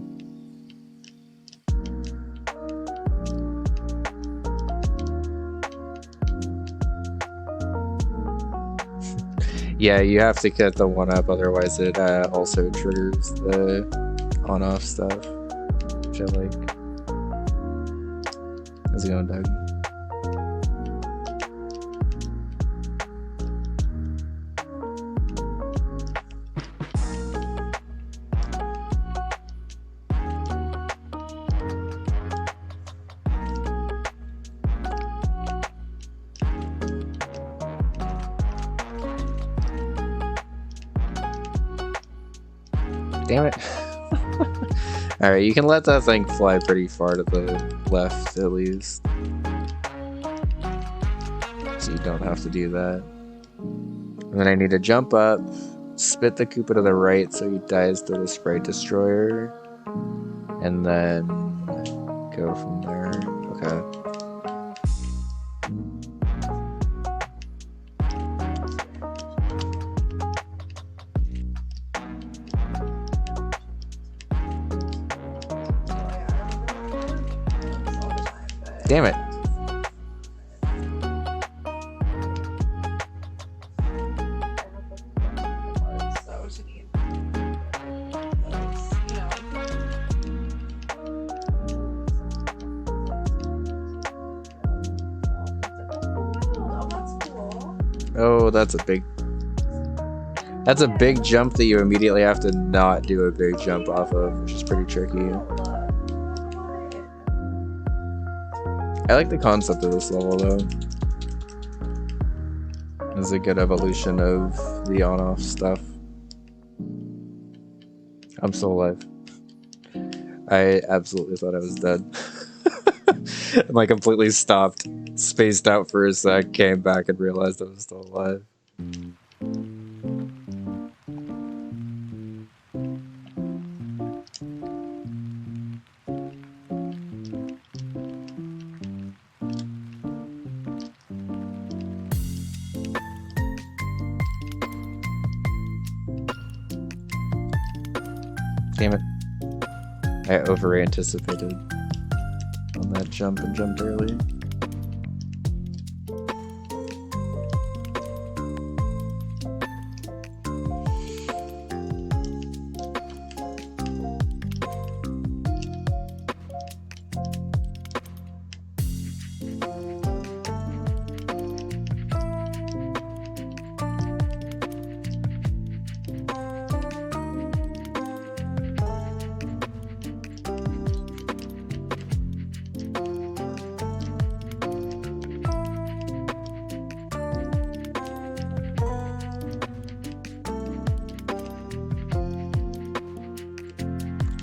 Yeah, you have to get the one up, otherwise it also triggers the on-off stuff, which I like. How's it going, Doug? Damn it. Alright, you can let that thing fly pretty far to the left, at least. So you don't have to do that. And then I need to jump up, spit the Koopa to the right so he dies to the Sprite Destroyer, and then go from there. Okay. Damn it. Oh, that's a big jump that you immediately have to not do a big jump off of, which is pretty tricky. I like the concept of this level though. It's a good evolution of the on-off stuff. I'm still alive. I absolutely thought I was dead. And I completely stopped, spaced out for a sec, came back and realized I was still alive. Damn it. I over-anticipated on that jump and jumped early.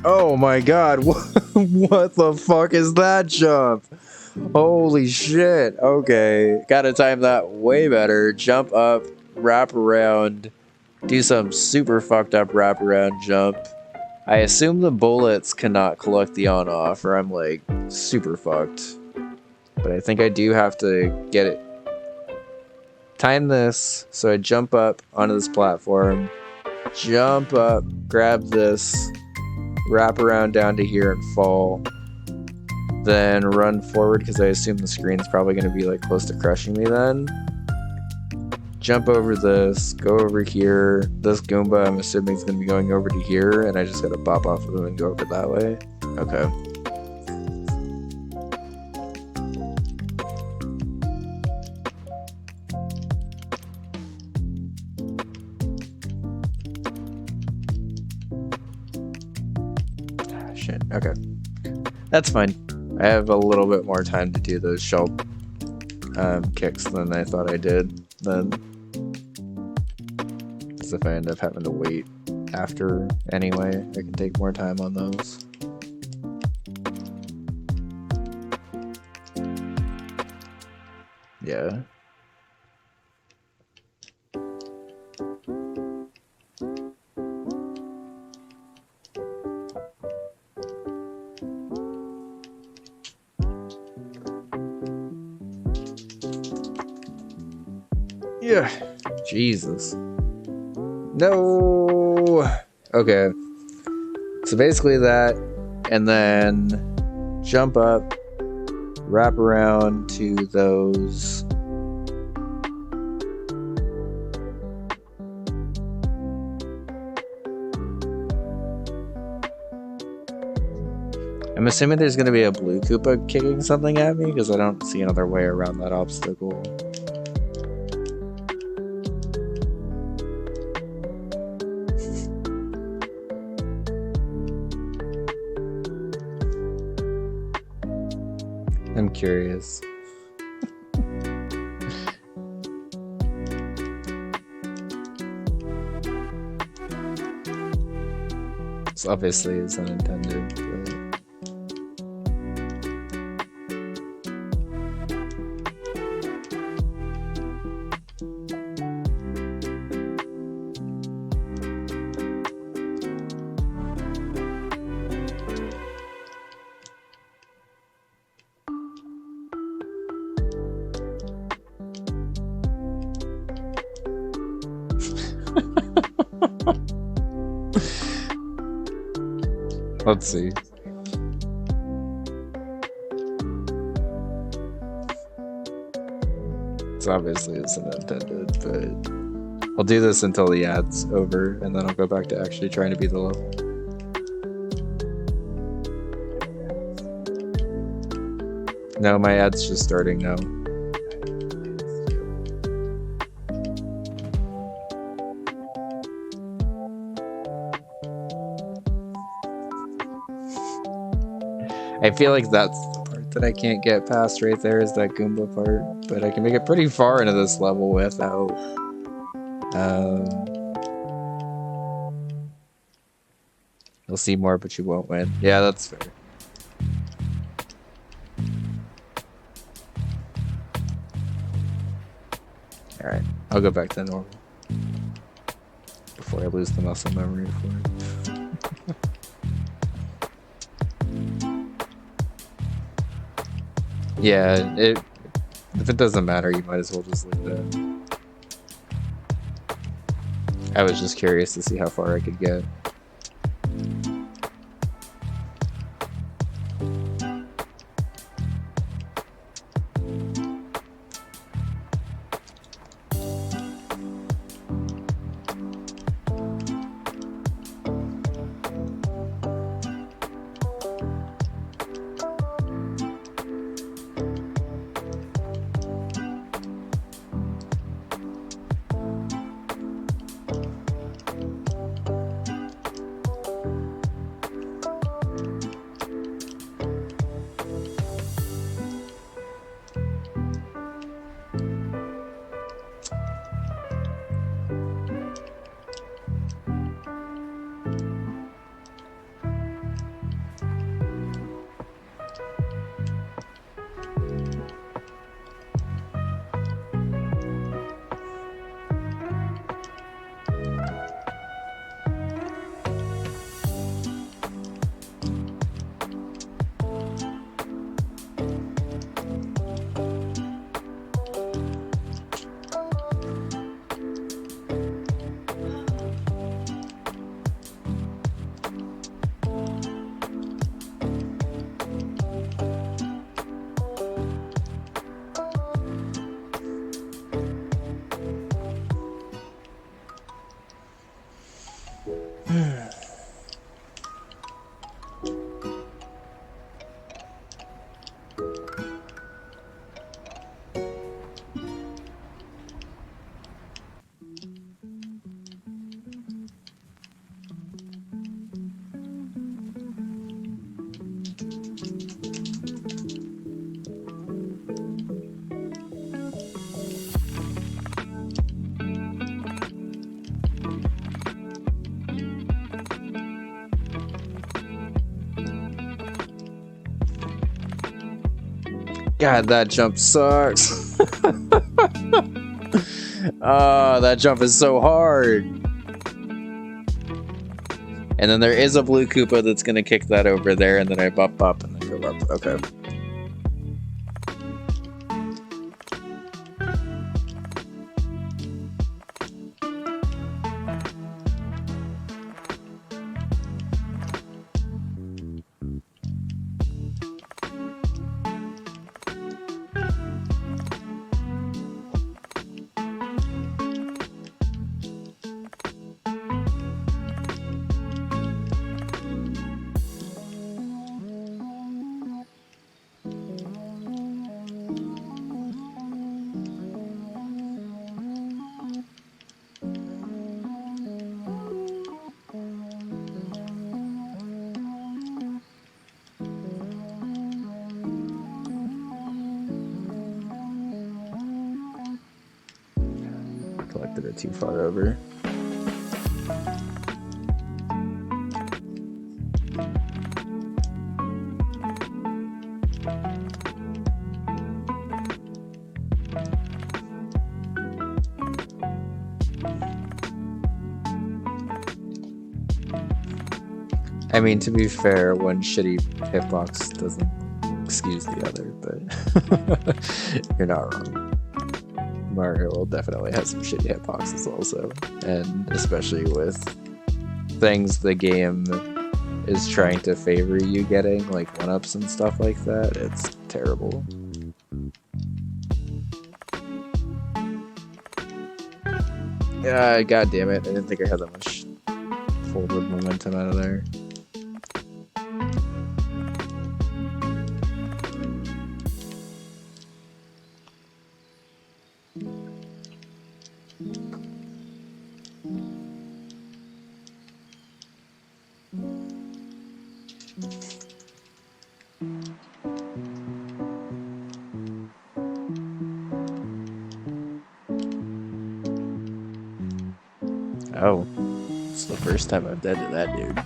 Oh my god, what the fuck is that jump? Holy shit. Okay. Gotta time that way better. Jump up, wrap around, do some super fucked up wrap around jump. I assume the bullets cannot collect the on-off, or I'm like super fucked. But I think I do have to get it. Time this, so I jump up onto this platform, jump up, grab this, wrap around down to here and fall. Then run forward because I assume the screen's probably going to be like close to crushing me then. Jump over this, go over here. This Goomba I'm assuming is going to be going over to here, and I just got to pop off of him and go over that way. Okay. Ah, shit, okay. That's fine. I have a little bit more time to do those shell kicks than I thought I did then. Because if I end up having to wait after anyway, I can take more time on those. Yeah. Yeah. Jesus. No. Okay. So basically that, and then jump up, wrap around to those. I'm assuming there's going to be a blue Koopa kicking something at me because I don't see another way around that obstacle. I'm curious. This obviously is unintended, but... Let's see. It's obviously isn't intended, but I'll do this until the ad's over, and then I'll go back to actually trying to beat the level. No, my ad's just starting now. I feel like that's the part that I can't get past right there, is that Goomba part. But I can make it pretty far into this level without... You'll see more, but you won't win. Yeah, that's fair. Alright, I'll go back to normal. Before I lose the muscle memory for it. Yeah, if it doesn't matter, you might as well just leave it. I was just curious to see how far I could get. God, that jump sucks. Oh, that jump is so hard. And then there is a blue Koopa that's gonna kick that over there, and then I bump up and then go up. Okay. Collected it too far over. I mean, to be fair, one shitty hitbox doesn't excuse the other, but you're not wrong. Mario will definitely have some shitty hitboxes also, and especially with things the game is trying to favor you getting, like 1-ups and stuff like that, it's terrible. God damn it, I didn't think I had that much forward momentum out of there. Oh, it's the first time I've dead to that dude.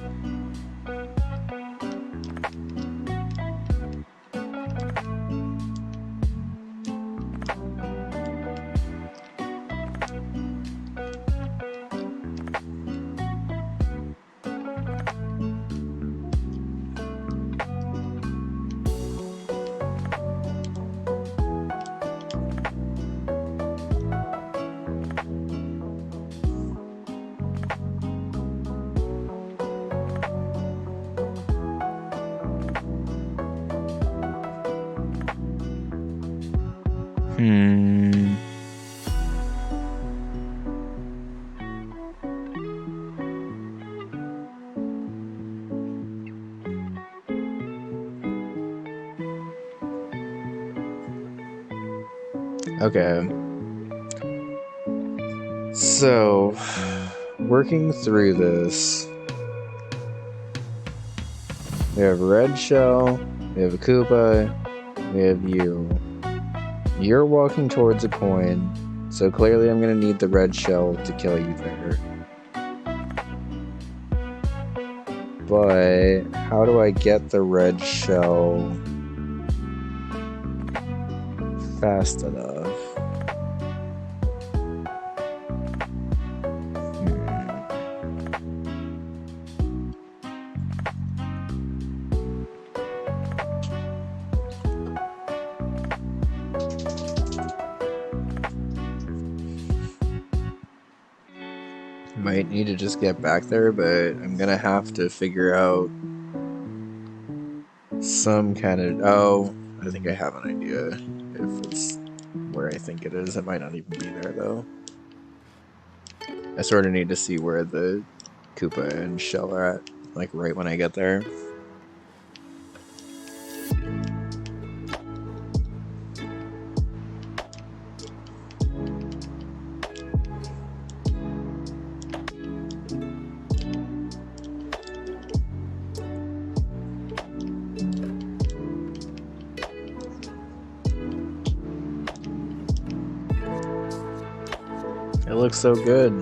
Okay. So, working through this, we have a red shell, we have a Koopa, we have you. You're walking towards a coin, so clearly I'm gonna need the red shell to kill you there. But how do I get the red shell fast enough? Might need to just get back there, but I'm gonna have to figure out some kind of... Oh, I think I have an idea. If it's where I think it is, it might not even be there, though. I sort of need to see where the Koopa and Shell are at, like right when I get there. It looks so good.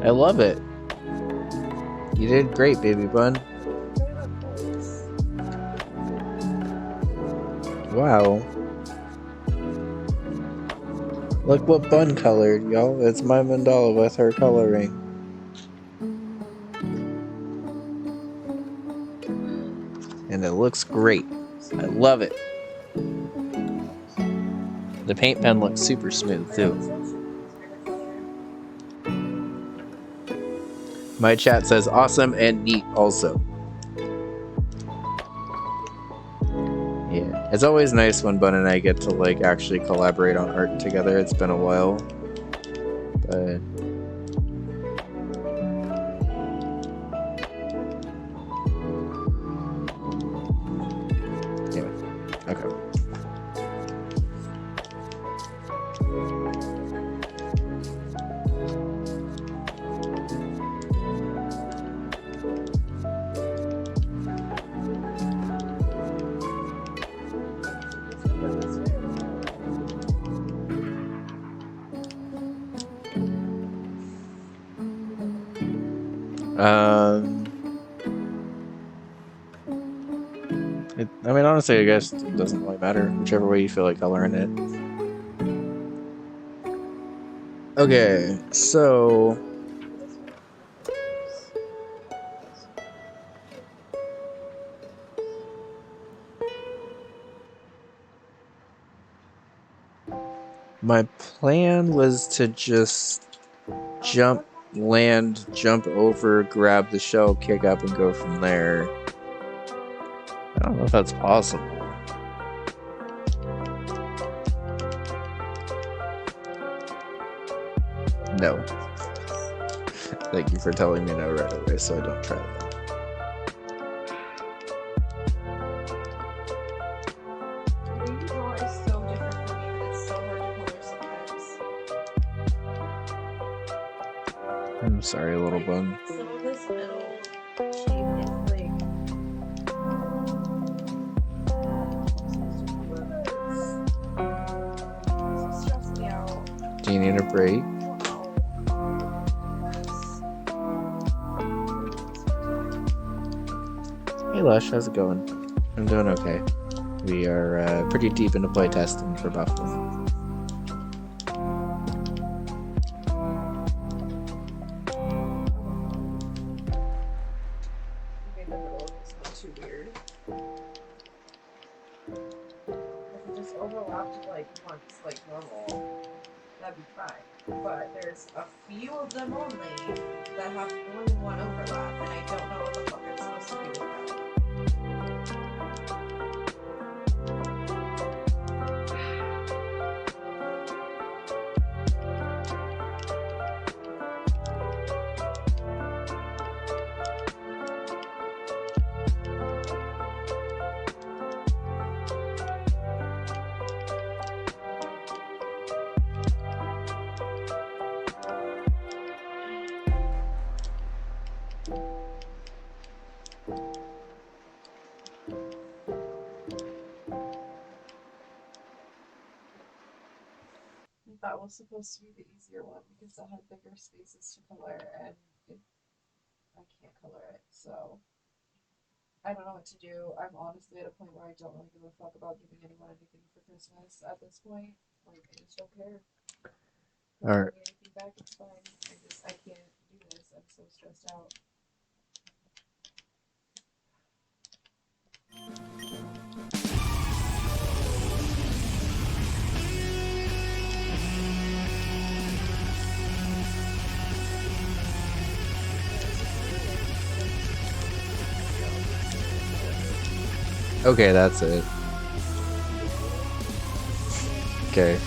I love it. You did great, baby bun. Wow. Look what Bun colored, y'all. It's my mandala with her coloring. And it looks great. I love it. The paint pen looks super smooth, too. My chat says awesome and neat also. Yeah, it's always nice when Bun and I get to like actually collaborate on art together. It's been a while, but yeah, okay. I mean, honestly, I guess it doesn't really matter. Whichever way you feel like coloring it. Okay, so my plan was to just jump, land, jump over, grab the shell, kick up, and go from there. I don't know if that's possible. No. Thank you for telling me no right away, so I don't try that. I'm sorry, little bun. Some of this middle shape is like. It's stressing me out. Do you need a break? Hey Lush, how's it going? I'm doing okay. We are pretty deep into playtesting for Buflen. Too weird. If it just overlapped like once, like normal, that'd be fine. But there's a few of them only that have more than one overlap, and I don't know what the fuck I'm supposed to do with that. That was supposed to be the easier one because it had bigger spaces to color, and I can't color it, so I don't know what to do. I'm honestly at a point where I don't really give a fuck about giving anyone anything for Christmas at this point. Like, I just don't care. Alright. Give me anything back, it's fine. I can't do this. I'm so stressed out. Okay, that's it. Okay.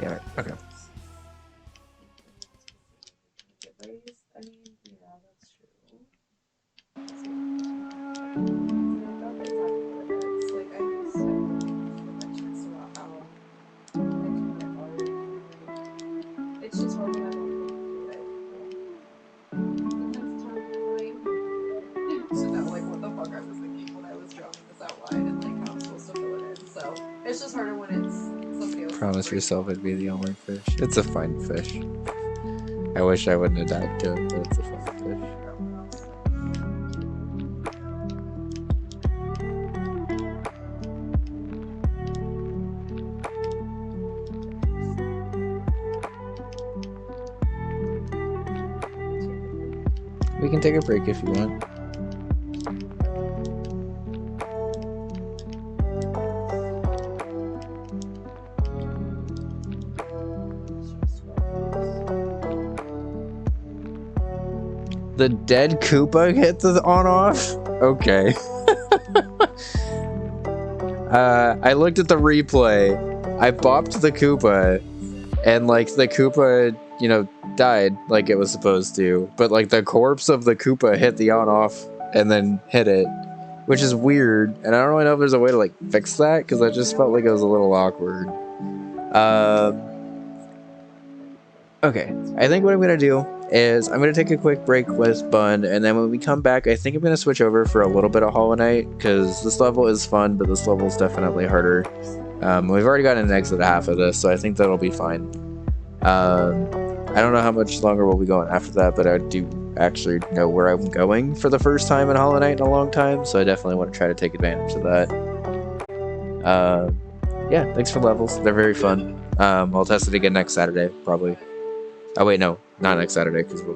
Damn it. Okay. I mean, yeah, that's true. Like, I used to mention about how I do my art. It's just hard when I don't think through it. Sometimes it's hard when I am so now, like, what the fuck I was thinking when I was drawing this outline and, like, how I'm supposed to fill it in. So, it's just harder when it's somebody else. Promise yourself it'd be the only fish. It's a fine fish. I wish I wouldn't have died to it, but it's a fine fish. We can take a break if you want. The dead Koopa hit the on-off? Okay. I looked at the replay. I bopped the Koopa, and, like, the Koopa, you know, died like it was supposed to. But, like, the corpse of the Koopa hit the on-off and then hit it, which is weird. And I don't really know if there's a way to, like, fix that, because I just felt like it was a little awkward. Okay, I think what I'm going to do is I'm going to take a quick break with Bun, and then when we come back, I think I'm going to switch over for a little bit of Hollow Knight, because this level is fun, but this level is definitely harder. We've already gotten an exit half of this, so I think that'll be fine. I don't know how much longer we'll be going after that, but I do actually know where I'm going for the first time in Hollow Knight in a long time, so I definitely want to try to take advantage of that. Yeah, thanks for levels. They're very fun. I'll test it again next Saturday, probably. Oh wait, no, not next Saturday, because we'll